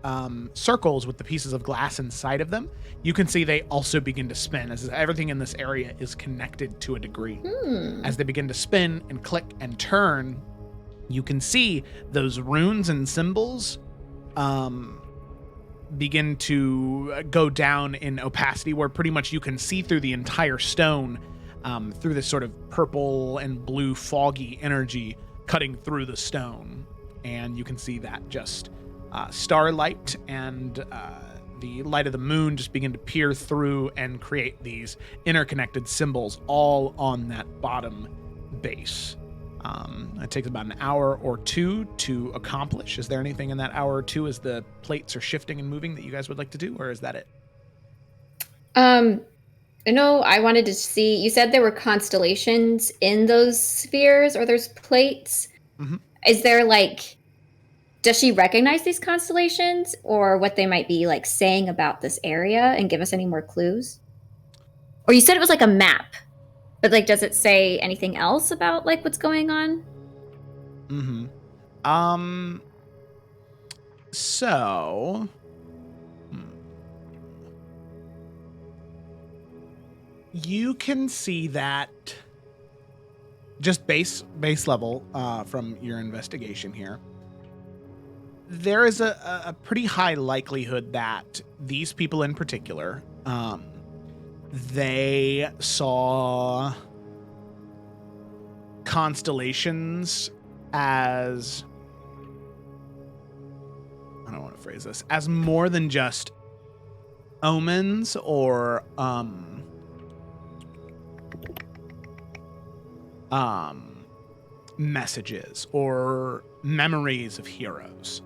circles with the pieces of glass inside of them, you can see they also begin to spin as everything in this area is connected to a degree. As they begin to spin and click and turn, you can see those runes and symbols begin to go down in opacity, where pretty much you can see through the entire stone through this sort of purple and blue foggy energy cutting through the stone. And you can see that just starlight and the light of the moon just begin to peer through and create these interconnected symbols all on that bottom base. It takes about an hour or two to accomplish. Is there anything in that hour or two as the plates are shifting and moving that you guys would like to do, or is that it? No, I wanted to see, you said there were constellations in those spheres or there's plates. Mm-hmm. Is there like, does she recognize these constellations or what they might be like saying about this area and give us any more clues? Or you said it was like a map, but like, does it say anything else about like what's going on? Mm-hmm. So you can see that just base level from your investigation here. There is a pretty high likelihood that these people in particular, they saw constellations as, I don't want to phrase this, as more than just omens or messages or memories of heroes.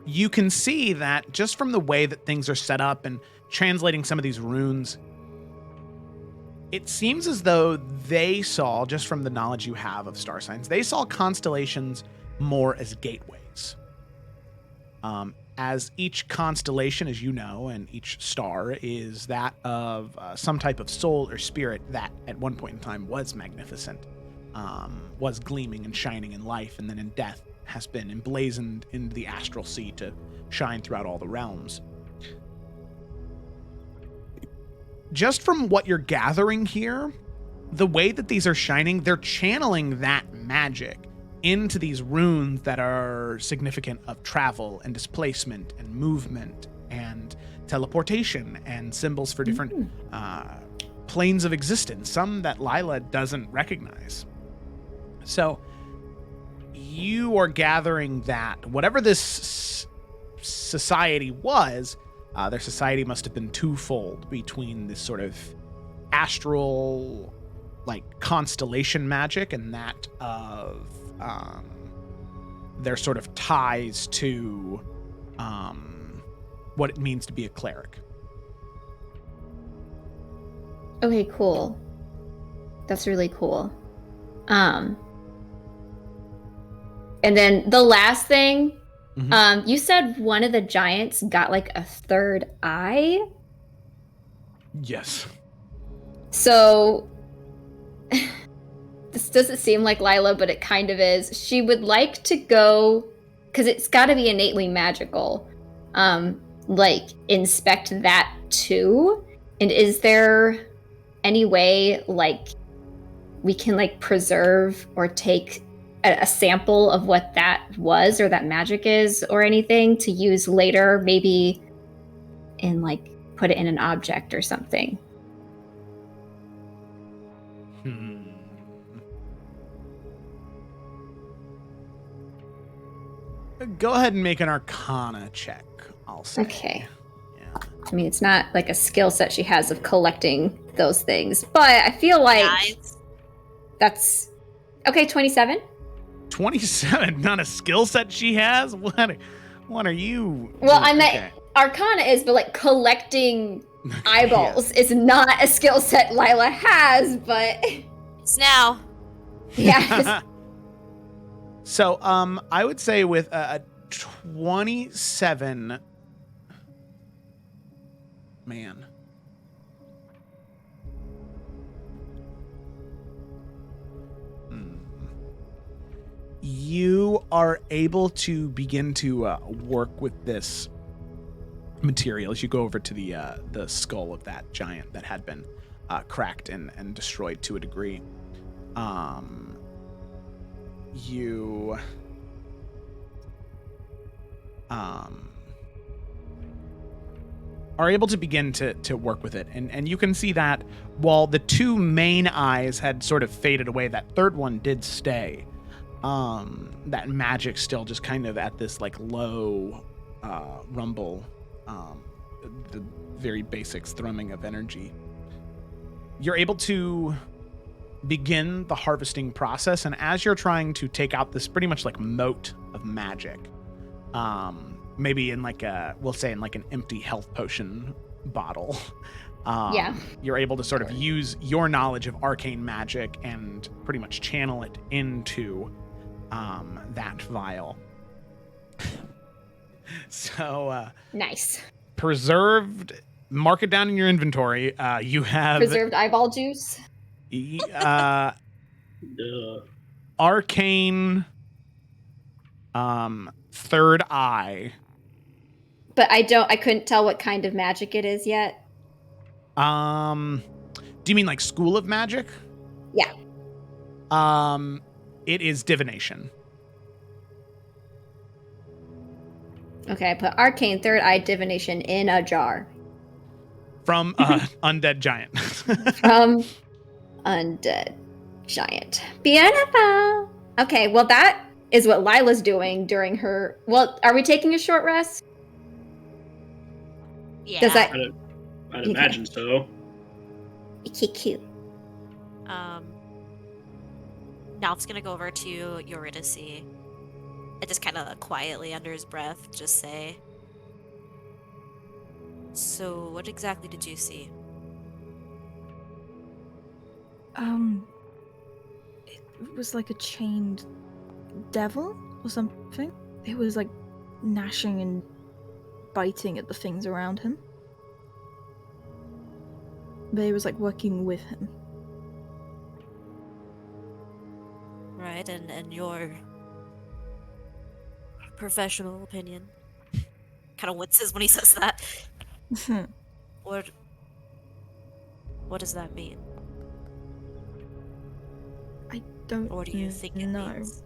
You can see that just from the way that things are set up and translating some of these runes, it seems as though they saw, just from the knowledge you have of star signs, they saw constellations more as gateways. As each constellation, as you know, and each star is that of some type of soul or spirit that at one point in time was magnificent, was gleaming and shining in life, and then in death has been emblazoned into the astral sea to shine throughout all the realms. Just from what you're gathering here, the way that these are shining, they're channeling that magic into these runes that are significant of travel and displacement and movement and teleportation and symbols for different planes of existence, some that Lila doesn't recognize. So you are gathering that whatever this society was, their society must have been twofold between this sort of astral, like constellation magic and that of their sort of ties to what it means to be a cleric. Okay, cool. That's really cool. And then the last thing, you said one of the giants got like a third eye? Yes. So this doesn't seem like Lila, but it kind of is. She would like to go, because it's got to be innately magical, like inspect that too. And is there any way like we can like preserve or take a sample of what that was or that magic is or anything to use later, maybe in like put it in an object or something? Go ahead and make an Arcana check, I'll say. Okay. Yeah. I mean, it's not like a skill set she has of collecting those things, but I feel like that's okay. 27. 27, not a skill set she has? What are you? Well, I meant Arcana is, but like collecting eyeballs is not a skill set Lila has, but it's now. Yeah. So, I would say with a 27, man. You are able to begin to work with this material as you go over to the skull of that giant that had been cracked and destroyed to a degree. You are able to begin to work with it, and you can see that while the two main eyes had sort of faded away, that third one did stay. That magic still just kind of at this like low rumble, the very basics thrumming of energy. You're able to begin the harvesting process, and as you're trying to take out this pretty much like moat of magic, maybe in like we'll say in like an empty health potion bottle, you're able to sort of use your knowledge of arcane magic and pretty much channel it into that vial. So nice. Preserved, mark it down in your inventory. You have preserved eyeball juice. Arcane third eye. But I couldn't tell what kind of magic it is yet. Do you mean like School of Magic? Yeah. It is divination. Okay, I put arcane third eye divination in a jar. From undead giant. From undead Giant. Beautiful. Okay, well that is what Lila's doing during her... Well, are we taking a short rest? Yeah. Does that... I'd imagine so. Okay, cute. Nalf's gonna go over to Eurydice and just kind of quietly under his breath just say, "So, what exactly did you see?" It was like a chained devil or something. It was like gnashing and biting at the things around him. But it was like working with him. Right, and your professional opinion kind of winces when he says that. What does that mean? I don't Or do you think it know. means?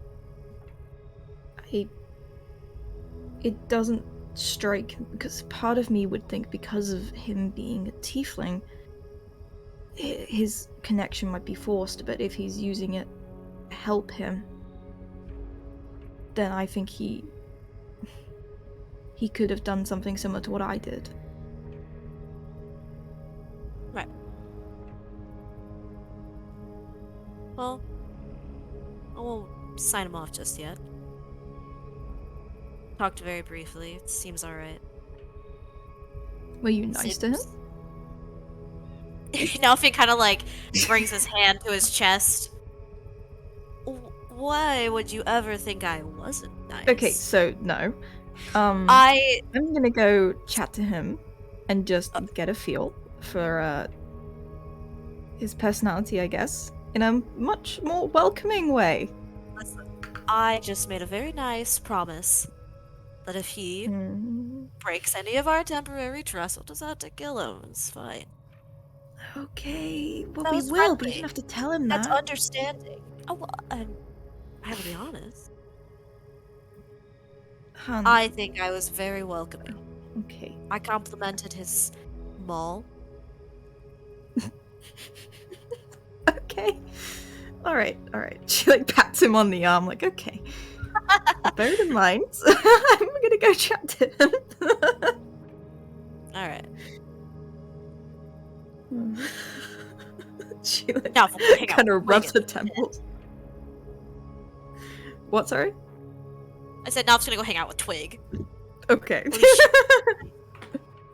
It doesn't strike, because part of me would think because of him being a tiefling, his connection might be forced, but if he's using it to help him, then I think he could have done something similar to what I did. Right. Well, I won't sign him off just yet. Talked very briefly. It seems alright. Were you nice to him? Nalfin kind of like brings his hand to his chest. Why would you ever think I wasn't nice? Okay, so no. I'm gonna go chat to him and just get a feel for his personality, I guess, in a much more welcoming way. Listen, I just made a very nice promise that if he breaks any of our temporary trust, we'll just have to kill him. It's fine. Okay, well, That we was will, but friendly. you don't have to tell him That's that. understanding. Oh, well, I have to be honest. Hun. I think I was very welcoming. Okay. I complimented his maul. Okay. Alright. She like pats him on the arm, like, okay. Bear it in mind. I'm gonna go chat to him. Alright. She like Now, hang on. kind of rubs Wait her temples. What, sorry? I said Nalf's gonna go hang out with Twig. Okay.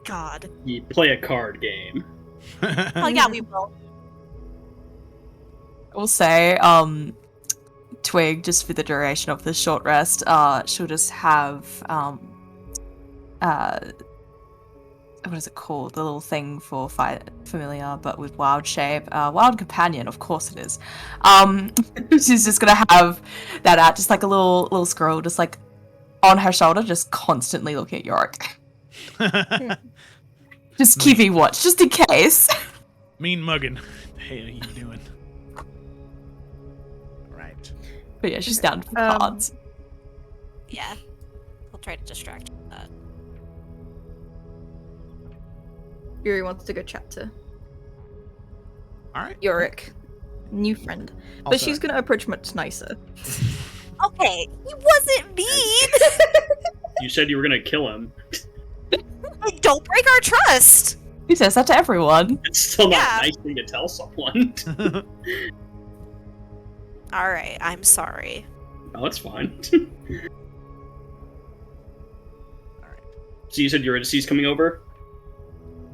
God. You play a card game. Oh yeah, we will. I will say, Twig, just for the duration of this short rest, she'll just have, what is it called? The little thing for familiar, but with wild shape. Wild companion, of course it is. She's just gonna have that out, just like a little squirrel, just like on her shoulder, just constantly looking at Yorick. Just keeping watch, just in case. Mean muggin'. Hey, how you doing? Alright. But yeah, she's down for cards. Yeah. I'll try to distract her with that. Yuri wants to go chat to Alright. Yorick. New friend. But Also- she's gonna approach much nicer. Okay, he wasn't mean! You said you were gonna kill him. Like, don't break our trust! Who says that to everyone? It's still not Yeah. a nice thing to tell someone. Alright, I'm sorry. Oh, it's fine. Alright. So you said Eurydice's coming over?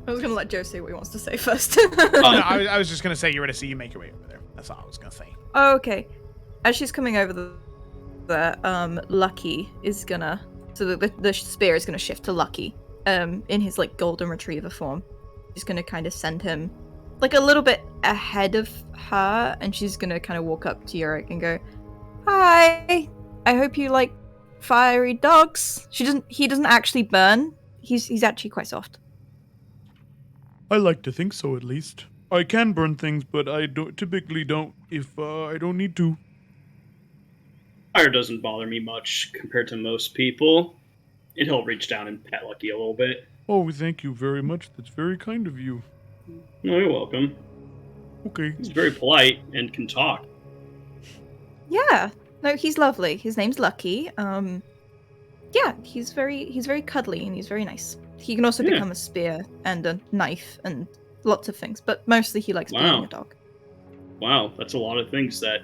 I was gonna let Joe say what he wants to say first. Oh, no, I was just gonna say you're to see you make your way over there. That's all I was gonna say. Oh, okay. As she's coming over there, Lucky is gonna... So the spear is gonna shift to Lucky, in his, like, golden retriever form. She's gonna kind of send him, like, a little bit ahead of her, and she's gonna kind of walk up to Yorick and go, "Hi! I hope you like fiery dogs." He doesn't actually burn. He's actually quite soft. I like to think so, at least. I can burn things, but I typically don't if I don't need to. Fire doesn't bother me much compared to most people. And he'll reach down and pet Lucky a little bit. Oh, thank you very much. That's very kind of you. No, you're welcome. Okay. He's very polite and can talk. Yeah. No, he's lovely. His name's Lucky. Yeah, he's very cuddly and he's very nice. He can also Yeah. become a spear and a knife and lots of things, but mostly he likes being a dog. Wow, that's a lot of things that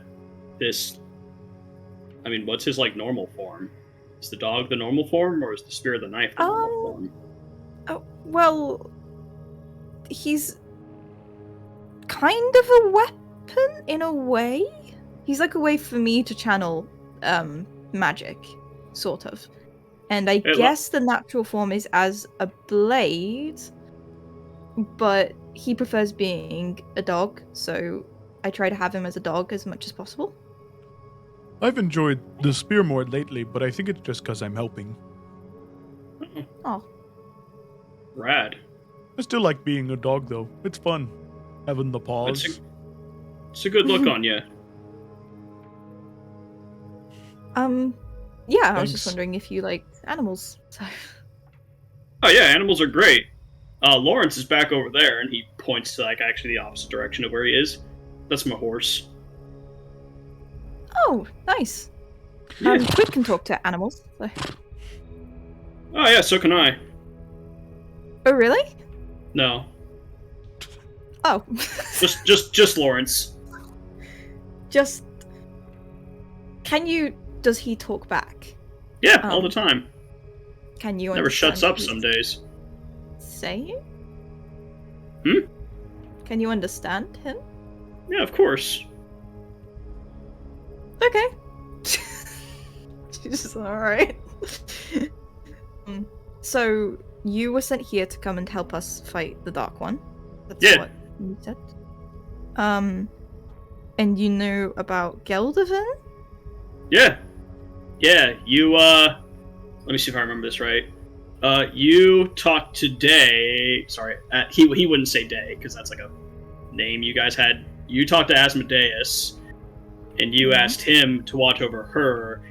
this... I mean, what's his, like, normal form? Is the dog the normal form, or is the spear the knife the normal form? Oh, well, he's kind of a weapon in a way. He's like a way for me to channel magic, sort of. And I guess the natural form is as a blade, but he prefers being a dog, so I try to have him as a dog as much as possible. I've enjoyed the spear more lately, but I think it's just because I'm helping. Oh. Rad. I still like being a dog, though. It's fun. Having the paws. It's a good look on you. Yeah, I was just wondering if you like animals. So. Oh yeah, animals are great. Lawrence is back over there, and he points to, like, actually the opposite direction of where he is. That's my horse. Oh, nice. Yeah. We can talk to animals. So. Oh yeah, so can I. Oh, really? No. Oh. just Lawrence. Just. Does he talk back? Yeah, all the time. Can you Never shuts up some days. Saying? Hmm? Can you understand him? Yeah, of course. Okay. She's alright. So, you were sent here to come and help us fight the Dark One. That's what you said. And you knew about Geldervin? Yeah. Yeah, you, let me see if I remember this right. You talked to Day... Sorry, he wouldn't say Day, because that's like a name you guys had. You talked to Asmodeus, and you asked him to watch over her,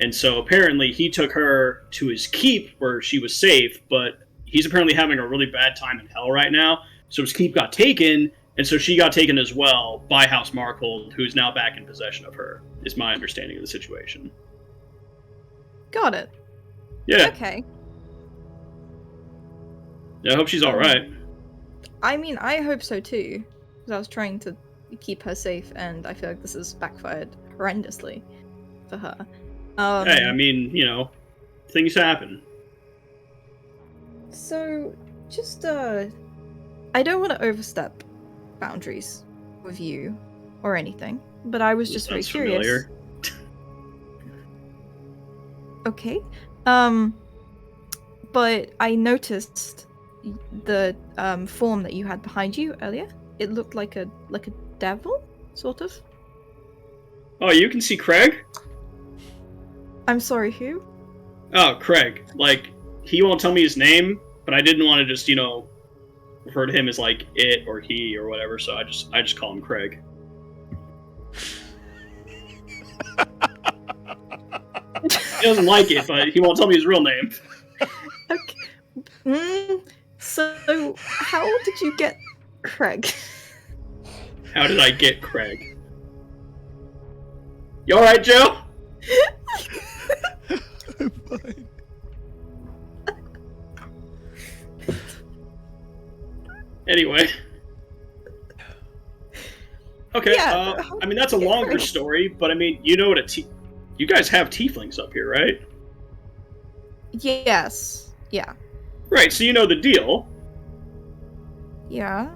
and so apparently he took her to his keep, where she was safe, but he's apparently having a really bad time in hell right now, so his keep got taken, and so she got taken as well by House Markhold, who's now back in possession of her, is my understanding of the situation. Got it. Yeah. Okay. Yeah, I hope she's alright. I mean, I hope so too. Because I was trying to keep her safe, and I feel like this has backfired horrendously for her. Hey, I mean, you know, things happen. So, just, I don't want to overstep boundaries with you or anything, but I was just very curious. Familiar. Okay. But I noticed the form that you had behind you earlier. It looked like a devil, sort of. Oh, you can see Craig? I'm sorry, who? Oh, Craig. Like, he won't tell me his name, but I didn't want to just, you know, refer to him as, like, it or he or whatever, so I just call him Craig. He doesn't like it, but he won't tell me his real name. Okay. So, how did you get Craig? How did I get Craig? You alright, Joe? I'm fine. Anyway. Okay, Yeah, I mean, that's a longer story, but I mean, you know what you guys have tieflings up here, right? Yes. Yeah. Right, so you know the deal. Yeah.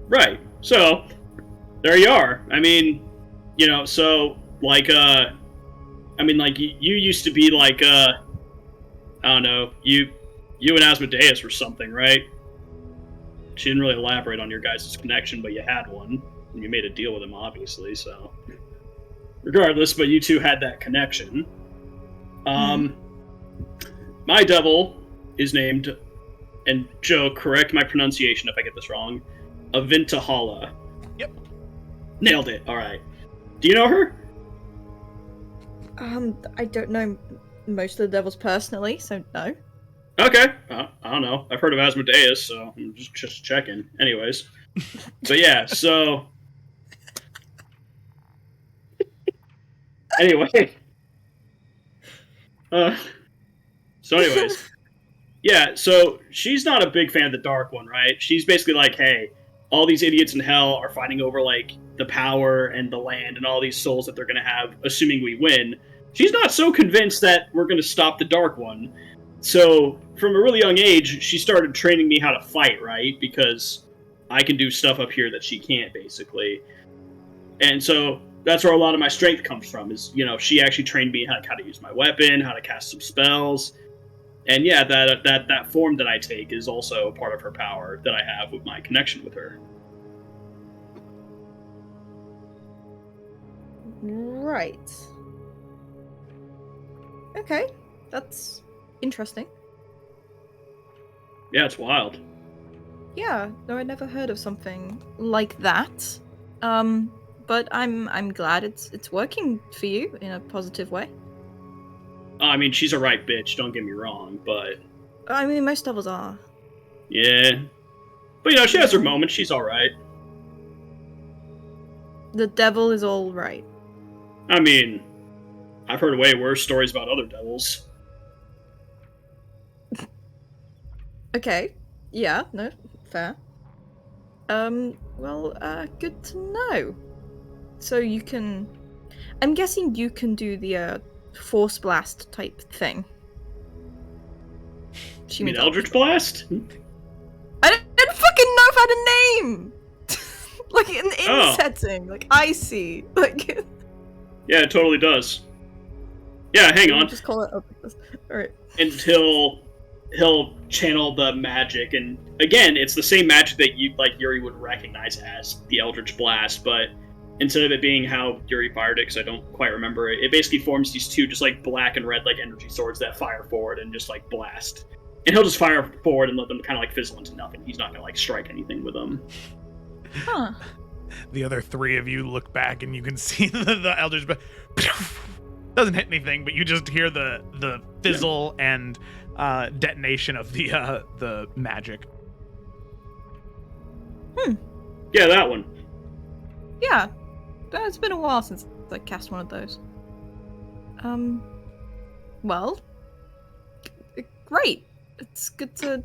Right, so, there you are. I mean, you know, so, like, I mean, like, you used to be, like, I don't know, you and Asmodeus were something, right? She didn't really elaborate on your guys' connection, but you had one. And you made a deal with him, obviously, so... Regardless, but you two had that connection. My devil is named, and Joe, correct my pronunciation if I get this wrong, Avintahala. Yep. Nailed it, alright. Do you know her? I don't know most of the devils personally, so no. Okay. I don't know. I've heard of Asmodeus, so I'm just checking. Anyways. So yeah, so... Anyway. So anyways. Yeah, so she's not a big fan of the Dark One, right? She's basically like, hey, all these idiots in hell are fighting over, like, the power and the land and all these souls that they're going to have, assuming we win. She's not so convinced that we're going to stop the Dark One. So, from a really young age, she started training me how to fight, right? Because I can do stuff up here that she can't, basically. And so, that's where a lot of my strength comes from, is, you know, she actually trained me how to use my weapon, how to cast some spells. And yeah, that form that I take is also part of her power that I have with my connection with her. Right. Okay, that's interesting. Yeah, it's wild. Yeah, no, I never heard of something like that. But I'm glad it's working for you in a positive way. I mean, she's a right bitch, don't get me wrong, but... I mean, most devils are. Yeah. But, you know, she has her moments, she's alright. The devil is all right. I mean, I've heard way worse stories about other devils. Okay. Yeah, no, fair. Good to know. So you can... I'm guessing you can do the, Force Blast type thing. You mean Eldritch Blast? I didn't fucking know if I had a name! Like, in setting. Like, I see. Like... Yeah, it totally does. Yeah, hang on. Just call it up. Alright. Until he'll channel the magic, and again, it's the same magic that you, like, Yuri would recognize as the Eldritch Blast, but instead of it being how Yuri fired it, because I don't quite remember it, it basically forms these two just, like, black and red, like, energy swords that fire forward and just, like, blast. And he'll just fire forward and let them kind of, like, fizzle into nothing. He's not gonna, like, strike anything with them. Huh. The other three of you look back and you can see the Eldritch Blast doesn't hit anything, but you just hear the fizzle and detonation of the magic. Yeah, that one. Yeah. It's been a while since I cast one of those. Well, great. It's good to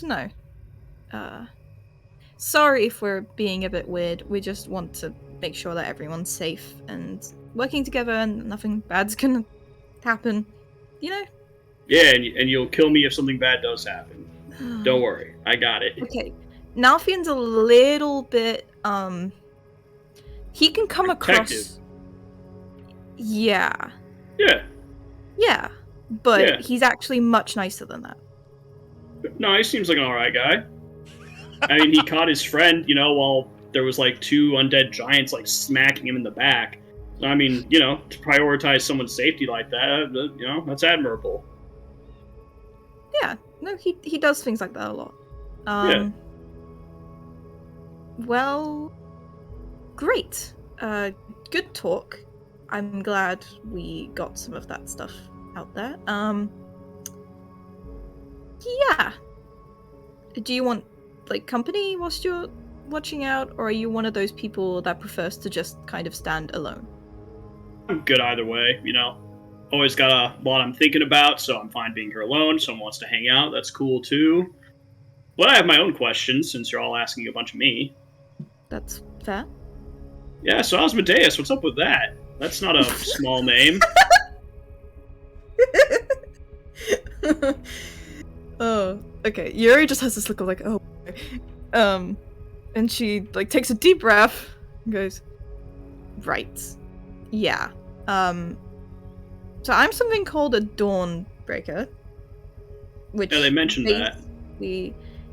know. Sorry if we're being a bit weird. We just want to make sure that everyone's safe and working together and nothing bad's gonna happen. You know? Yeah, and you'll kill me if something bad does happen. Don't worry, I got it. Okay. Nalfian's a little bit, he can come across... Yeah. Yeah. Yeah. But Yeah. he's actually much nicer than that. No, he seems like an alright guy. I mean, he caught his friend, you know, while there was, like, two undead giants, like, smacking him in the back. So, I mean, you know, to prioritize someone's safety like that, you know, that's admirable. Yeah. No, he does things like that a lot. Yeah. Well, great. Good talk. I'm glad we got some of that stuff out there. Yeah. Do you want, like, company whilst you're watching out, or are you one of those people that prefers to just kind of stand alone? I'm good either way, you know. Always got a lot I'm thinking about, so I'm fine being here alone. Someone wants to hang out, that's cool too. But I have my own questions, since you're all asking a bunch of me. That's fair. Yeah, so Asmodeus, what's up with that? That's not a small name. Oh, okay. Yuri just has this look of like, oh, and she like takes a deep breath and goes, right, yeah. So I'm something called a Dawnbreaker, which Yeah, they mentioned that.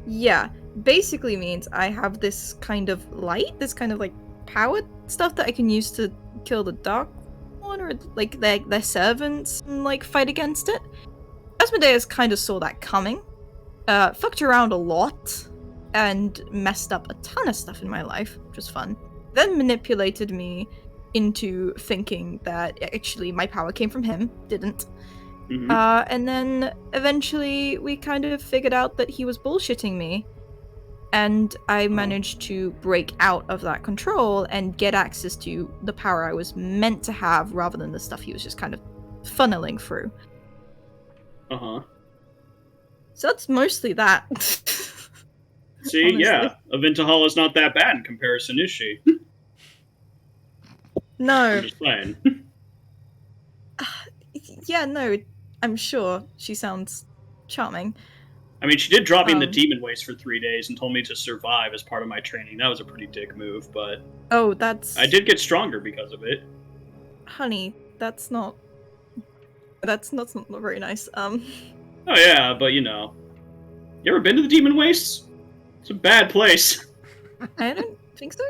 Yeah, basically means I have this kind of light, this kind of like powered stuff that I can use to kill the Dark One or like their servants and like fight against it. Asmodeus kind of saw that coming, fucked around a lot, and messed up a ton of stuff in my life, which was fun. Then manipulated me into thinking that actually my power came from him, didn't. Mm-hmm. And then eventually we kind of figured out that he was bullshitting me, and I managed to break out of that control and get access to the power I was meant to have rather than the stuff he was just kind of funneling through. Uh-huh. So that's mostly that. See, Honestly. yeah, Aventahal is not that bad in comparison, is she? No. I'm just saying. Yeah, no, I'm sure she sounds charming. I mean, she did drop me in the Um, demon waste for 3 days and told me to survive as part of my training. That was a pretty dick move, but Oh, that's... I did get stronger because of it. Honey, that's not very nice. Oh yeah, but you know. You ever been to the demon wastes? It's a bad place. I don't think so.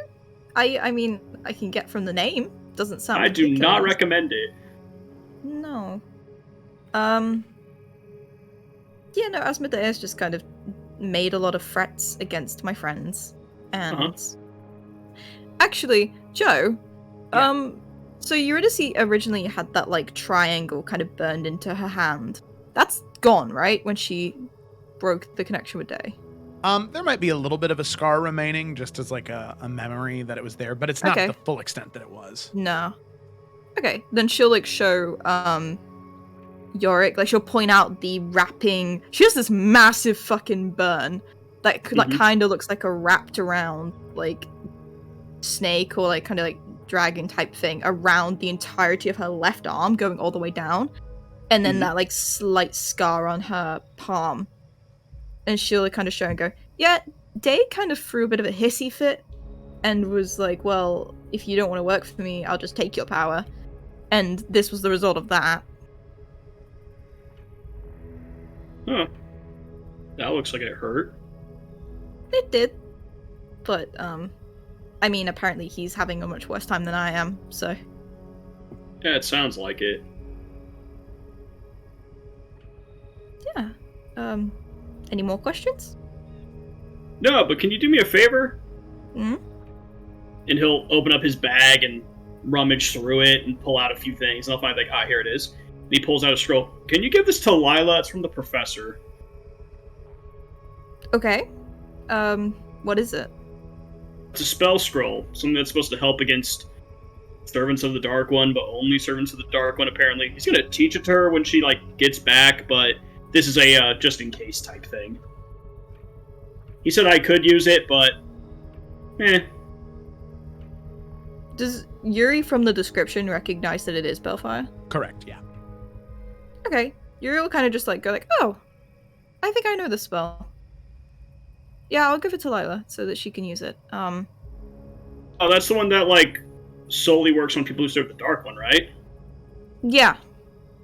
I mean, I can get from the name. Doesn't sound I do not ridiculous. recommend it. No. Yeah, no, Asmodeus just kind of made a lot of threats against my friends. And actually, Joe, Yeah. so Eurydice originally had that like triangle kind of burned into her hand. That's gone, right? When she broke the connection with Day. There might be a little bit of a scar remaining, just as like a memory that it was there, but it's not Okay. the full extent that it was. No. Okay, then she'll like show Yorick, like she'll point out the wrapping. She has this massive fucking burn that like kind of looks like a wrapped around like snake or like kind of like dragon type thing around the entirety of her left arm, going all the way down, and then that like slight scar on her palm. And she'll like, kind of show and go, yeah, Day kind of threw a bit of a hissy fit and was like, well, if you don't want to work for me, I'll just take your power. And this was the result of that. Huh. That looks like it hurt. It did. But, I mean, apparently he's having a much worse time than I am, so. Yeah, it sounds like it. Yeah. Any more questions? No, but can you do me a favor? Hmm? And he'll open up his bag and rummage through it and pull out a few things. And I'll find like, here it is. And he pulls out a scroll. Can you give this to Lila? It's from the professor. Okay. What is it? It's a spell scroll. Something that's supposed to help against servants of the Dark One, but only servants of the Dark One, apparently. He's gonna teach it to her when she, like, gets back, but this is a just-in-case type thing. He said I could use it, but... Does Yuri from the description recognize that it is Bellfire? Correct, yeah. Okay. Yuri will kind of just like go like, oh, I think I know this spell. Yeah, I'll give it to Lila so that she can use it. Oh, that's the one that, like, solely works on people who serve the Dark One, right? Yeah.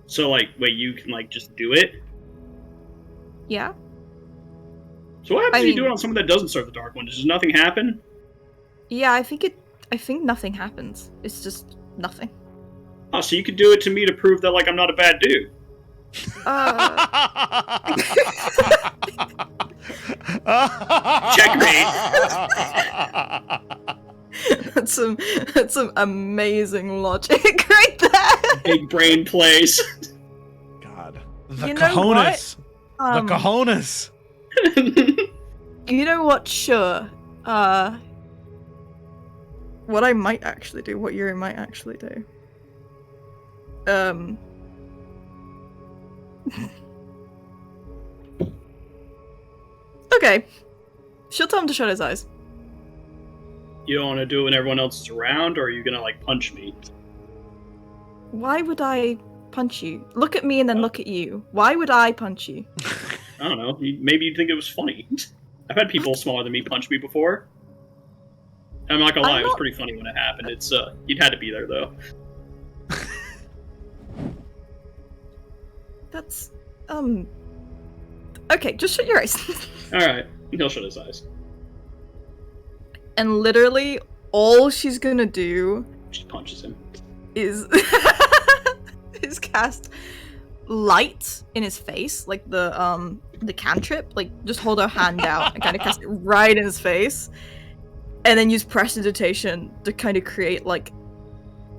So, like, wait, you can, like, just do it? Yeah. So what happens I if you do mean- it on someone that doesn't serve the Dark One? Does nothing happen? Yeah, I think nothing happens. It's just nothing. Oh, so you could do it to me to prove that, like, I'm not a bad dude. That's some amazing logic right there. Big brain plays. God. The You know cojones. what? The cojones. You know what? Sure. What I might actually do, what Yuri might actually do. Okay. She'll tell him to shut his eyes. You don't want to do it when everyone else is around, or are you gonna, like, punch me? Why would I punch you? Look at me and then look at you. Why would I punch you? I don't know. Maybe you'd think it was funny. I've had people smaller than me punch me before. I'm not gonna lie, it was pretty funny when it happened. It's, you'd had to be there, though. That's, okay, just shut your eyes. Alright, he'll shut his eyes. And literally, all she's gonna do She punches him. is is cast light in his face, like the cantrip, like just hold her hand out and kind of cast it right in his face, and then use prestidigitation to kind of create like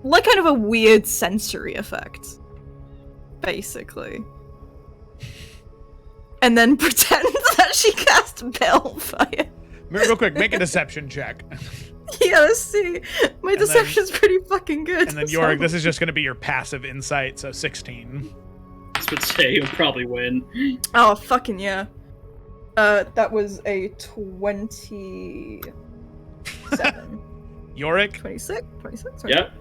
kind of a weird sensory effect, basically. And then pretend that she cast Balefire. Real quick, make a deception check. Yeah, let's see. My deception's pretty fucking good. And then Yorick, this is just going to be your passive insight, so 16. I would say you'll probably win. Oh, fucking yeah. That was a 27. Yorick? 26? Yep.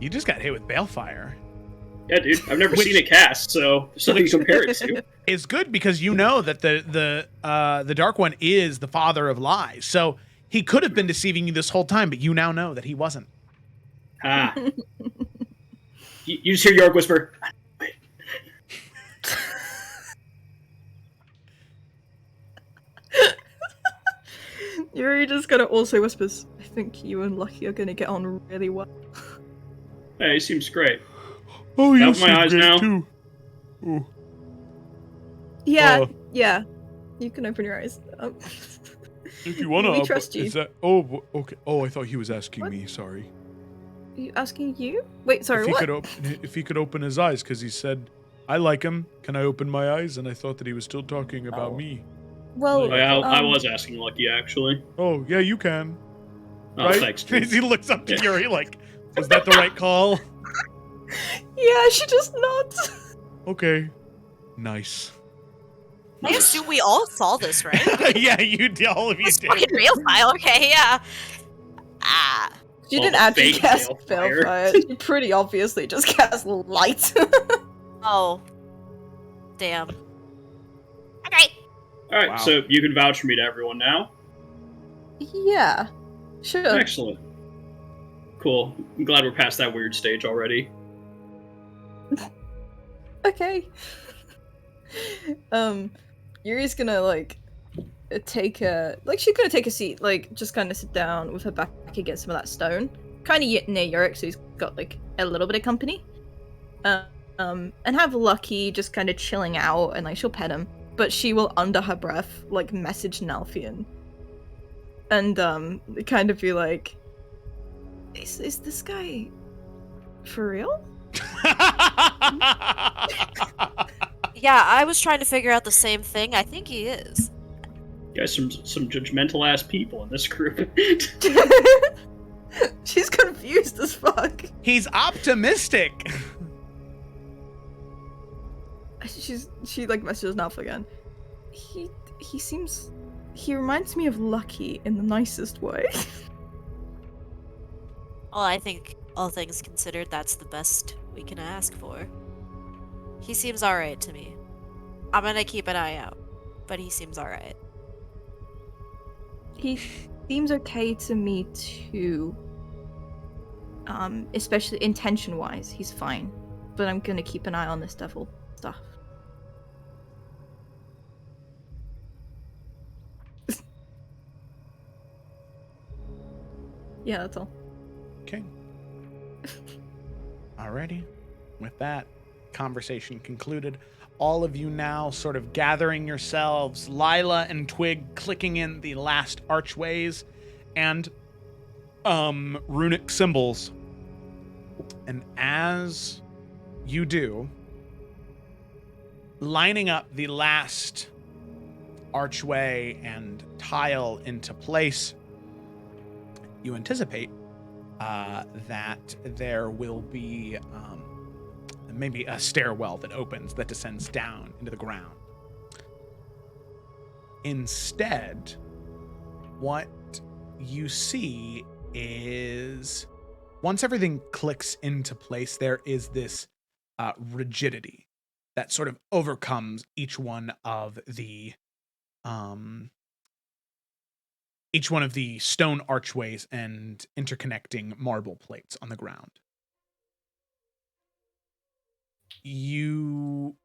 You just got hit with Balefire. Yeah, dude. I've never seen it cast, so there's something to compare it to. It's good because you know that the Dark One is the father of lies. So he could have been deceiving you this whole time, but you now know that he wasn't. Ah. You just hear York whisper, Yuri just gonna also whispers, I think you and Lucky are gonna get on really well. hey, he seems great. Oh, you Open my seem eyes great now. too. Oh. Yeah, yeah. You can open your eyes. If you wanna, We trust you. Is that? Oh, okay. Oh, I thought he was asking What? me. Sorry. Are you asking you? Wait, sorry, if he what? if he could open his eyes, because he said, "I like him. Can I open my eyes?" And I thought that he was still talking about Oh. me. Well, I was asking Lucky, actually. Oh, yeah, you can. Oh, Right? thanks, dude. He looks up to Yuri like, was that the right call? yeah, she just nods. Okay. Nice. I assume we all saw this, right? Yeah, all of you It's did. fucking real file, okay, yeah. Ah. She Oh, didn't actually fake cast Balefire. Balefire. She pretty obviously just cast Light. Oh. Damn. Okay. Alright, Wow. so you can vouch for me to everyone now? yeah, sure. Excellent. Cool. I'm glad we're past that weird stage already. Okay. Yuri's gonna take she's gonna take a seat, just kind of sit down with her back against some of that stone, kind of near Yorick, so he's got a little bit of company. And have Lucky just kind of chilling out, and she'll pet him, but she will under her breath message Nalfian, and kind of be like, "Is this guy for real?" Yeah, I was trying to figure out the same thing. I think he is. You guys some judgmental ass people in this group. She's confused as fuck. He's optimistic. She messages Nalf again. He reminds me of Lucky in the nicest way. Well, I think, all things considered, that's the best we can ask for. He seems alright to me. I'm gonna keep an eye out, but he seems alright. He seems okay to me too. Especially intention-wise, he's fine. But I'm gonna keep an eye on this devil stuff. Yeah, that's all. Okay. Alrighty. With that, conversation concluded. All of you now sort of gathering yourselves, Lila and Twig clicking in the last archways and runic symbols. And as you do, lining up the last archway and tile into place, you anticipate that there will be maybe a stairwell that opens that descends down into the ground. Instead, what you see is once everything clicks into place, there is this rigidity that sort of overcomes each one of the stone archways and interconnecting marble plates on the ground. You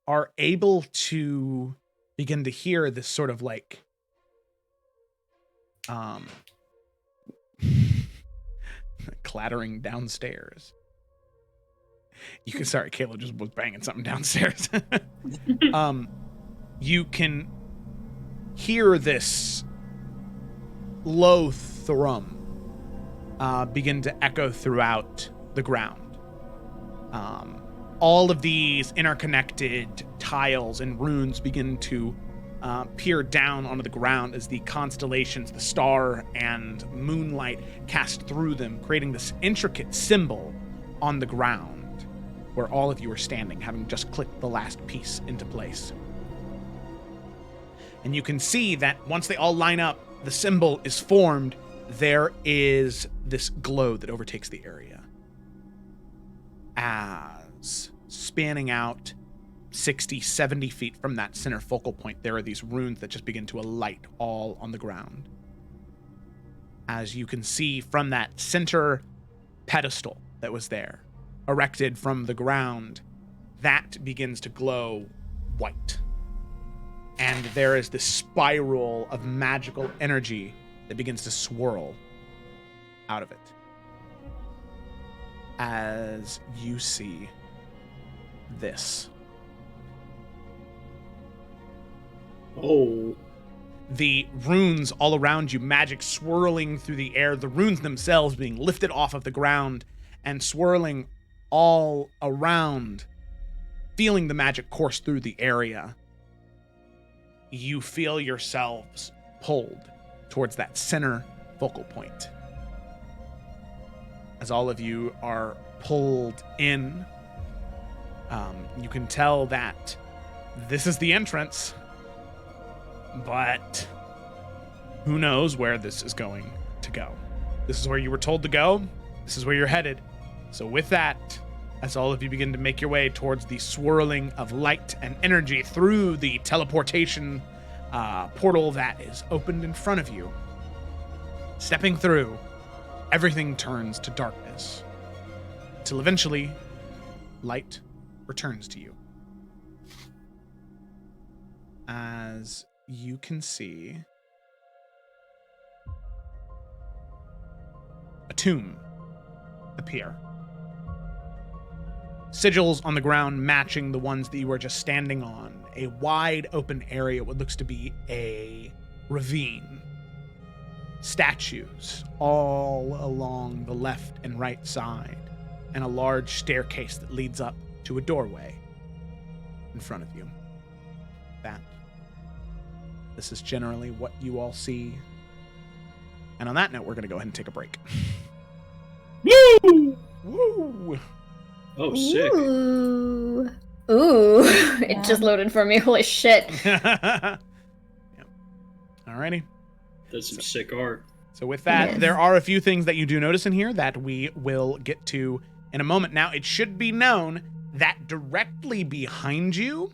are able to begin to hear this sort of clattering downstairs. Sorry, Kayla just was banging something downstairs. You can hear this low thrum begin to echo throughout the ground. All of these interconnected tiles and runes begin to peer down onto the ground as the constellations, the star and moonlight cast through them, creating this intricate symbol on the ground where all of you are standing, having just clicked the last piece into place. And you can see that once they all line up, the symbol is formed. There is this glow that overtakes the area. As spanning out 60, 70 feet from that center focal point, there are these runes that just begin to alight all on the ground. As you can see from that center pedestal that was there, erected from the ground, that begins to glow white. And there is this spiral of magical energy that begins to swirl out of it. As you see this. Oh. The runes all around you, magic swirling through the air, the runes themselves being lifted off of the ground and swirling all around, feeling the magic course through the area. You feel yourselves pulled towards that center focal point. As all of you are pulled in, you can tell that this is the entrance, but who knows where this is going to go. This is where you were told to go. This is where you're headed. So with that, as all of you begin to make your way towards the swirling of light and energy through the teleportation portal that is opened in front of you, stepping through, everything turns to darkness, till eventually light returns to you. As you can see a tomb appear. Sigils on the ground matching the ones that you were just standing on. A wide open area, what looks to be a ravine. Statues all along the left and right side, and a large staircase that leads up to a doorway in front of you. This is generally what you all see. And on that note, we're going to go ahead and take a break. Woo! Woo! Oh, sick. Ooh. Ooh. It just loaded for me. Holy shit. Yep. Alrighty. That's some sick art. So with that, there are a few things that you do notice in here that we will get to in a moment. Now, it should be known that directly behind you,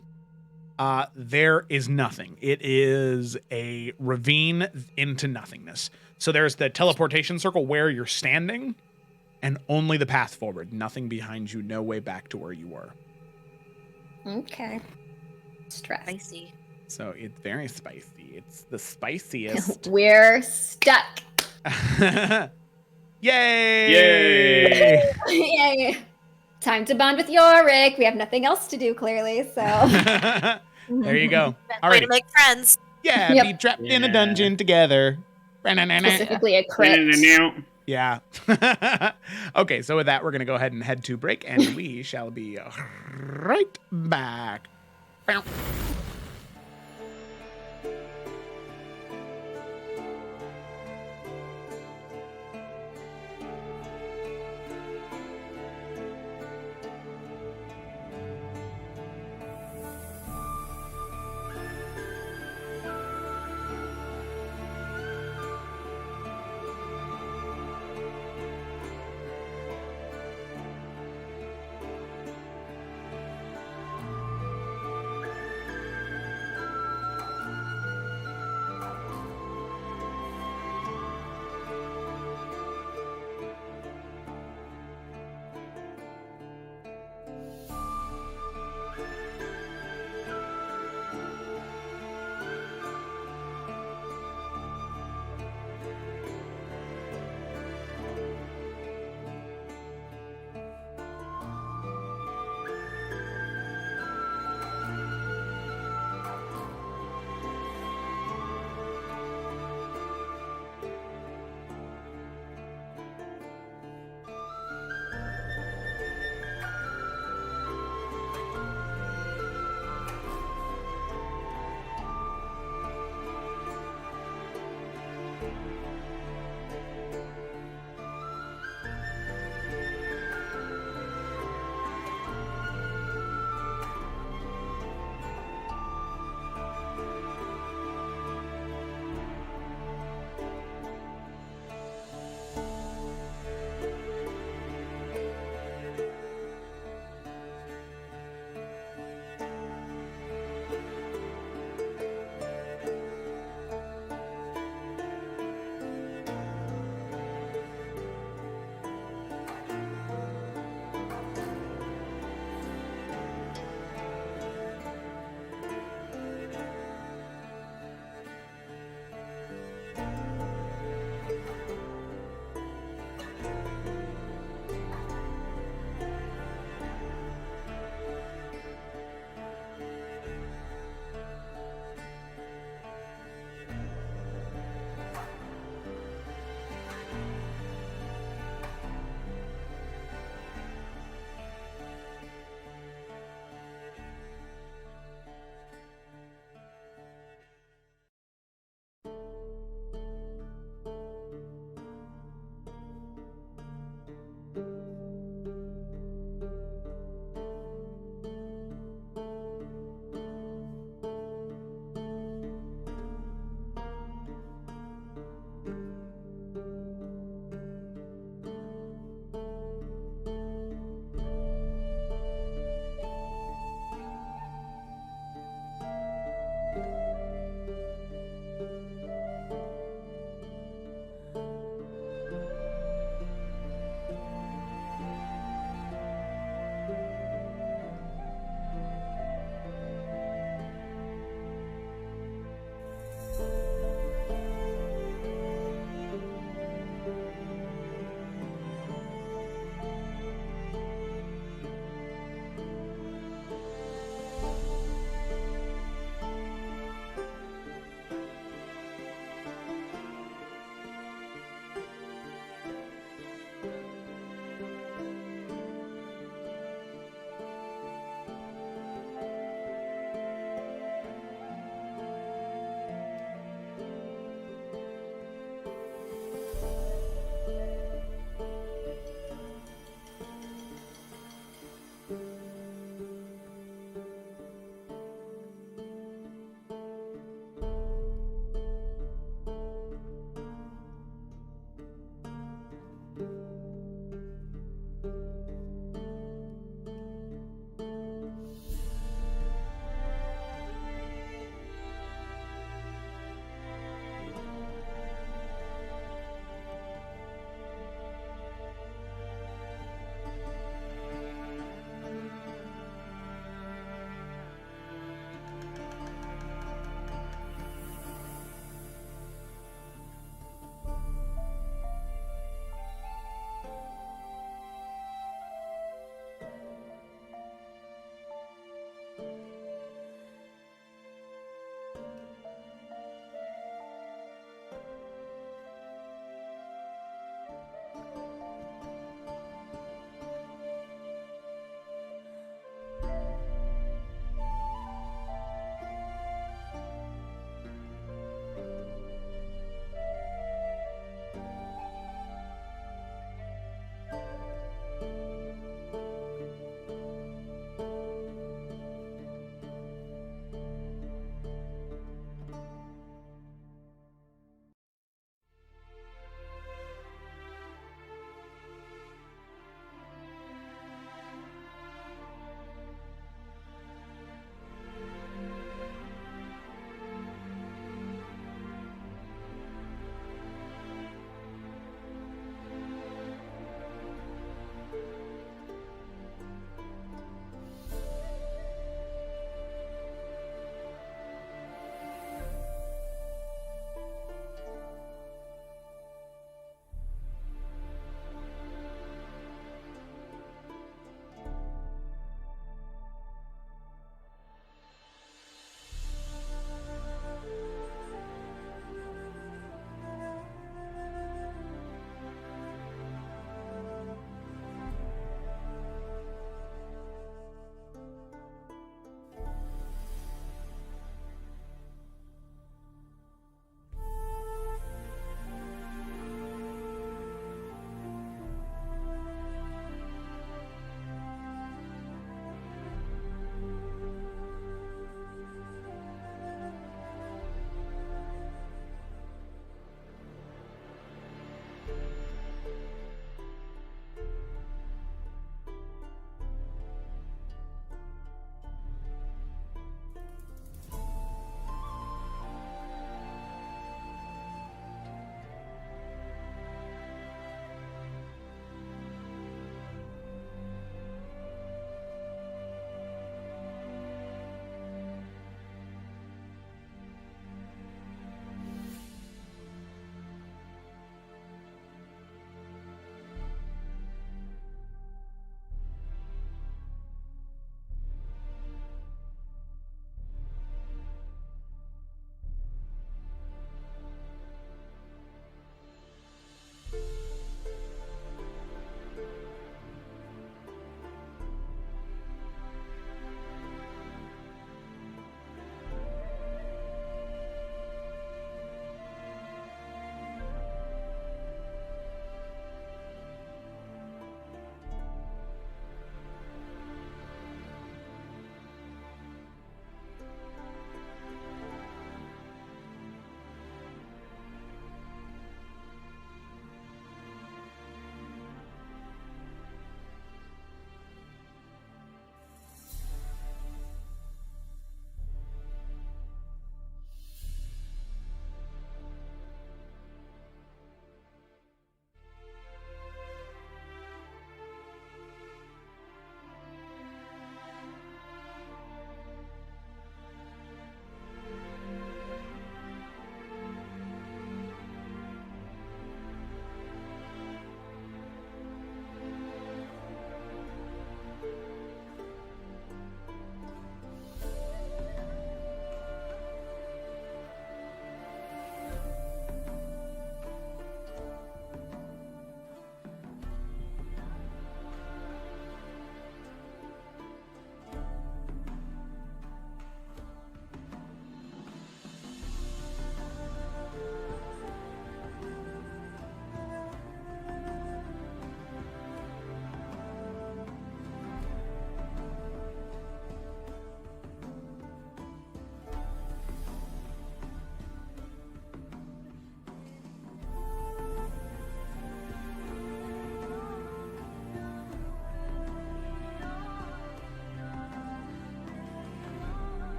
there is nothing. It is a ravine into nothingness. So there's the teleportation circle where you're standing, and only the path forward. Nothing behind you, no way back to where you were. Okay. Stress. Spicy. So it's very spicy. It's the spiciest. We're stuck. Yay! Yay! Yay. Time to bond with Yorick. We have nothing else to do, clearly, so. There you go. Best All way right. to make friends. Yeah, Yep. be trapped in a Yeah. dungeon together. Specifically a crit. Yeah. Okay, so with that, we're going to go ahead and head to break, and we shall be right back.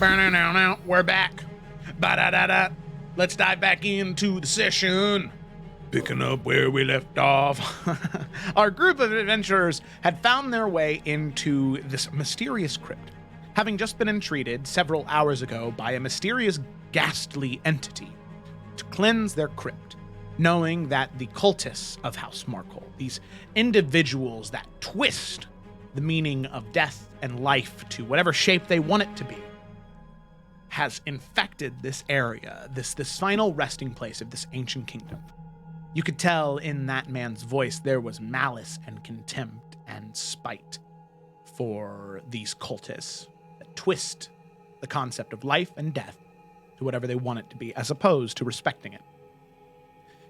We're back. Ba-da-da-da. Let's dive back into the session. Picking up where we left off. Our group of adventurers had found their way into this mysterious crypt, having just been entreated several hours ago by a mysterious, ghastly entity to cleanse their crypt, knowing that the cultists of House Markle, these individuals that twist the meaning of death and life to whatever shape they want it to be, has infected this area, this final resting place of this ancient kingdom. You could tell in that man's voice there was malice and contempt and spite for these cultists that twist the concept of life and death to whatever they want it to be, as opposed to respecting it.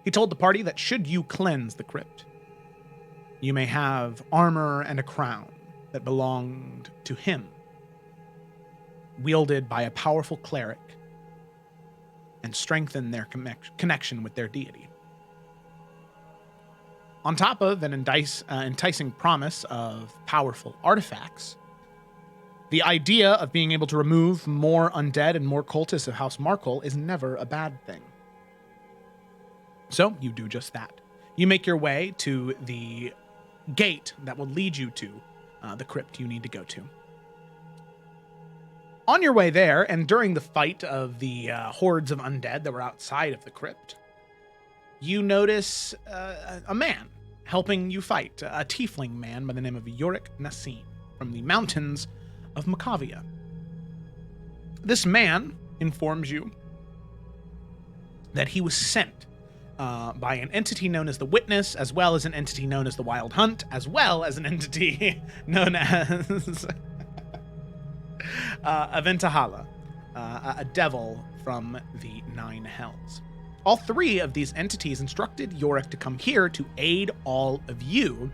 He told the party that should you cleanse the crypt, you may have armor and a crown that belonged to him, wielded by a powerful cleric, and strengthen their connection with their deity. On top of an enticing promise of powerful artifacts, the idea of being able to remove more undead and more cultists of House Markle is never a bad thing. So you do just that. You make your way to the gate that will lead you to the crypt you need to go to. On your way there, and during the fight of the hordes of undead that were outside of the crypt, you notice a man helping you fight, a tiefling man by the name of Yorick Nassim from the mountains of Macavia. This man informs you that he was sent by an entity known as the Witness, as well as an entity known as the Wild Hunt, as well as an entity known as Aventahala, a devil from the Nine Hells. All three of these entities instructed Yorick to come here to aid all of you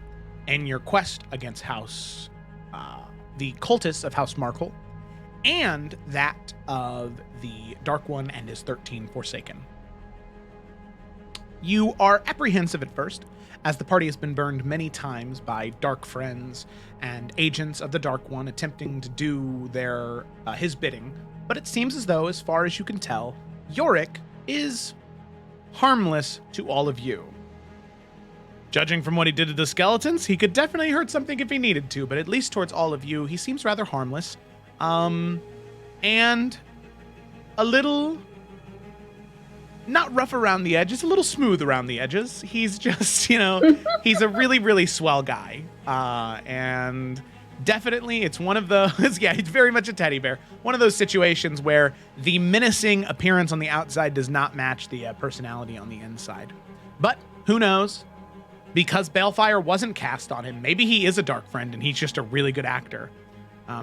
in your quest against the cultists of House Markle, and that of the Dark One and his 13 Forsaken. You are apprehensive at first, as the party has been burned many times by dark friends and agents of the Dark One attempting to do his bidding, but it seems as though, as far as you can tell, Yorick is harmless to all of you. Judging from what he did to the skeletons, he could definitely hurt something if he needed to, but at least towards all of you, he seems rather harmless. And a little, not rough around the edges, a little smooth around the edges. He's just, he's a really, really swell guy. And definitely it's one of those, yeah, he's very much a teddy bear. One of those situations where the menacing appearance on the outside does not match the personality on the inside. But who knows? Because Balefire wasn't cast on him, maybe he is a dark friend and he's just a really good actor.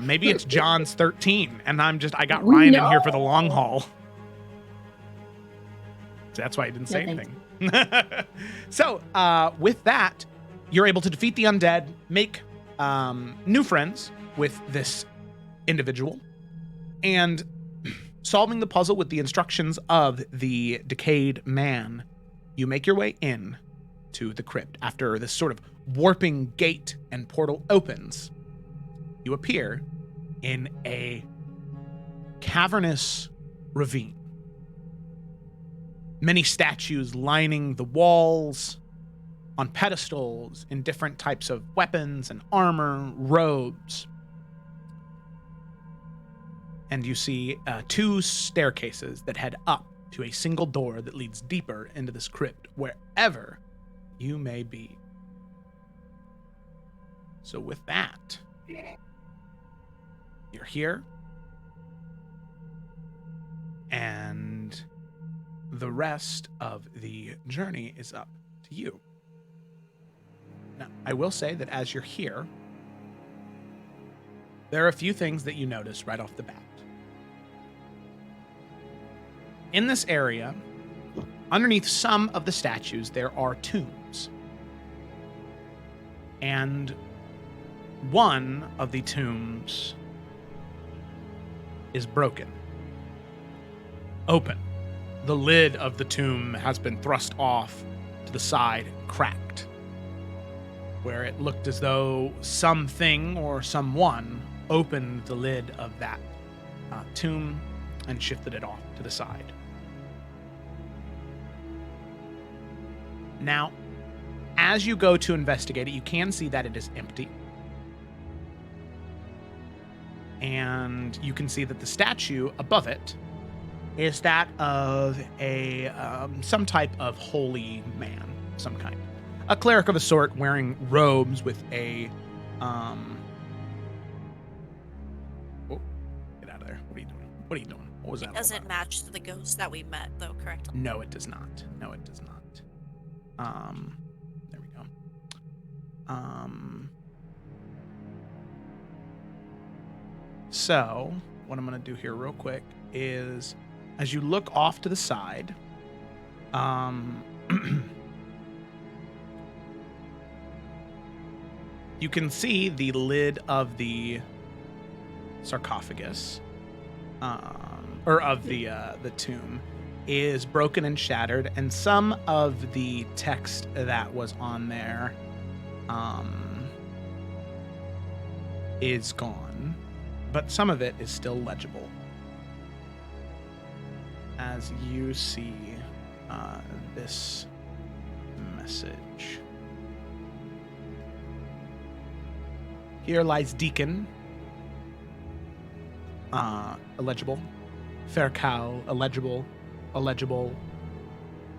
Maybe it's John's 13 and I got Ryan in here for the long haul. So that's why he didn't say anything. So with that, you're able to defeat the undead, make new friends with this individual, and solving the puzzle with the instructions of the decayed man, you make your way in to the crypt. After this sort of warping gate and portal opens, you appear in a cavernous ravine. Many statues lining the walls, on pedestals in different types of weapons and armor, robes. And you see 2 staircases that head up to a single door that leads deeper into this crypt, wherever you may be. So with that, you're here, and the rest of the journey is up to you. Now, I will say that as you're here, there are a few things that you notice right off the bat. In this area, underneath some of the statues, there are tombs. And one of the tombs is broken. Open. The lid of the tomb has been thrust off to the side, cracked, where it looked as though something or someone opened the lid of that tomb and shifted it off to the side. Now, as you go to investigate it, you can see that it is empty. And you can see that the statue above it is that of a some type of holy man, some kind. A cleric of a sort wearing robes with a... Oh, get out of there. What are you doing? What are you doing? What was that? Does it match the ghost that we met, though, correct? No, it does not. No, it does not. There we go. So, what I'm going to do here real quick is, as you look off to the side, you can see the lid of the sarcophagus, or of the tomb, is broken and shattered, and some of the text that was on there is gone, but some of it is still legible. As you see this message. Here lies Deacon, illegible. Faircal, illegible.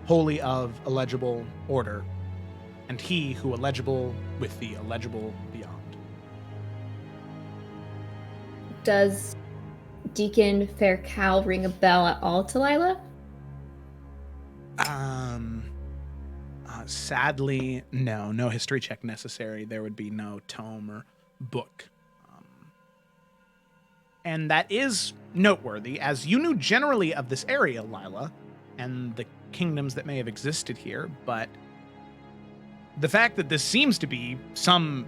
Holy of illegible order, and he who illegible with the illegible beyond. Does Deacon Faircal ring a bell at all to Lila? Sadly, no. No history check necessary. There would be no tome or book. And that is noteworthy, as you knew generally of this area, Lila, and the kingdoms that may have existed here, but the fact that this seems to be some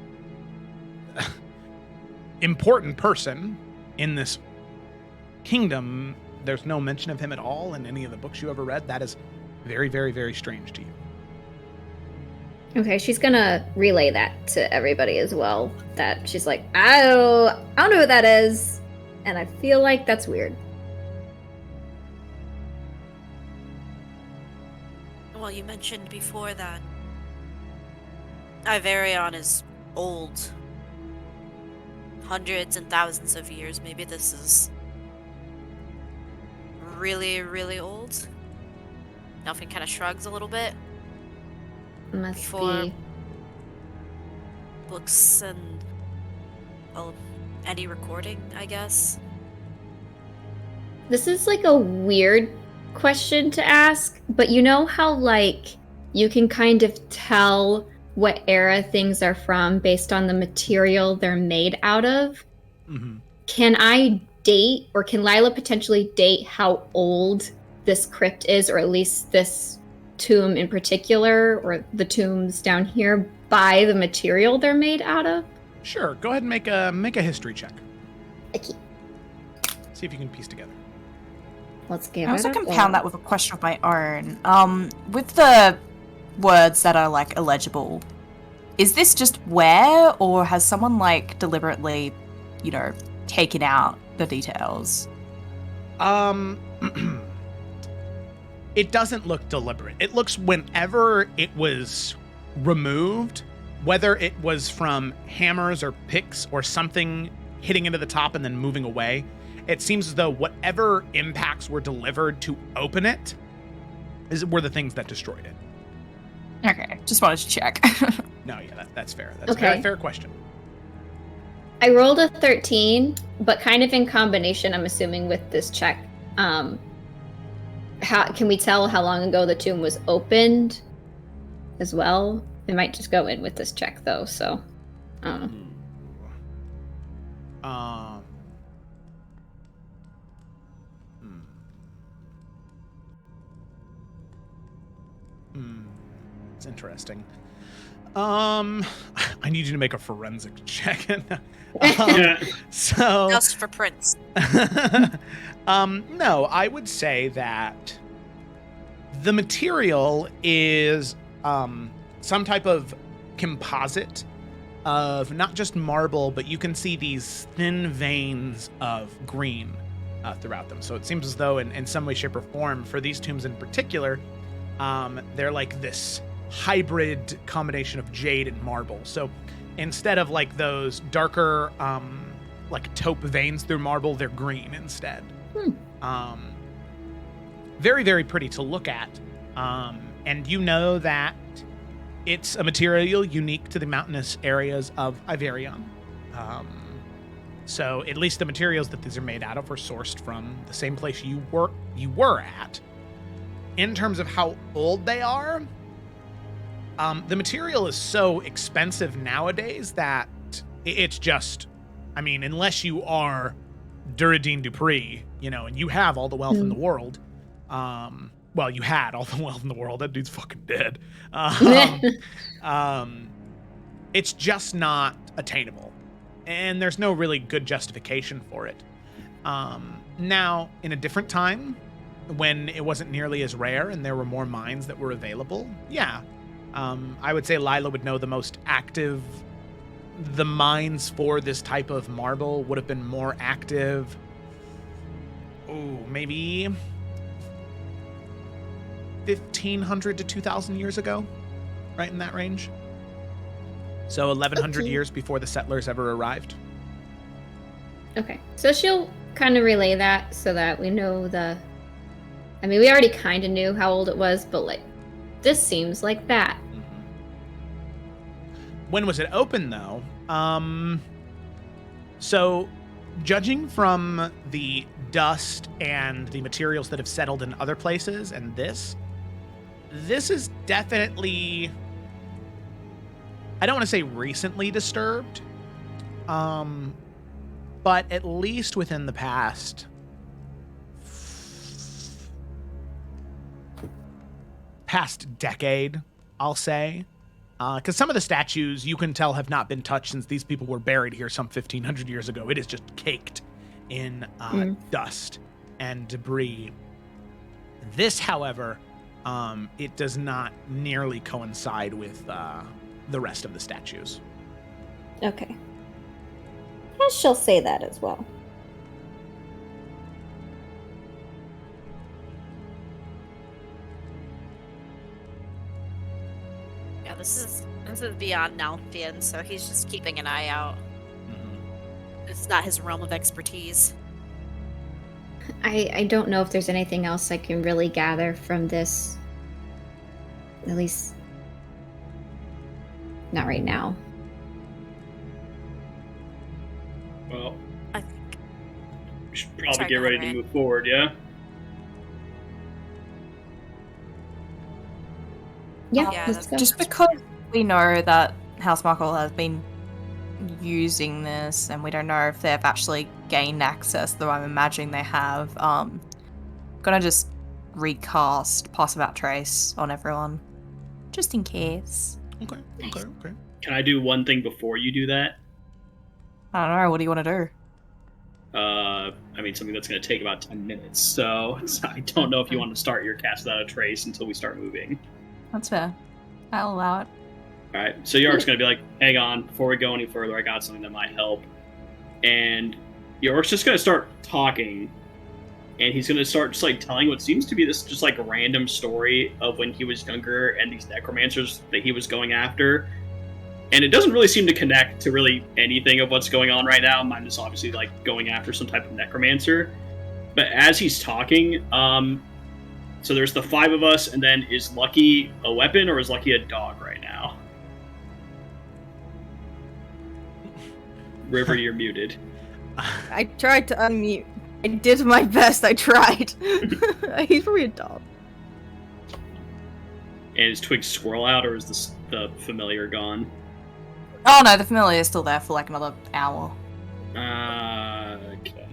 important person in this kingdom, there's no mention of him at all in any of the books you ever read. That is very, very, very strange to you. Okay, she's gonna relay that to everybody as well. That she's like, I don't know who that is, and I feel like that's weird. Well, you mentioned before that Iverion is old. Hundreds and thousands of years. Maybe this is really, really old. Nelfin kind of shrugs a little bit. Must Before be. books and, well, any recording, I guess. This is like a weird question to ask, but you know how like you can kind of tell what era things are from based on the material they're made out of? Mm-hmm. Can I date, or can Lila potentially date how old this crypt is, or at least this tomb in particular, or the tombs down here, by the material they're made out of? Sure. Go ahead and make a history check. Okay. See if you can piece together. Let's give I also it a compound go. that with a question of my own. With the words that are like illegible, is this just where, or has someone like deliberately, taken out the details? It doesn't look deliberate. It looks whenever it was removed, whether it was from hammers or picks or something hitting into the top and then moving away, it seems as though whatever impacts were delivered to open it were the things that destroyed it. Okay, just wanted to check. No, yeah, that's fair. That's Okay. a fair question. I rolled a 13, but kind of in combination, I'm assuming, with this check. How can we tell how long ago the tomb was opened as well? It might just go in with this check, though, so I don't know. It's interesting. I need you to make a forensic check. So Just for prints. no, I would say that the material is some type of composite of not just marble, but you can see these thin veins of green throughout them. So it seems as though in some way, shape, or form, for these tombs in particular, they're like this hybrid combination of jade and marble. So instead of like those darker like taupe veins through marble, they're green instead. Very, very pretty to look at. And you know that it's a material unique to the mountainous areas of Iverion. So at least the materials that these are made out of were sourced from the same place you were at. In terms of how old they are, the material is so expensive nowadays that it's just, I mean, unless you are Duradine Dupree, you know, and you have all the wealth in the world, well, you had all the wealth in the world. That dude's fucking dead. It's just not attainable. And there's no really good justification for it. Now, in a different time, when it wasn't nearly as rare and there were more mines that were available, yeah. I would say Lila would know the most active. The mines for this type of marble would have been more active. Oh, maybe 1,500 to 2,000 years ago, right in that range. So 1,100 years before the settlers ever arrived. Okay, so she'll kind of relay that so that we know I mean, we already kind of knew how old it was, but like, this seems like that. When was it open, though? So, judging from the dust and the materials that have settled in other places, and this is definitely, I don't want to say recently disturbed, but at least within the past decade, I'll say. Because some of the statues, you can tell, have not been touched since these people were buried here some 1,500 years ago. It is just caked in dust and debris. This, however, it does not nearly coincide with the rest of the statues. Okay. Well, she'll say that as well. Yeah, this is beyond Nalfian, so he's just keeping an eye out. It's not his realm of expertise. I don't know if there's anything else I can really gather from this. At least, not right now. Well, I think we should probably Sorry, get go ready ahead, to Ray. move forward, yeah? Yeah, Yeah, let's go. Just because we know that House Markle has been using this, and we don't know if they've actually gained access, though I'm imagining they have, gonna just recast Pass Without Trace on everyone. Just in case. Okay. Can I do one thing before you do that? I don't know, what do you want to do? I mean, something that's going to take about 10 minutes, so I don't know if you want to start your cast without a trace until we start moving. That's fair. I'll allow it. Alright, so York's going to be like, hang on, before we go any further, I got something that might help. And York's just going to start talking, and he's going to start just like telling what seems to be this just like random story of when he was younger and these necromancers that he was going after. And it doesn't really seem to connect to really anything of what's going on right now. Mine is obviously like going after some type of necromancer. But as he's talking, so there's the 5 of us, and then is Lucky a weapon or is Lucky a dog right now? River, you're muted. I tried to unmute. I did my best. I tried. He's probably a dog. And is Twig Squirrel out, or is the familiar gone? Oh no, the familiar is still there for like another hour. Okay.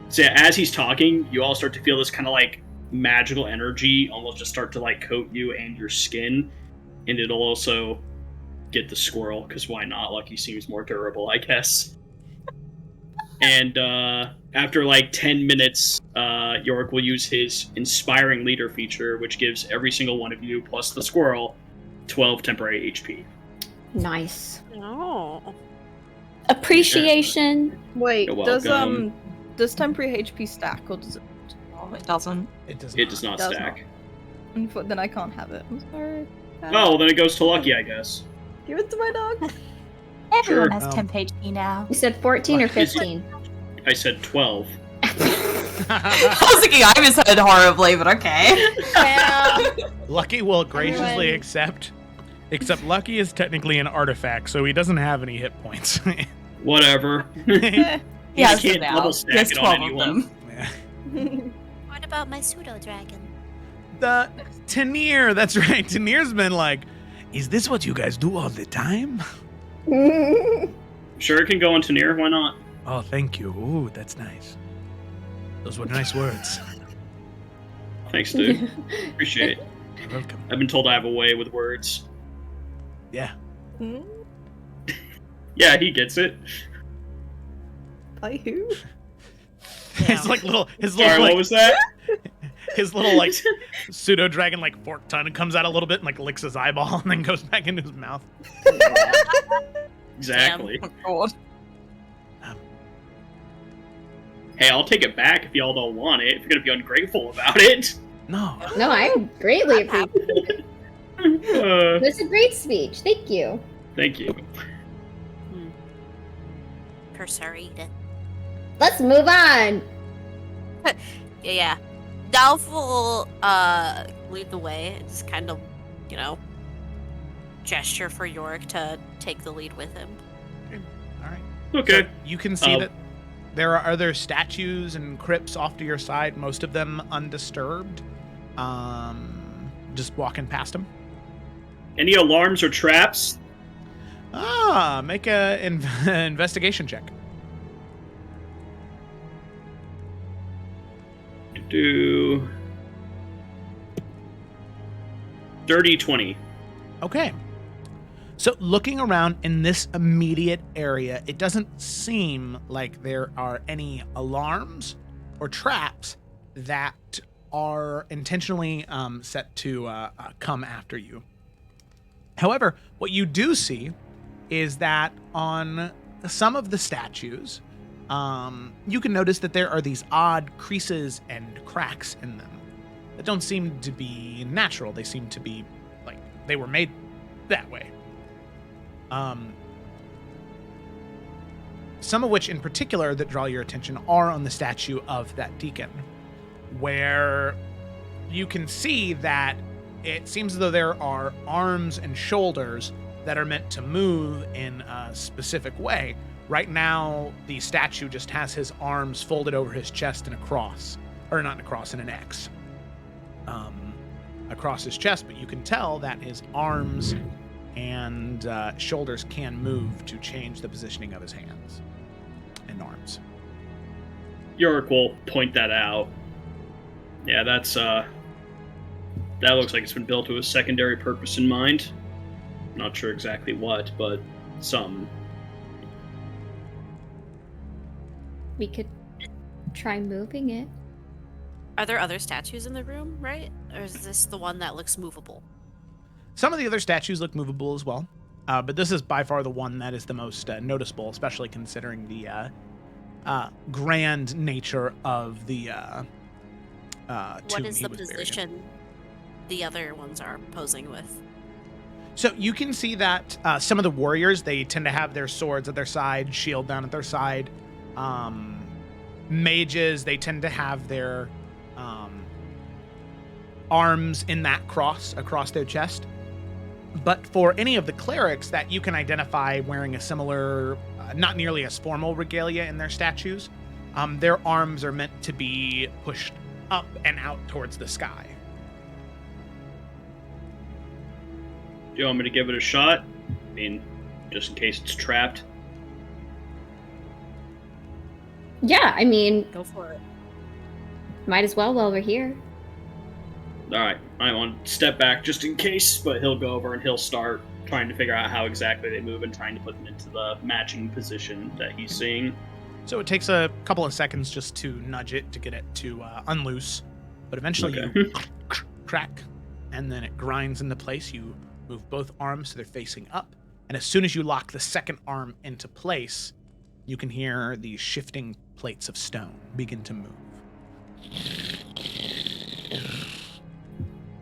So yeah, as he's talking, you all start to feel this kind of like magical energy almost just start to like coat you and your skin, and it'll also get the squirrel, because why not? Lucky seems more durable, I guess. And after like 10 minutes, York will use his Inspiring Leader feature, which gives every single one of you, plus the squirrel, 12 temporary HP. Nice. Oh. Appreciation. Wait, You're does welcome. Does temporary HP stack or does it? Oh, it doesn't. It does. It does not Does stack. Then I can't have it. I'm sorry. Well, then it goes to Lucky, I guess. Give it to my dog. Everyone Sure. has temp HP now. You said 14 or 15? I said 12. I was thinking I misheard horribly, but okay. Well, Lucky will graciously Everyone- accept. Except Lucky is technically an artifact, so he doesn't have any hit points. Whatever. He has can't them now. double He stack has it 12 on of anyone. them. What about my pseudo dragon? The Tanir, that's right. Tanir's been like, is this what you guys do all the time? Sure, it can go into near. Why not? Oh, thank you. Ooh, that's nice. Those were nice words. Thanks, dude. Appreciate it. You're welcome. I've been told I have a way with words. Yeah. Yeah, he gets it. By who? His little Sorry, what like, was that? his little like pseudo dragon like fork tongue comes out a little bit and like licks his eyeball and then goes back into his mouth. Exactly. Oh, God. Hey, I'll take it back if y'all don't want it. If you're gonna be ungrateful about it. No. no, I greatly appreciate it. That's a great speech. Thank you. Thank you. Persuaded. Let's move on. Yeah. Dalf will lead the way. It's kind of, gesture for Yorick to take the lead with him. All right. Okay. So you can see that there are other statues and crypts off to your side, most of them undisturbed. Just walking past them. Any alarms or traps? Make a investigation check. Do dirty 20. Okay. So looking around in this immediate area, it doesn't seem like there are any alarms or traps that are intentionally set to come after you. However, what you do see is that on some of the statues, you can notice that there are these odd creases and cracks in them that don't seem to be natural. They seem to be like they were made that way. Some of which in particular that draw your attention are on the statue of that deacon, where you can see that it seems as though there are arms and shoulders that are meant to move in a specific way. Right now, the statue just has his arms folded over his chest in a cross, or not in a cross, in an X, across his chest, but you can tell that his arms and shoulders can move to change the positioning of his hands and arms. Yorick will point that out. Yeah, that's that looks like it's been built with a secondary purpose in mind. Not sure exactly what, but some. We could try moving it. Are there other statues in the room, right? Or is this the one that looks movable? Some of the other statues look movable as well, but this is by far the one that is the most noticeable, especially considering the grand nature of the What tomb is he the was buried in. position the other ones are posing with? So you can see that some of the warriors, they tend to have their swords at their side, shield down at their side. Mages, they tend to have their arms in that cross across their chest. But for any of the clerics that you can identify wearing a similar, not nearly as formal regalia in their statues, their arms are meant to be pushed up and out towards the sky. Do you want me to give it a shot? I mean, just in case it's trapped. Yeah, I mean, Go for it. might as well while we're here. Alright, I want to step back just in case, but he'll go over and he'll start trying to figure out how exactly they move and trying to put them into the matching position that he's seeing. So it takes a couple of seconds just to nudge it to get it to unloose, but eventually you crack, and then it grinds into place. You move both arms so they're facing up, and as soon as you lock the second arm into place, you can hear the shifting plates of stone begin to move.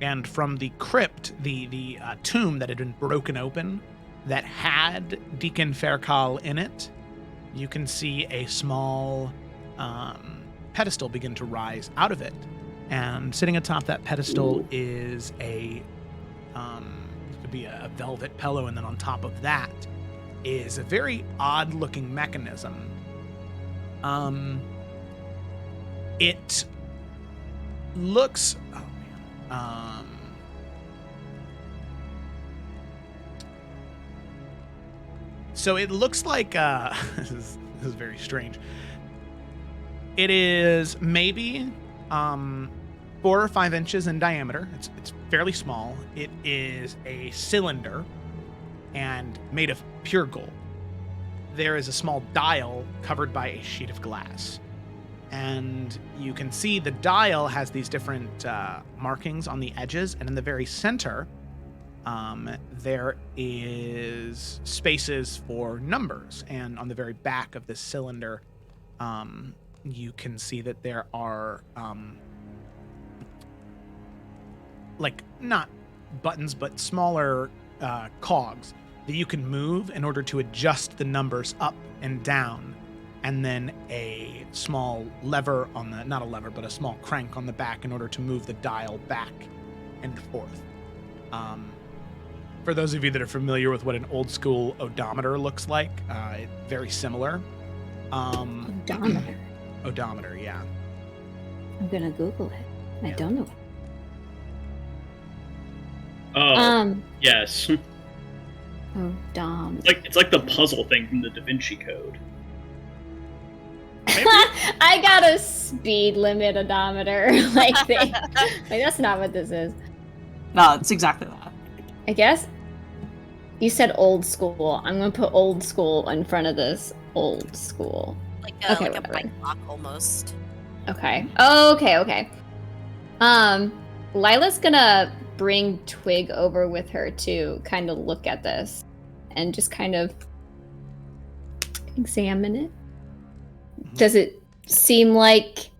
And from the crypt, the tomb that had been broken open, that had Deacon Faircall in it, you can see a small pedestal begin to rise out of it. And sitting atop that pedestal is it could be a velvet pillow, and then on top of that is a very odd-looking mechanism. It looks... So it looks like this is very strange. It is maybe 4 or 5 inches in diameter. It's fairly small. It is a cylinder and made of pure gold. There is a small dial covered by a sheet of glass. And you can see the dial has these different markings on the edges, and in the very center, there is spaces for numbers. And on the very back of this cylinder, you can see that there are like not buttons, but smaller cogs that you can move in order to adjust the numbers up and down. And then a small lever on the, not a lever, but a small crank on the back in order to move the dial back and forth. For those of you that are familiar with what an old school odometer looks like, it's very similar. Odometer. Odometer, yeah. I'm gonna Google it. I don't know. Oh, yes. Odometer. It's like the puzzle thing from the Da Vinci Code. I got a speed limit odometer. like that's not what this is. No, it's exactly that. I guess you said old school. I'm gonna put old school in front of this. Old school. Like Okay, a whatever. bike lock almost. Okay. Okay. Lila's gonna bring Twig over with her to kind of look at this and just kind of examine it. Does it seem like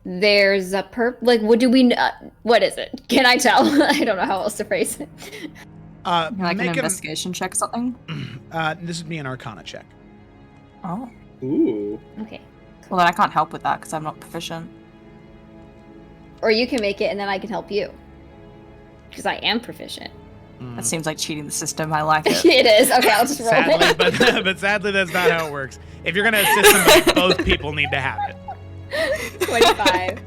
there's a what do we what is it? Can I tell? I don't know how else to phrase it. Like an investigation check or something? This would be an Arcana check. Oh. Ooh. Okay. Well, then I can't help with that because I'm not proficient. Or you can make it and then I can help you. Because I am proficient. That seems like cheating the system. I like it. It is. Okay, I'll just roll Sadly, it. but sadly, that's not how it works. If you're going to assist somebody, both people need to have it. 25.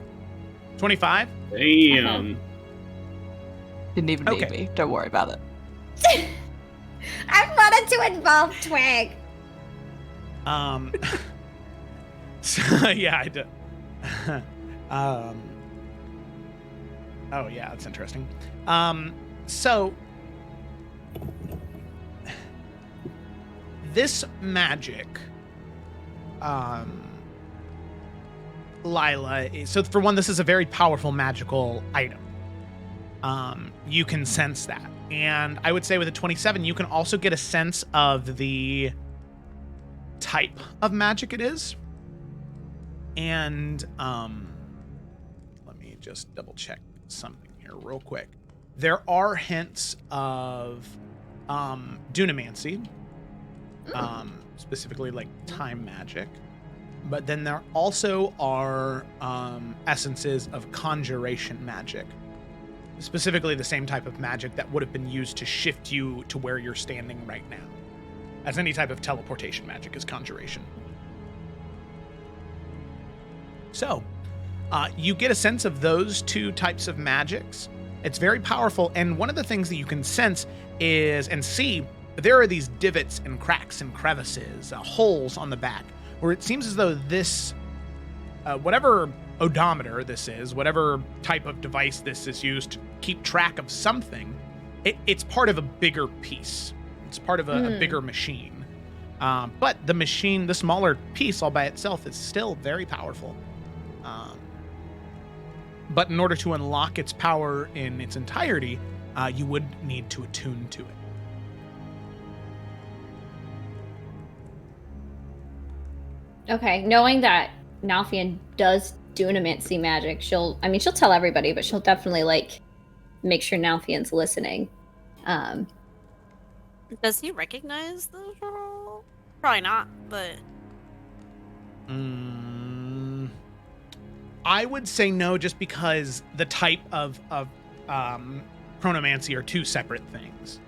25? Damn. Didn't even need me. Don't worry about it. I wanted to involve Twig. So, yeah, I do. Oh, yeah, that's interesting. So, this magic, Lila, so for one, this is a very powerful magical item. You can sense that. And I would say with a 27, you can also get a sense of the type of magic it is. And let me just double check something here real quick. There are hints of dunamancy, specifically like time magic, but then there also are essences of conjuration magic, specifically the same type of magic that would have been used to shift you to where you're standing right now, as any type of teleportation magic is conjuration. So you get a sense of those two types of magics. It's very powerful, and one of the things that you can sense is and see, there are these divots and cracks and crevices, holes on the back, where it seems as though this, whatever odometer this is, whatever type of device this is used to keep track of something, it's part of a bigger piece. It's part of a bigger machine. But the machine, the smaller piece all by itself, is still very powerful. But in order to unlock its power in its entirety, you would need to attune to it. Okay, knowing that Nalfian does do Nemancy magic, she'll tell everybody, but she'll definitely, like, make sure Nalfian's listening. Does he recognize the role? Probably not, but... I would say no, just because the type of chronomancy are two separate things.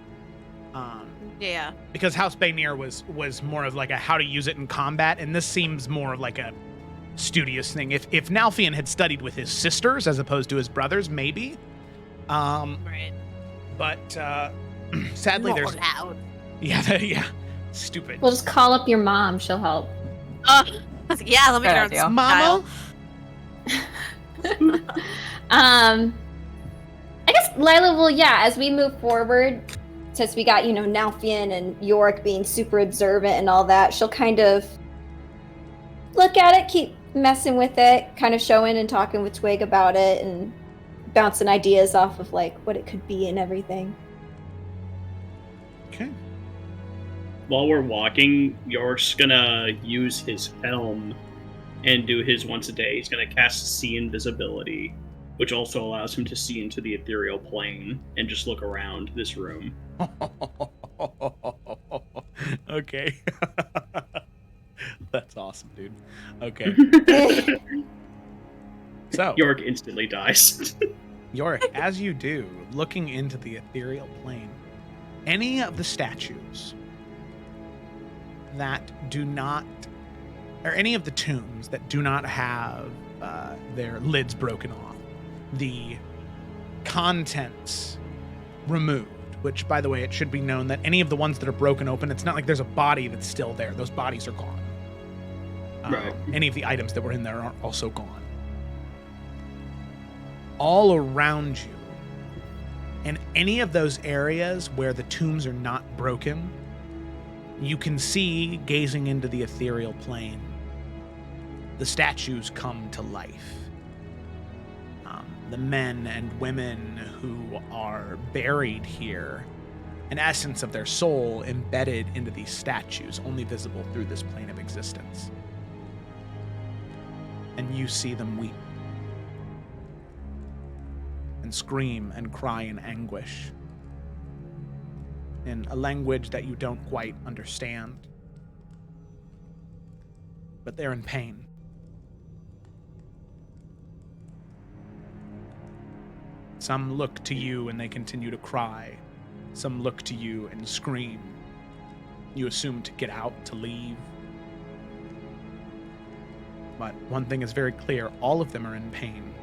Yeah. Because House Baynir was more of like a how to use it in combat, and this seems more of like a studious thing. If Nalfian had studied with his sisters as opposed to his brothers, maybe. Right. But sadly, Not there's allowed. yeah, stupid. We'll just call up your mom. She'll help. Yeah, let me Good get idea. on Mama. I guess Lila will, as we move forward, since we got, Nalfian and Yorick being super observant and all that, she'll kind of look at it, keep messing with it, kind of showing and talking with Twig about it and bouncing ideas off of, like, what it could be and everything. Okay. While we're walking, York's gonna use his helm and do his once a day. He's gonna cast See Invisibility, which also allows him to see into the ethereal plane and just look around this room. Okay. That's awesome, dude. Okay. So, York instantly dies. Yorick, as you do, looking into the ethereal plane, any of the statues that do not, or any of the tombs that do not have their lids broken off, the contents removed, which, by the way, it should be known that any of the ones that are broken open, it's not like there's a body that's still there. Those bodies are gone. Right. Any of the items that were in there are also gone. All around you, in any of those areas where the tombs are not broken, you can see, gazing into the ethereal plane, the statues come to life. The men and women who are buried here, an essence of their soul embedded into these statues, only visible through this plane of existence. And you see them weep and scream and cry in anguish in a language that you don't quite understand. But they're in pain. Some look to you and they continue to cry. Some look to you and scream. You assume to get out, to leave. But one thing is very clear, all of them are in pain.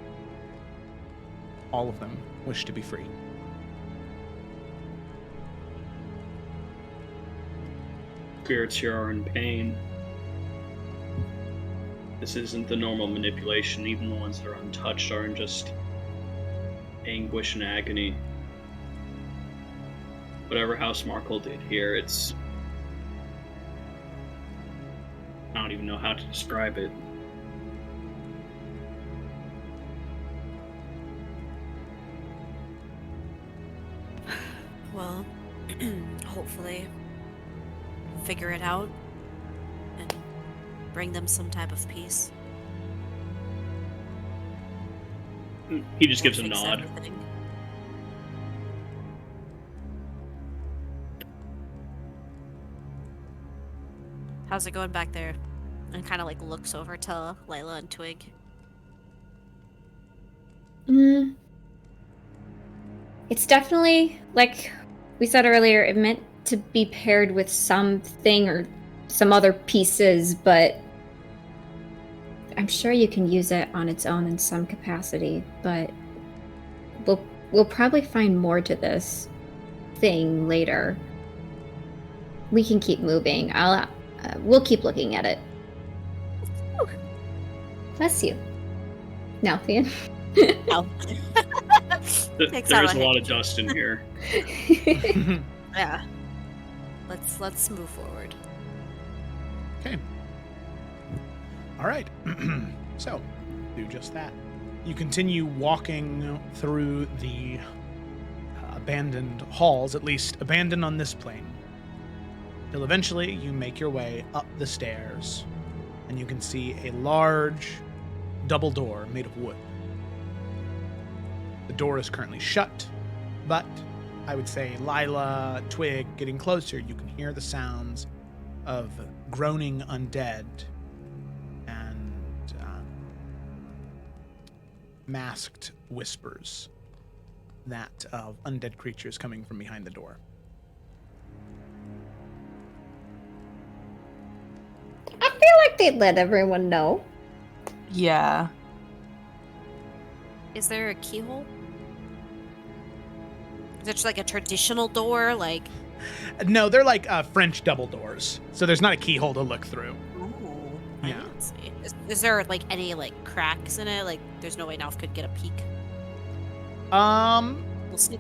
All of them wish to be free. Spirits here are in pain. This isn't the normal manipulation. Even the ones that are untouched are in just anguish and agony. Whatever House Markle did here, it's... I don't even know how to describe it. Well, hopefully figure it out and bring them some type of peace. He just gives a Fix nod. everything. How's it going back there? And kind of like looks over to Layla and Twig. It's definitely, like we said earlier, it meant to be paired with something or some other pieces, but I'm sure you can use it on its own in some capacity, but we'll probably find more to this thing later. We can keep moving. We'll keep looking at it. Bless you, Nalfian. Oh. Takes out There is a a lot of dust in here. Yeah. Let's move forward. Okay. All right. So, do just that. You continue walking through the abandoned halls, at least abandoned on this plane, till eventually you make your way up the stairs and you can see a large double door made of wood. The door is currently shut, but I would say Lila, Twig, getting closer, you can hear the sounds of groaning undead and masked whispers that of undead creatures coming from behind the door. I feel like they'd let everyone know. Yeah. Is there a keyhole? Is it just like a traditional door? Like, No, they're like French double doors, so there's not a keyhole to look through. ooh, Yeah. I didn't see. Is there like any like cracks in it? Like, there's no way Nalf could get a peek. We'll see.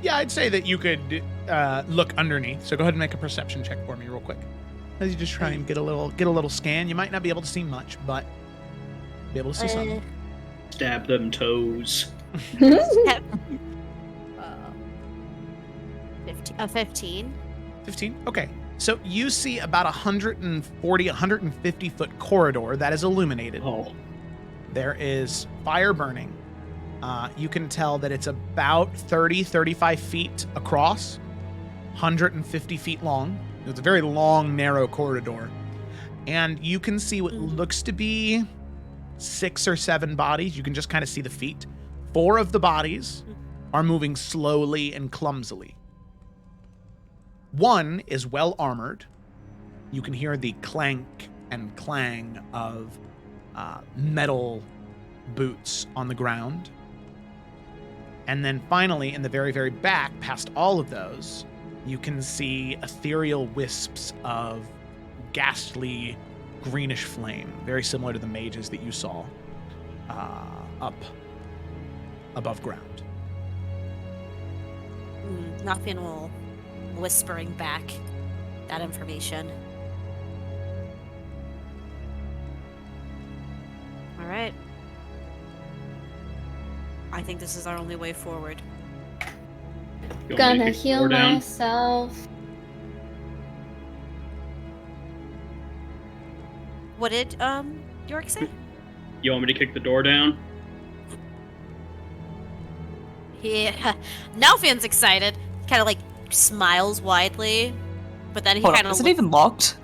Yeah, I'd say that you could look underneath. So go ahead and make a perception check for me real quick. As you just try and get a little scan. You might not be able to see much, but be able to see something. Stab them toes. 15. 15? Okay. So you see about 140, 150 foot corridor that is illuminated. Oh. There is fire burning. You can tell that it's about 30, 35 feet across, 150 feet long. It's a very long, narrow corridor. And you can see what looks to be 6 or 7 bodies. You can just kind of see the feet. 4 of the bodies are moving slowly and clumsily. One is well armored. You can hear the clank and clang of metal boots on the ground. And then finally, in the very, very back, past all of those, you can see ethereal wisps of ghastly greenish flame, very similar to the mages that you saw up above ground. Nothing will whispering back that information. All right. I think this is our only way forward. You want me to Gonna kick the heal door down? myself. What did York say? You want me to kick the door down? Yeah. Nalfian's excited. Kind of like smiles widely, but then he Hold kind on, of is it even locked?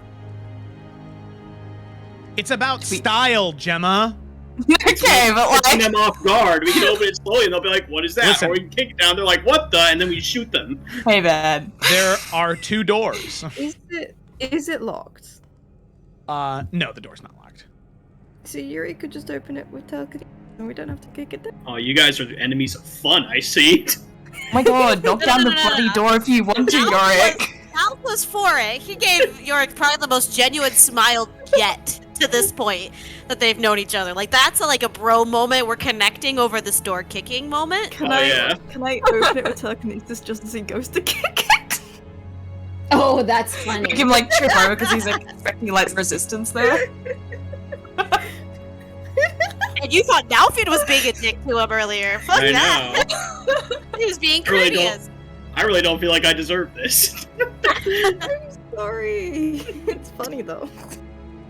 It's about style, Gemma. Okay, but Catching like, them off guard. We can open it slowly and they'll be like, what is that? Listen. Or we can kick it down. They're like, what the? And then we shoot them. hey man. There are 2 doors. Is it locked? No, the door's not locked. So Yuri could just open it with telekinesis and we don't have to kick it down. Oh, you guys are the enemies of fun, I see. Oh my god, knock down the bloody door if you want to, Yorick. Alf was for it. He gave Yorick probably the most genuine smile yet to this point that they've known each other. Like, that's like a bro moment. We're connecting over this door kicking moment. Can Oh, I yeah. open it with telekinesis just as he goes to kick it? Oh, that's funny. Make him like trip over because he's like expecting like resistance there. And you thought Nalfian was being a dick to him earlier. Fuck I that. know. He was being I really courteous. I really don't feel like I deserve this. I'm sorry. It's funny though.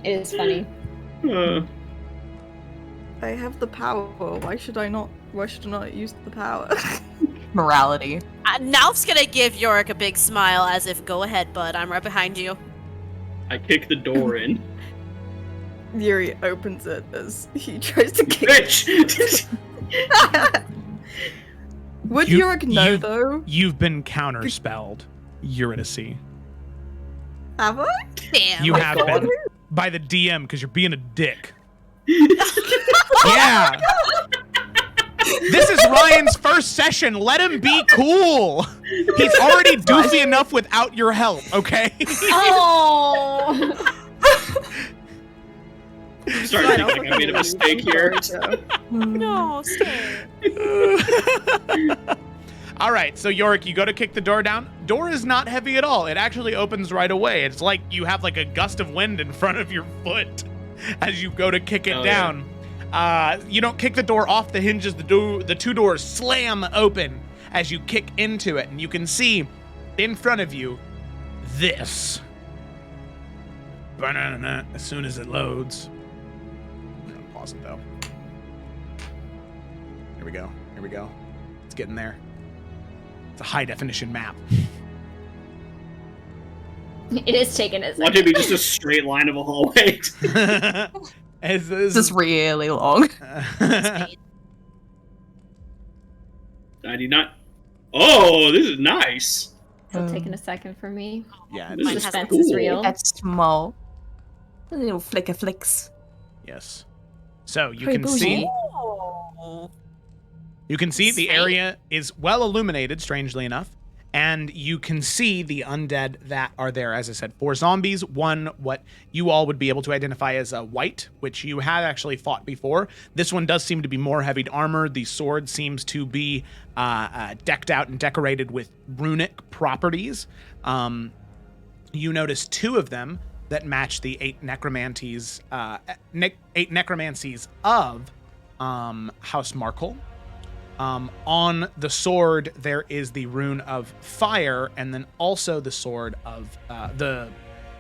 It is funny. I have the power. Why should I not use the power? Morality. Nalf's gonna give Yorick a big smile as if, go ahead, bud, I'm right behind you. I kick the door in. Yuri opens it as he tries to kick Bitch! Would You- Yorick know you- though? You've been counterspelled, Eurydice. Have I? Damn. You my have God. been. By the DM, because you're being a dick. Yeah. This is Ryan's first session. Let him be cool. He's already doofy enough without your help, okay? Oh. I'm starting to think like I made a mistake here. No, stay. All right, so Yorick, you go to kick the door down. Door is not heavy at all. It actually opens right away. It's like you have like a gust of wind in front of your foot as you go to kick it Oh, down. You don't kick the door off the hinges. The 2 doors slam open as you kick into it, and you can see in front of you this. as soon as it loads. I'm gonna pause it though. Here we go. Here we go. It's getting there. It's a high definition map. It is taking a Want it to be just a straight line of a hallway. This is really long. 99. Oh, this is nice. Still taking a second for me. Yeah, This is Suspense cool. is real. That's small. A little flicker flicks. yes. So you Pretty can bougie. see. Oh. You can see the Sweet. area is well illuminated, strangely enough, and you can see the undead that are there. As I said, 4 zombies, 1 what you all would be able to identify as a white, which you had actually fought before. This one does seem to be more heavy armored. The sword seems to be decked out and decorated with runic properties. You notice 2 of them that match the 8 necromancies, 8 necromancies of House Markle. On the sword, there is the rune of fire, and then also the sword of the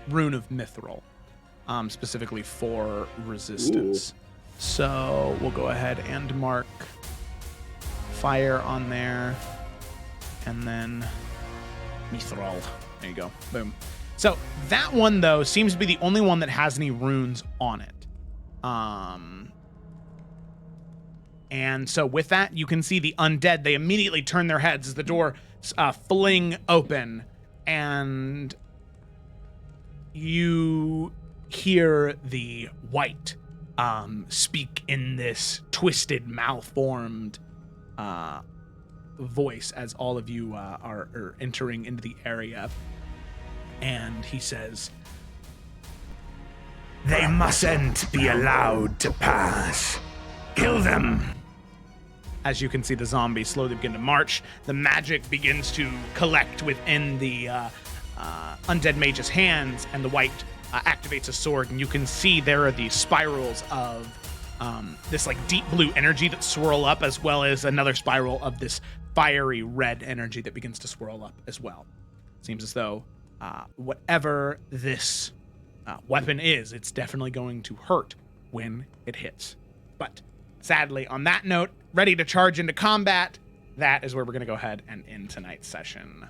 rune of mithril, specifically for resistance. So we'll go ahead and mark fire on there, and then mithril. There you go. Boom. So that one, though, seems to be the only one that has any runes on it. And so with that, you can see the undead. They immediately turn their heads as the door fling open, and you hear the white speak in this twisted, malformed voice as all of you are entering into the area. And he says, They mustn't be allowed to pass. Kill them. as you can see the zombies slowly begin to march. The magic begins to collect within the undead mage's hands, and the white activates a sword, and you can see there are these spirals of this like deep blue energy that swirl up, as well as another spiral of this fiery red energy that begins to swirl up as well. Seems as though whatever this weapon is, it's definitely going to hurt when it hits. But sadly, on that note, ready to charge into combat, that is where we're going to go ahead and end tonight's session.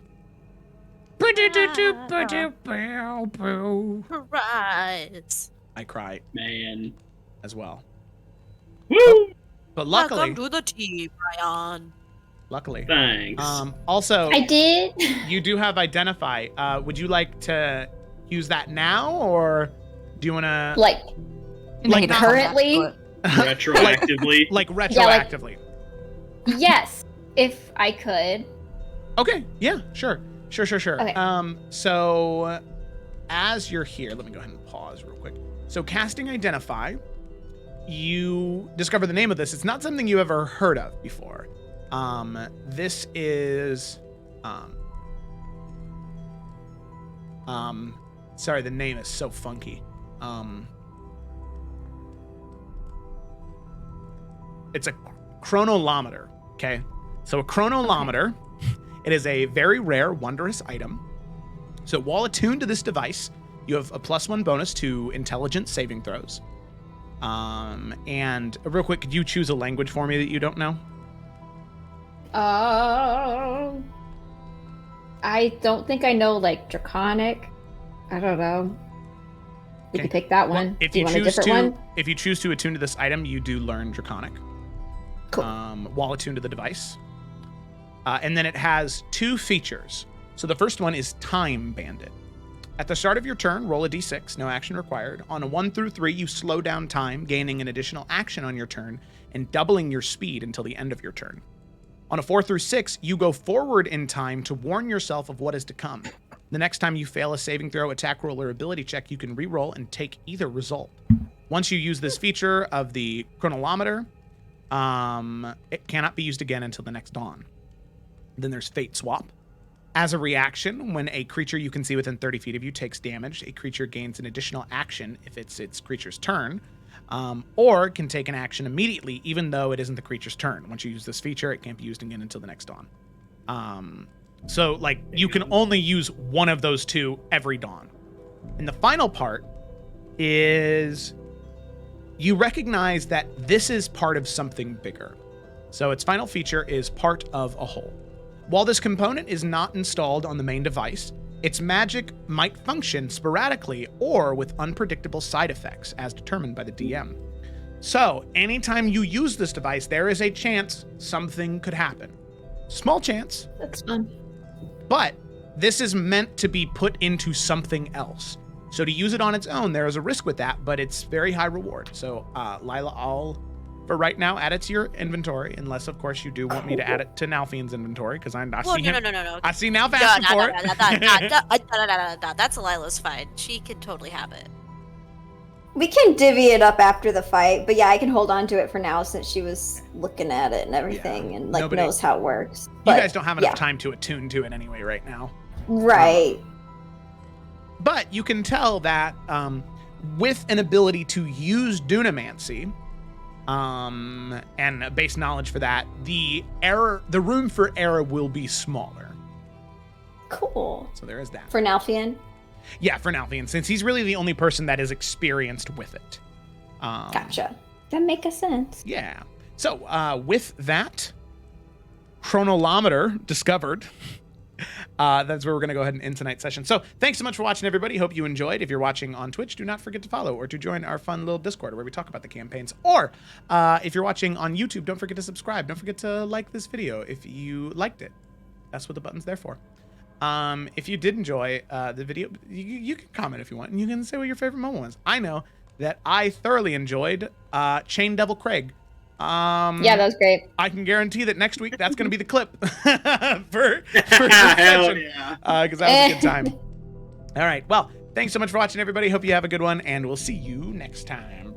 Right. I cry Man. as well. Woo! But luckily, Welcome to the team, Ryan. luckily. Thanks. Also, I did. you do have Identify. Would you like to use that now, or do you want to Like Like currently? Retroactively. like retroactively? Yes, if I could. Okay, yeah, sure. Okay. So as you're here, let me go ahead and pause real quick. So casting Identify, you discover the name of this. It's not something you ever heard of before. This is sorry, the name is so funky. It's a chronolometer, okay? So a chronolometer, it is a very rare, wondrous item. So while attuned to this device, you have a +1 bonus to intelligence saving throws. And real quick, could you choose a language for me that you don't know? I don't think I know like Draconic. I don't know. We Okay. could pick that one. Well, if Do you want a choose different to, one? if you choose to attune to this item, you do learn Draconic. Cool. While attuned to the device. And then it has 2 features. So the first one is Time Bandit. At the start of your turn, roll a d6, no action required. On a 1 through 3, you slow down time, gaining an additional action on your turn and doubling your speed until the end of your turn. On a 4 through 6, you go forward in time to warn yourself of what is to come. The next time you fail a saving throw, attack roll, or ability check, you can re-roll and take either result. Once you use this feature of the chronolometer, it cannot be used again until the next dawn. Then there's Fate Swap. As a reaction, when a creature you can see within 30 feet of you takes damage, a creature gains an additional action if it's its creature's turn, or can take an action immediately even though it isn't the creature's turn. Once you use this feature, it can't be used again until the next dawn. So, like, you can only use one of those 2 every dawn. And the final part is you recognize that this is part of something bigger. So its final feature is part of a whole. While this component is not installed on the main device, its magic might function sporadically or with unpredictable side effects as determined by the DM. So anytime you use this device, there is a chance something could happen. Small chance. That's fun. But this is meant to be put into something else. So to use it on its own, there is a risk with that, but it's very high reward. So Lila, I'll, for right now, add it to your inventory, unless, of course, you do want me to add it to Nalfian's inventory, because I see him. No. I see Nalf asking for it. No. That's Lila's fine. She can totally have it. We can divvy it up after the fight, but yeah, I can hold on to it for now since she was looking at it and everything and knows how it works. You guys don't have enough time to attune to it anyway right now. Right. But you can tell that with an ability to use Dunamancy, and base knowledge for that, the room for error will be smaller. Cool. So there is that. For Nalfian? Yeah, for Nalfian, since he's really the only person that is experienced with it. Gotcha. That makes sense. Yeah. So with that, chronolometer discovered. That's where we're going to go ahead and end tonight's session. So thanks so much for watching, everybody. Hope you enjoyed. If you're watching on Twitch, do not forget to follow or to join our fun little Discord where we talk about the campaigns. Or if you're watching on YouTube, don't forget to subscribe. Don't forget to like this video if you liked it. That's what the button's there for. If you did enjoy the video, you can comment if you want, and you can say what your favorite moment was. I know that I thoroughly enjoyed Chain Devil Craig. Yeah, that was great. I can guarantee that next week that's going to be the clip for this session, because that was a good time. All right, well, thanks so much for watching, everybody. Hope you have a good one, and we'll see you next time.